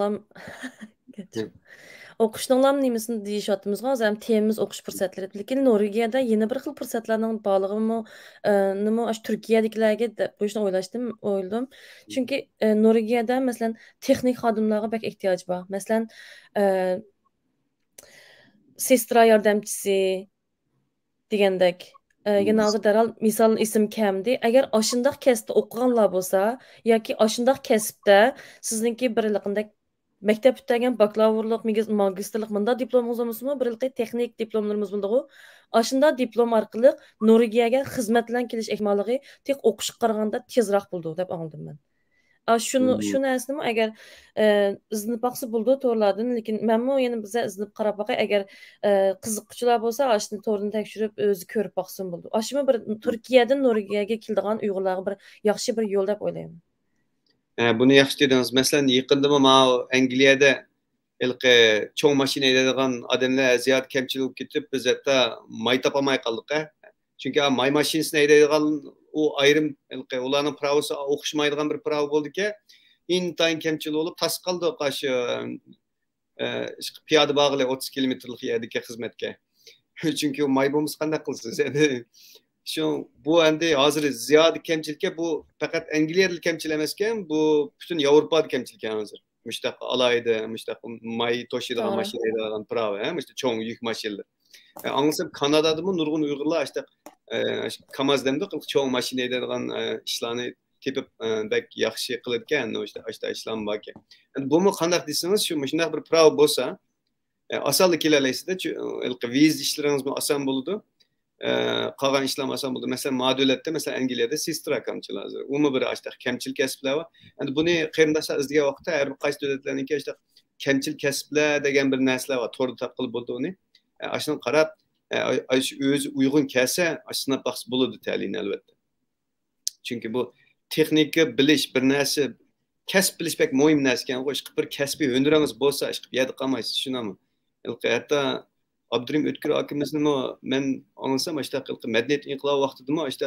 nimasini deyishyapmiz hozir ham temamiz o'qish fursatlari. Lekin Norvegiyada yana bir xil fursatlarning borlig'imi nima Turkiyadagilarga qo'yishni o'yladim. Chunki Norvegiyada masalan texnik xodimlarga bak ehtiyoj bor. Masalan sestra yordamchisi degandek yana hozir daral misol ism kamdi. Agar oshundoq kasbda o'qiganlar bo'lsa yoki oshundoq kasbda sizningki birliqinda maktab bitirgan bakalavrlik, magistrlik bunda diplomingiz bo'lsa, birliqi texnik diplomlarimiz bo'ldi-ku. Oshunda diplom orqali Norvegiyaga xizmat bilan kelish ehtimoligi tek o'qishga qaraganda tezroq bo'ldi deb angladim men. Shu narsani agar iznib baqsa bo'ldi to'g'rilardan, lekin menmi yana biza iznib qarab boqay, agar qiziquvchilar bo'lsa, ashni to'g'rini tekshirib o'zi ko'rib baqsin bo'ldi. Ashmi bir Turkiyadan Norvegiyaga keladigan Uyg'urlarga bir yaxshi bir yo'l deb o'ylayman. Bunu yaxshi dediniz. Masalan, yaqindami Angliyada ilqi cho'ng mashina haydaydigan odamlar ziyod kamchilik bo'lib ketib, biz hatto may topolmay qoldik. Chunki may mashinasini haydaydigan o ayrım ularning pravosi o'qishmaydigan bir pravo bo'ldiki, intayin kamchilik bo'lib, tas qoldi qarshi piyoda bog'li 30 kilometrlik yerdagi xizmatga. Chunki u may bo'lmasa qanday qilsiz? Şu bu endi hozir ziyodi kamchilikka bu faqat Angliyada kamchilik emas ekan, bu butun Yevropada kamchilik hozir. Mushtaq alayda, mushtaq may to'shiydigan mashinalardan pravo, mushtaq cho'ng yuk mashinalar. Anlasam Kanadada mı nurgun Uyg'urlar işte Kamaz demdi, çoğu maşine edilen işlerini tepib bak yaxshi qiladigan işte ishlam borki. Bu mu qandaq desangiz shu shunday bir pravo bo'lsa, osonlik kelalaysizda, viz ishlaringiz oson bo'ladi. Qolgan ishlar oson bo'ladi. Masalan, modulatda, masalan, Angliyada sestra kamchilar. Umi bir işte kamchil kasblar bor. Endi buni qarindoshlar izlagan vaqtda har bir qaysi davlatlarniki işte kamchil kasblar degan bir narsalar bor. To'g'ri topqilib bo'ldi uni. Ashuni qarab, o'zi uyg'un kelsa, ashuna baxs bo'ladi ta'lim albatta. Chunki bu texnika bilish bir narsa, kasb bilish pek muhim narsa ekan. Ishqib bir kasbiy hunaringiz bo'lsa, ishqib yedi qolmaysiz, tushunami? Hatto Abdurim O'tkir akamizni men anlasam, işte madaniyat inqilobi vaqtida işte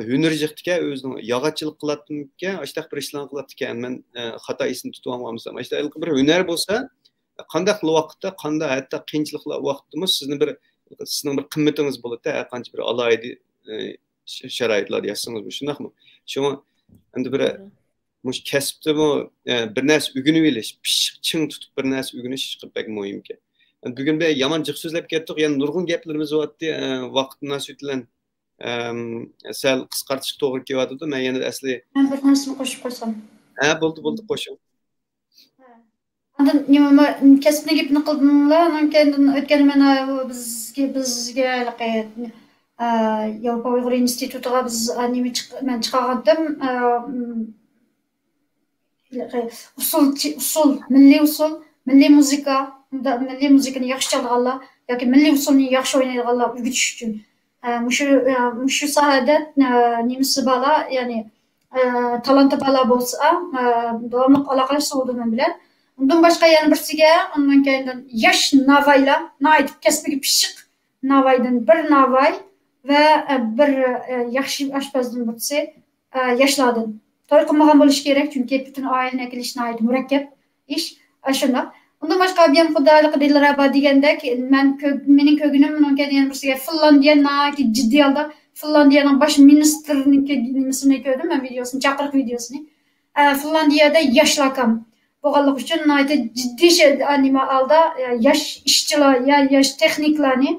hunerjiqdika o'zini yog'ochchilik qilatdikan, işte bir ishlarni qilatdikan. Men xato esini tutib olmasam, işte bir hunar bo'lsa, qanday vaqtda, qanday hatto qiyinchiliklar vaqtida sizning bir qimmatingiz bo'ladi, har qancha bir alohida sharoitlarda yashasangiz bu shundaqmi? Shunga endi bir mush kasbda bir narsa o'rganib olish, ching tutib bir narsa o'rganish pek muhimki. Bugün bir yaman cık sözlep kettik. Yani nurgun gaplarımız vardı. Vaqt münasebeti bilan sal qisqartish to'g'ri kelyapti. Men yana asli men bir narsani qo'shib qo'ysam. Bo'ldi qo'shing. Andan nima kasbni gapni qildinglar, undan o'tgan mana bizga Yevropa Uyg'ur institutiga biz men chiqargandim. Milliy muzika, milliy muzikani yaxshi chalg'anlar yoki milliy usulni yaxshi o'ynaydiganlar o'rgatish uchun shu sohada nimasi bala, ya'ni talanti bala bo'lsa, davomli aloqalashsa men bilan. Undan boshqa yana birsiga, undan keyin yosh navaylar, aytib kasbiga pishiq navaydan bir navay va bir yaxshi oshpazdan birsi yoshlardan. To'y qilmagan bo'lish kerak, chunki butun oilani kelishni aytib murakkab ish shunda. Undan boshqa ham xudolik dilraba degandek, mening ko'nglim unga yana birsiga Finlandiyani jiddiy holda Finlandiyaning bosh ministrining nimasini ko'rdim, men videosini, chaqiriq videosini. Finlandiyada yoshlar kam bo'lganligi uchun jiddiy nima holda yosh ishchilar, yosh texniklarni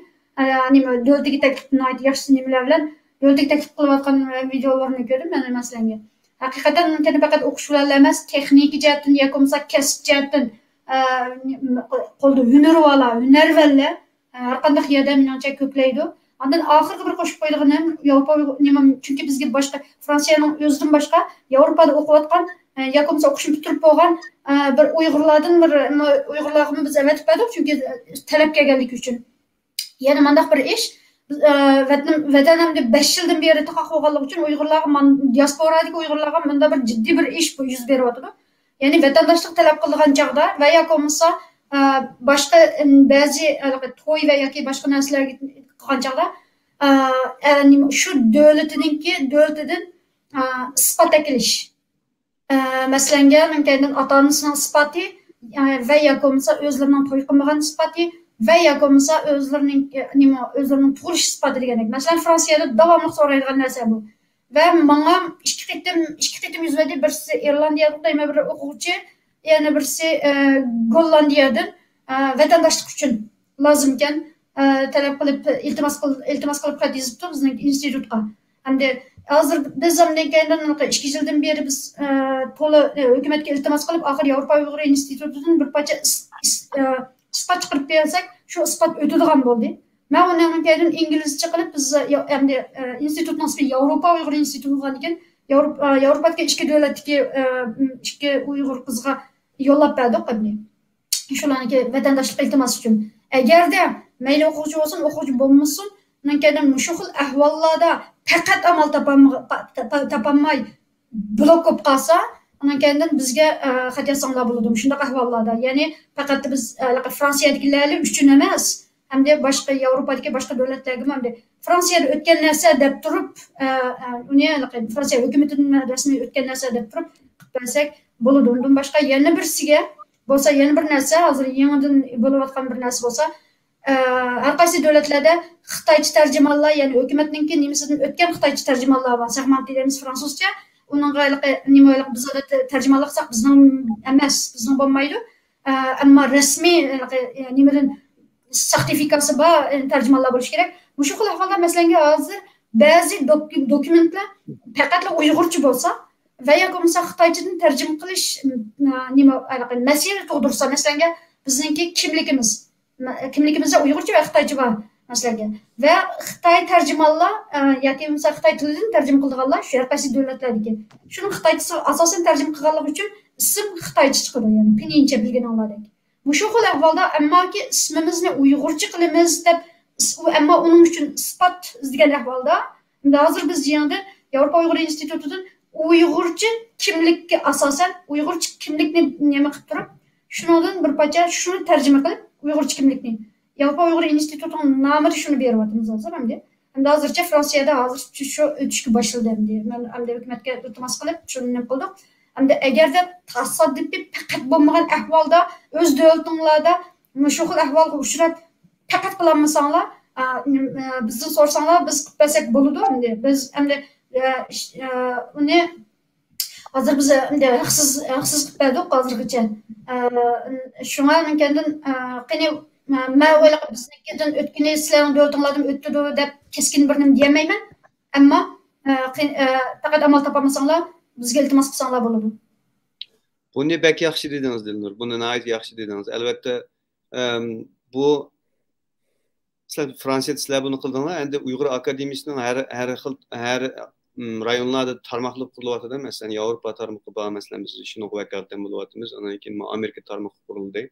nima davlatga taklifni yaxshi nimalar bilan davlatga taklif qilayotgan videolarni ko'rdim men masalan. Haqiqatan faqat o'qishlar emas, texnik jihatdan yoki bo'lmasa kasb jihatdan qo'lda hunarvalla har qanday yerda menimcha ko'playdi. Ondan oxirgi bir qo'shib qo'ydiganim Yevropa nima, chunki bizga boshqa Fransiyaning o'zidan boshqa Yevropada o'qiyotgan yoki bo'lmasa o'qishni bitirib bo'lgan bir Uyg'urlarni biz avatib, chunki talab kelganligi uchun. Yana mandaq bir ish vatanimda 5 yildan beri taqoq bo'lganligi uchun Uyg'urlarga, diasporadagi Uyg'urlarga bunda bir jiddiy bir ish yuz beryapti. Yani vatandaşlık talep kılgan çağda veya olmasa başka bazı toy veya ki başka nesneler kılgan çağda şu devletinin ispat ekiliş. Mesela mümkün atanısının ispatı veya olmasa özlerinin toy kılmagan ispatı veya olmasa özlerinin tuğuş ispatı degenek. Mesela Fransa'da devamlı soraydıgan narsa bu. Ve bana iki qitim yüzmedi, birisi İrlandiya'da bir o'quvchi, yana birisi Gollandiyadan vatandaşlık için lazımken talep qilib iltimos qilib qatizibdi bizning institutga. Hamda hozir biz zamdan keyin 2 yildan beri biz to'la hukumatga iltimos qilib, oxir Yevropa Uyg'ur institutidan bir parcha ispat chiqarib bersak, shu ispat o'tadigan bo'ldi. Men undan keyin inglizcha qilib biz endi institutning ismi Yevropa Uyg'ur instituti bo'lgan, Yevropadagi ikki davlatdagi ikki Uyg'ur qizga yo'llab berdik endi. Shularniki vatandaşlık iltimos uchun. Agarda mayli o'quvchi bo'lsin, o'quvchi bo'lmasin, undan keyin shu xil ahvollarda faqat amal topolmay blok bo'lib qolsa, undan keyin bizga xat yozsanglar bo'ladi shunday ahvollarda. Ya'ni faqat biz Fransiyadagilar uchun emas, hamda boshqa Yevropadagi boshqa davlatlarga hamda Fransiyada o'tgan narsa deb turib, uni Fransiya hukumatining rasmiy o'tgan narsa deb turib qilsak bo'ladi. Undan boshqa yana birsiga bo'lsa, yana bir narsa, hozir yangidan bo'layotgan bir narsa bo'lsa, har qaysi davlatlarda Xitoycha tarjimonlar, ya'ni hukumatningki nimasidan o'tgan Xitoycha tarjimonlar bor. Segment deymiz fransuzcha. Uningga nimalar bizda tarjimonlar qilsak bizning emas, bizning bo'lmaydi. Ammo rasmiy nimadan sertifikasi bor tarjimonlar bo'lishi kerak. Shu xil ahvolda masalan hozir ba'zi dokumentlar faqat Uyg'urcha bo'lsa, veya komsa Xitoychadan tarjima qilish nima masala tug'dirsa, masalan, bizningki kimligimizda Uyg'urcha va Xitoycha bor masalan. Va Xitoy tarjimonlar yoki bo'lmasa Xitoy tilidan tarjima qilganlar shu qaysi davlatlardagi. Shuni Xitoycha asosan tarjima qilganligi uchun ism Xitoycha chiqadi, ya'ni pinyin bilganinglardek. Mushu xil ahvolda ammoki ismimizni Uyg'urcha qilamiz deb ammo uning uchun isbot izlagan ahvolda hozir biz yangi Yevropa Uyg'ur institutidan Uyg'urcha kimlikka asosan Uyg'urcha kimlikni nima qilib turib, shundan bir parcha shuni tarjima qilib Uyg'urcha kimlikni Yevropa Uyg'ur institutining nomida shuni beryapmiz hozir hamda. Hamda hozircha Fransiyada hozir shu o'tishga boshladi hamda. Men hamda hukumatga iltimos qilib shuni nima qildik. Hamda agarda tasoddifiy faqat bo'lmagan ahvolda o'z davlatinglarda shu xil ahvolga uchrab faqat qilolmasanglar, bizdan so'rasanglar biz qilsak bo'ladi hamda. Biz hamda uni hozir biz hamda haqsiz qilib berdik hozirgacha. Shunga mendan qani men o'ylab biznikidan o'tgani sizlarning davlatinglardan o'tdi deb keskin bir nima demayman. Ammo faqat amal topolmasanglar bizga iltimos qilsanglar bo'ladi. Buni bek yaxshi dedingiz Dilnur. Buni nihoyat yaxshi dedingiz. Albatta bu sizlar Fransiyada sizlar buni qildinglar. Endi Uyg'ur akademiyasining har rayonlarda tarmoqlar qurilyapti. Masalan, Yevropa tarmoqi bor, masalan biz shuni vakolatdan bo'lyapmiz. Undan keyin Amerika tarmoqi qurildi.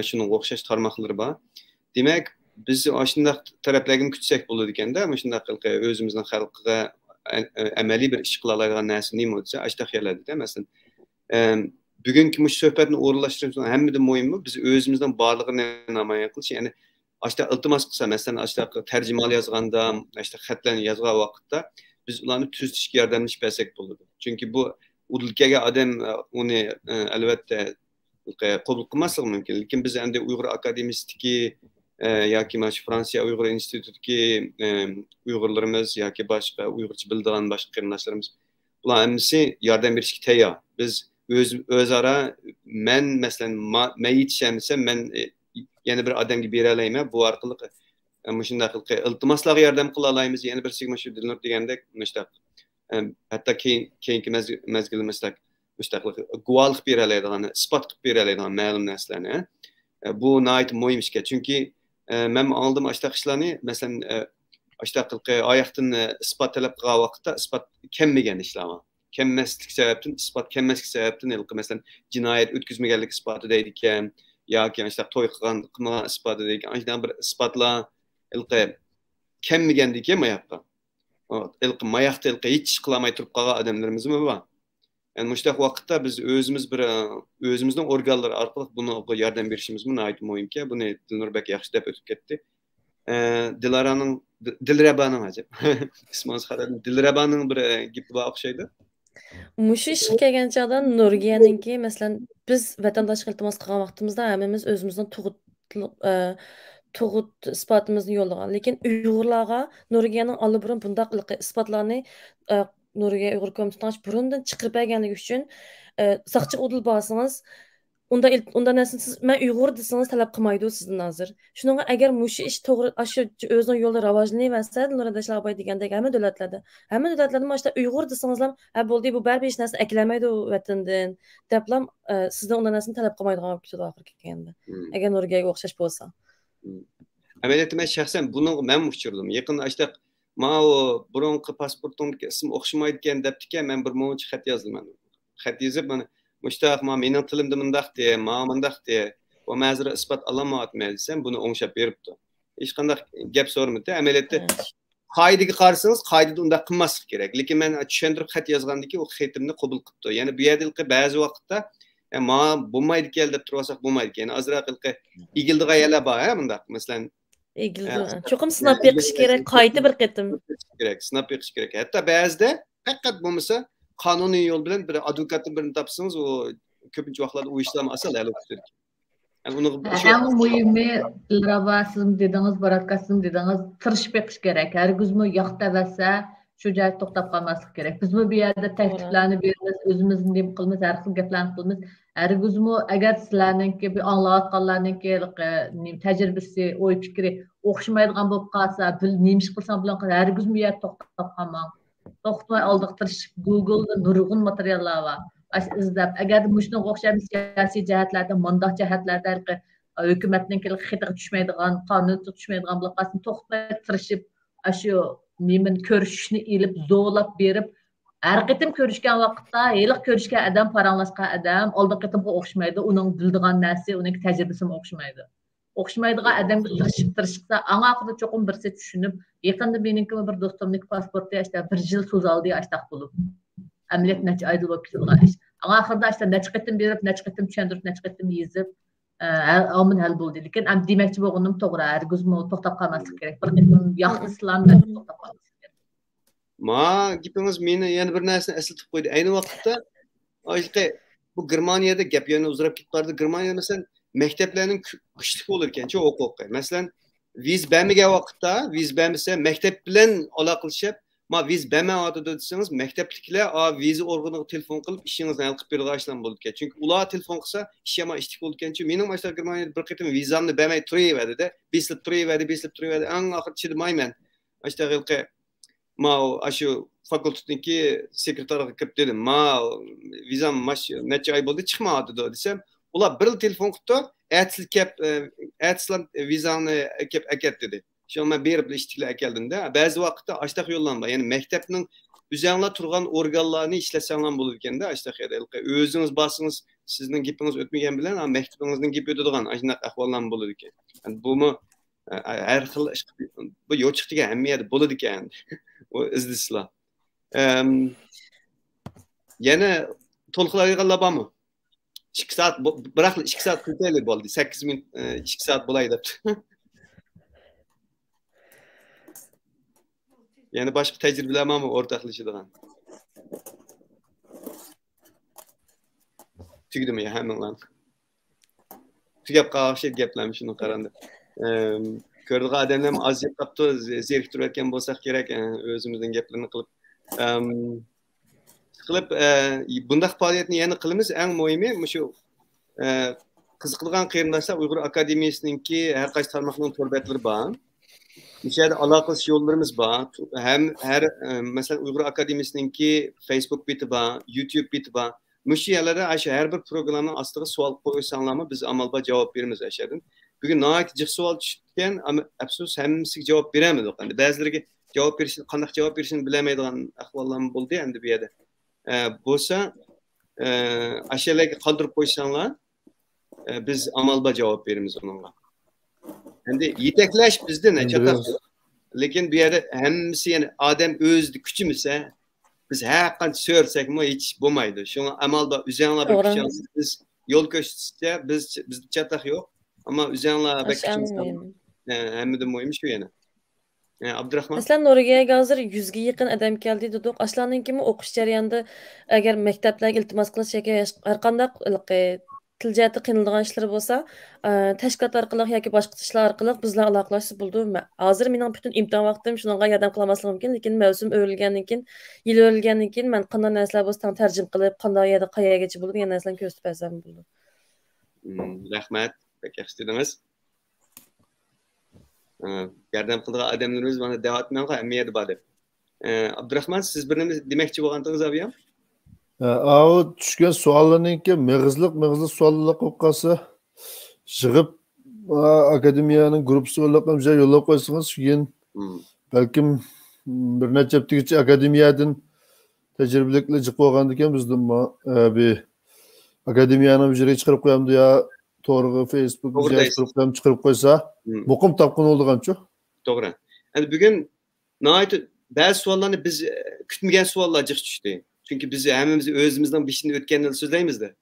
Shunga o'xshash tarmoqlar bor. Demak, biz shunday taraflarga kutsak bo'ladi ekanda, shunday qilib o'zimizning xalqiga amaliy bir ish qila oladigan narsa nima bo'lsa, ashta xiyoladi-da. Masalan, bugungi suhbatni o'rinlashtirishning hammadan muhimi biz o'zimizning borlig'ini namoyon qilish, ya'ni ashta iltimos qilsa, masalan, ashta tarjimalar yozganda, ashta xatlarni yozgan vaqtda biz ularni tuzatishga yordamlashib bersak bo'ladi. Chunki bu ulkaga odam uni albatta qabul qilmasligi mumkin. Lekin biz endi Uyg'ur akademiyasidagi yoki mana shu Fransiya Uyg'ur institutidagi Uyg'urlarimiz yoki boshqa Uyg'urcha biladigan boshqa qarindoshlarimiz ular hammasi yordam berishga tayyor. Biz o'zaro men masalan men yetishmasam men yana bir odamga bera olmayman. Bu orqali shunday qilib iltimoslarga yordam qila olamiz. Yana bir sigma shu Dilnur degandek mushtaq hatto keyingi mezgilimizda mushtaqlik guvohlik bera oladigan, isbot qilib bera oladigan ma'lum narsalarni bu nihoyat muhim ishga. Chunki men oldim ashtaq ishlarni masalan ashtaq qilib oyoqdan isbot talab qilgan vaqtda isbot kelmagan ishlar bor. Kelmaslik sababdan isbot kelmaslik sababdan masalan jinoyat o'tkazmaganlik isboti deydi ekan yoki ashtaq to'y qilmagan isboti deydi ekan. Ashunday bir isbotlar kelmagandan keyin mayaqqa mayaqda hech ish qilmay turib qolgan odamlarimiz bor. Yani müştak vakitte biz özümüzün organları arkalık bunu yardım verişimiz nihoyat muhimki. Bunu Dilnur bek yaxshi deb o'tib ketdi. Dilrabaning ajab. İsminiz xatarli. Dilrabaning bir gapi bor o'xshaydi. Mushu ishga kelgan chog'da Nurgiyaninki masalan biz vatandoshga iltimos qilgan vaqtimizda hammamiz o'zimizning tug'ut isbotimizni yo'llagan. Lekin Uyg'urlarga Nurgiyaning olibirun bundaq isbotlarni Nuriye Uyghur Komiteti'nin burundan çıkıp geldiği için sakçı odul bağırsanız onda nesin siz ben Uyghur deseniz talep kılmaydı sizin hazır. Şunun eğer muşu iş doğru aşı özünün yolda ravajını verse Nuradaşlar abay degende hemen devletlerde. Hemen devletlerde maçta Uyghur deseniz lan oldu bu berbe iş nesin eklemeydi o vatandan. Deplam sizden onda nesin talep kılmaydı ama kötü ahır geldi. Eğer Nuriye'ye okşaş olsa. Ameliyatı ben şahsen bunu ben uçurdum. Yakın işte o burunqi pasportimdagi ism o'xshamaydi ekan debdiki, men bir mo'ch xat yozdim. Xat yozib mana mushtaq mening tilimda mundaq de, mundaq de, va ma'zur isbot alomatman desam, buni o'ngshab beribdi. Hech qanday gap so'ramadi. Amaliyotda qoidaga qarasangiz, qoidada undaq qilmaslik kerak. Lekin men tushuntirib xat yozgandan keyin u xatimni qabul qilibdi. Ya'ni bu yerda ba'zi vaqtda bo'lmaydi ekan deb tursak bo'lmaydi ekan. Azroq igildiga yala bor, mundaq. Masalan Çokum sınap beqish kerak, qayta bir qatim. Sınap beqish kerak. Hatta ba'zida faqat bo'lmasa qonuniy yo'l bilan bir advokatni birini topsangiz, u ko'pincha vaqtlarda u ishlar asal hal bo'ladi. Yani uni ham muhimi lavasizm dedingiz, barakasizm dedingiz, tirishib beqish kerak. Hargizmi yoqda vasa shu joyda to'xtab qolmaslik kerak. Biz bu yerda takliflarni beramiz, o'zimizni nima qilamiz, har xil gaplarni qilamiz. Hargizmi agar sizlarningki bir anglayotganlarningki tajribasi, o'y fikri o'xshamaydigan bo'lib qolsa, nima ish qilsam bilan hargizmi yer to'xtab qolmang. to'xtamay oldiqtirish Google'da nurg'un materiallar var. Aş izlab, agar mushunga o'xshagan siyosiy jihatlarda, mundaq jihatlarda hukumatning xitiga tushmaydigan, qonunga tushmaydigan bo'lqasini to'xtamay tirishib, shu nimani ko'rishishni ilib, zo'lab berib, har qitim ko'rishgan vaqtda, yiliq ko'rishgan odam, paranglashgan odam oldin qitimga o'xshamaydi, uning bildigan narsa, uning tajribasiga o'xshamaydi. O'xshamaydigan odamga tirishsa, аңaqida cho'qim birsi tushunib, yaqinda meniki bir do'stimning pasporti ashta 1 yil so'zaldi ashtaq bo'lib. Amaliyot necha oyda bo'lib ketgan ish. Аңaqida ashta necha qitim berib, necha qitim tushuntirib, necha qitim yezib, amin hal bo'ldi. Lekin am demoqchi bo'lganim to'g'ri, hargizmi to'xtab qolmaslik kerak. Bir qitim yaxshilan to'xtab qolmaslik kerak. Ma gapingiz meni yana bir narsani eslatib qo'ydi. Ayni vaqtda bu Germaniyada gap yana uzrab ketib bordi. Germaniyada masalan maktablarning qishlik bo'lar ekan-chi o'quqqa. Masalan, viz bermagan vaqtda, viz bermasa maktab bilan aloqalashib, ma viz bermayotdi desangiz, maktabliklar viza organiga telefon qilib ishingizni hal qilib berishlan bo'ldi ekan. Chunki ular telefon qilsa, ish ham ishlik bo'ldi ekan-chi. Mening mashta Germaniyada bir qitim vizamni bermay turaverdi-da, beslab turaverdi. Eng oxir chidamayman. Mashta qilqa ma shu fakultetniki sekretariga kirib dedim, ma vizam necha oy bo'ldi chiqmadi desam, ular bir telefon qildi, ertasilan vizani kelib akat dedi. Shu men berib ishtiklar akeldimda. Ba'zi vaqtda ashtaq yo'llanma, ya'ni maktabning o'zinglar turgan organlarni ishlasanglar bo'ladi ekanda, ashtaq o'zingiz basınız, sizning gapingiz o'tmagan bilan maktabingizning gapi o'tadigan shunaqa ahvollar bo'ladi ekan. Yani bumi har xil bu yo'chiq degan ahamiyati bo'ladi ekan. O izlashlar. Yana to'liqlaydiganlar bormi? 2 saat, biroq 2 saat qiltaylik bo'ldi. 8 minut 2 saat bo'lay deb. Yani başka tecrübeler var mı ortaklaşıdığın? Tüydü mü ya hemen lan? Tüyüp kalkışıp geplemiş şunu karandı. Gördüğü adamlar az yaptı, zeriktirerken bolsak gerek özümüzün geplerini kılıp. Bundaq faaliyetini yana qilamiz. Eng muhimi şu qiziqilgan qarindoshlar Uyg'ur akademiyasininki har qaysi tarmoqning to'rbetlari bor. Nişade alakası yollarımız var. Her mesela Uygur Akademisi'ninki Facebook biti var, YouTube biti var. Müşiyelere aşağı her bir programın aslında sual koysanlama biz amalba cevap verimiz aşağıdan. Bugün naik cık sual çıkken ama absüs hemisi cevap veremedik. Yani bazıları cevap verişini, kandak cevap verişini bilemeydiğin ahvallarım buldu yani bir yerde. Bosa aşağıdaki kaldırıp koysanlar biz amalba cevap verimiz onunla. Endi yeteklash bizda necha lekin bu yerda hammasi yani odam o'zini kuchimisa biz har qancha so'rasakmi hech bo'lmaydi. Shunga amalda o'zinglar bir kuchimiz biz yo'l ko'rsatsa bizda chataq yo'q, ammo o'zinglar bir kuchimiz hammada muhim shu yana. Abdurahmon. Aslan Nuriga hozir 100 ga yaqin odam keldi dedik. Aslanninkimi o'qish jarayonida agar maktablarga iltimos qilish yoki har qanday til jihati qiynaladigan ishlar bo'lsa, tashkilot orqali yoki boshqa ishlar orqali bizlar aloqalashib bo'ldi. Hozir mening butun imtihon vaqtim shunga yordam qilmasligim mumkin, lekin mavsum o'rilgandan keyin, yil o'rilgandan keyin men qanday narsalar bo'lsa tarjim qilib, qanday yerda qayergacha bo'ldi degan narsalarni ko'rsatib bersam bo'ldi. Rahmat, pek yaxshi dedingiz. Yordam qilgan odamlarimiz mana da'vatdan ahamiyati bor deb. Abdurahmon, siz bir nima demoqchi bo'lgandingiz abi ham? O tushgan suollarninki mig'izliq suollar qo'yib qolsa, yig'ib akademiyaning gruppasi ham yo'llab qo'ysangiz, keyin balkim bir necha haftagacha akademiyadan tajribaliklar chiqib qolgandan keyin bizda bir akademiyani hujraga chiqarib qo'yamdi yo to'g'ri Facebook chiqarib qo'ysa, muqim topqin bo'lganchu. To'g'ri. Endi bugun nihoyat ba'zi savollarni biz kutmagan savollar chiqib tushdi. Çünkü biz hemimiz özümüzden bir şeyin ötkenleri sözleyimiz de.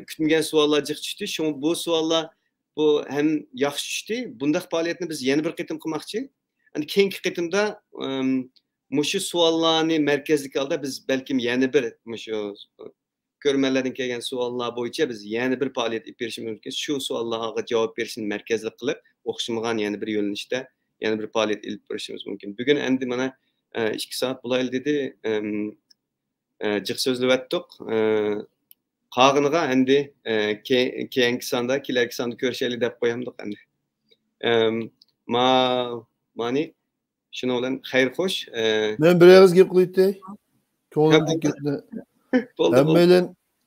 Kütmegen suallar çıktı. Şu bu suallar bu hem yaxşı düştü. Bundaq faaliyetini biz yeni bir qitim qilmoqchi. Yani keyingi qitimda muşu suallarni merkezlik alda biz belki yeni bir muşu görmelerden kelgan suallar bo'yicha biz yeni bir faaliyet ip berishimiz mumkin. Şu suallarga javob berishni merkezlik qilib, o'qishmagan yeni bir yo'nalishda yeni bir faaliyet ilib berishimiz mumkin. Bugun endi mana 2 saat bulaylı dedi. Cık sözlü ettik. Qağınıga endi keyingi sanda, kilerki sanda görüşeli dep koyamdık endi. Mani Şuna olan hayır hoş. Ben bir ağız gep kıyıttay. Koğlandık gitne.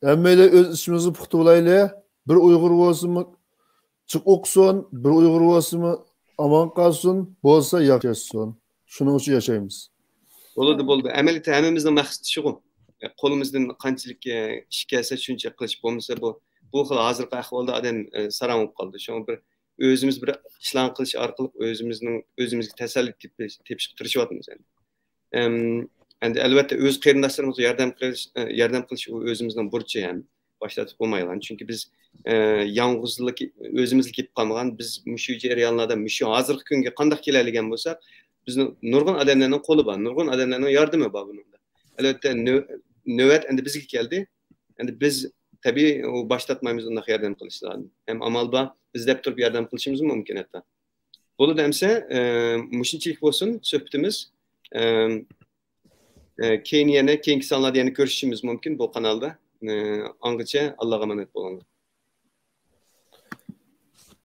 Hemmeyle öz işimizi puhtu olayla. Bir Uygur olsun mu çık okusun, bir Uygur olsun mu aman kalsın, bolsa yaşasın. Şunun için yaşayımız. Oldu. Ameliyatı hemimizin maksatı şu. Kolumuzdan qanchalik ish kelsa shuncha qilish bo'lmasa bu xil hozirgi ahvolda odam saram bo'lib qoldi. Shu bir o'zimiz bir ishlarni qilish orqali o'zimizga tasalli tepishga tirishyapmiz endi. Endi albatta o'z qarindoshlarimizga yordam qilish u o'zimizning burchi ham boshlatib bo'lmaydi. Chunki biz yolg'izlik o'zimizga kelib qolmagan, biz mushu jarayonlarda mushu hozirgi kunga qanday keladigan bo'lsak, bizni nurg'un odamlarning qo'li bor, nurg'un odamlarning yordami bor bunda. Elbette nöbet endi bizga keldi. Endi biz tabii o başlatmayımız ondan yardım qilish lazım. Hem amal bor, biz deb turib yardım qilishimiz mumkin hatta. Bo'ldi demsa, mushunchalik bo'lsin suhbatimiz. Keyin yana keyingi sonlarda yana ko'rishishimiz mumkin bu kanalda. Angacha Allohga emanet bo'linglar.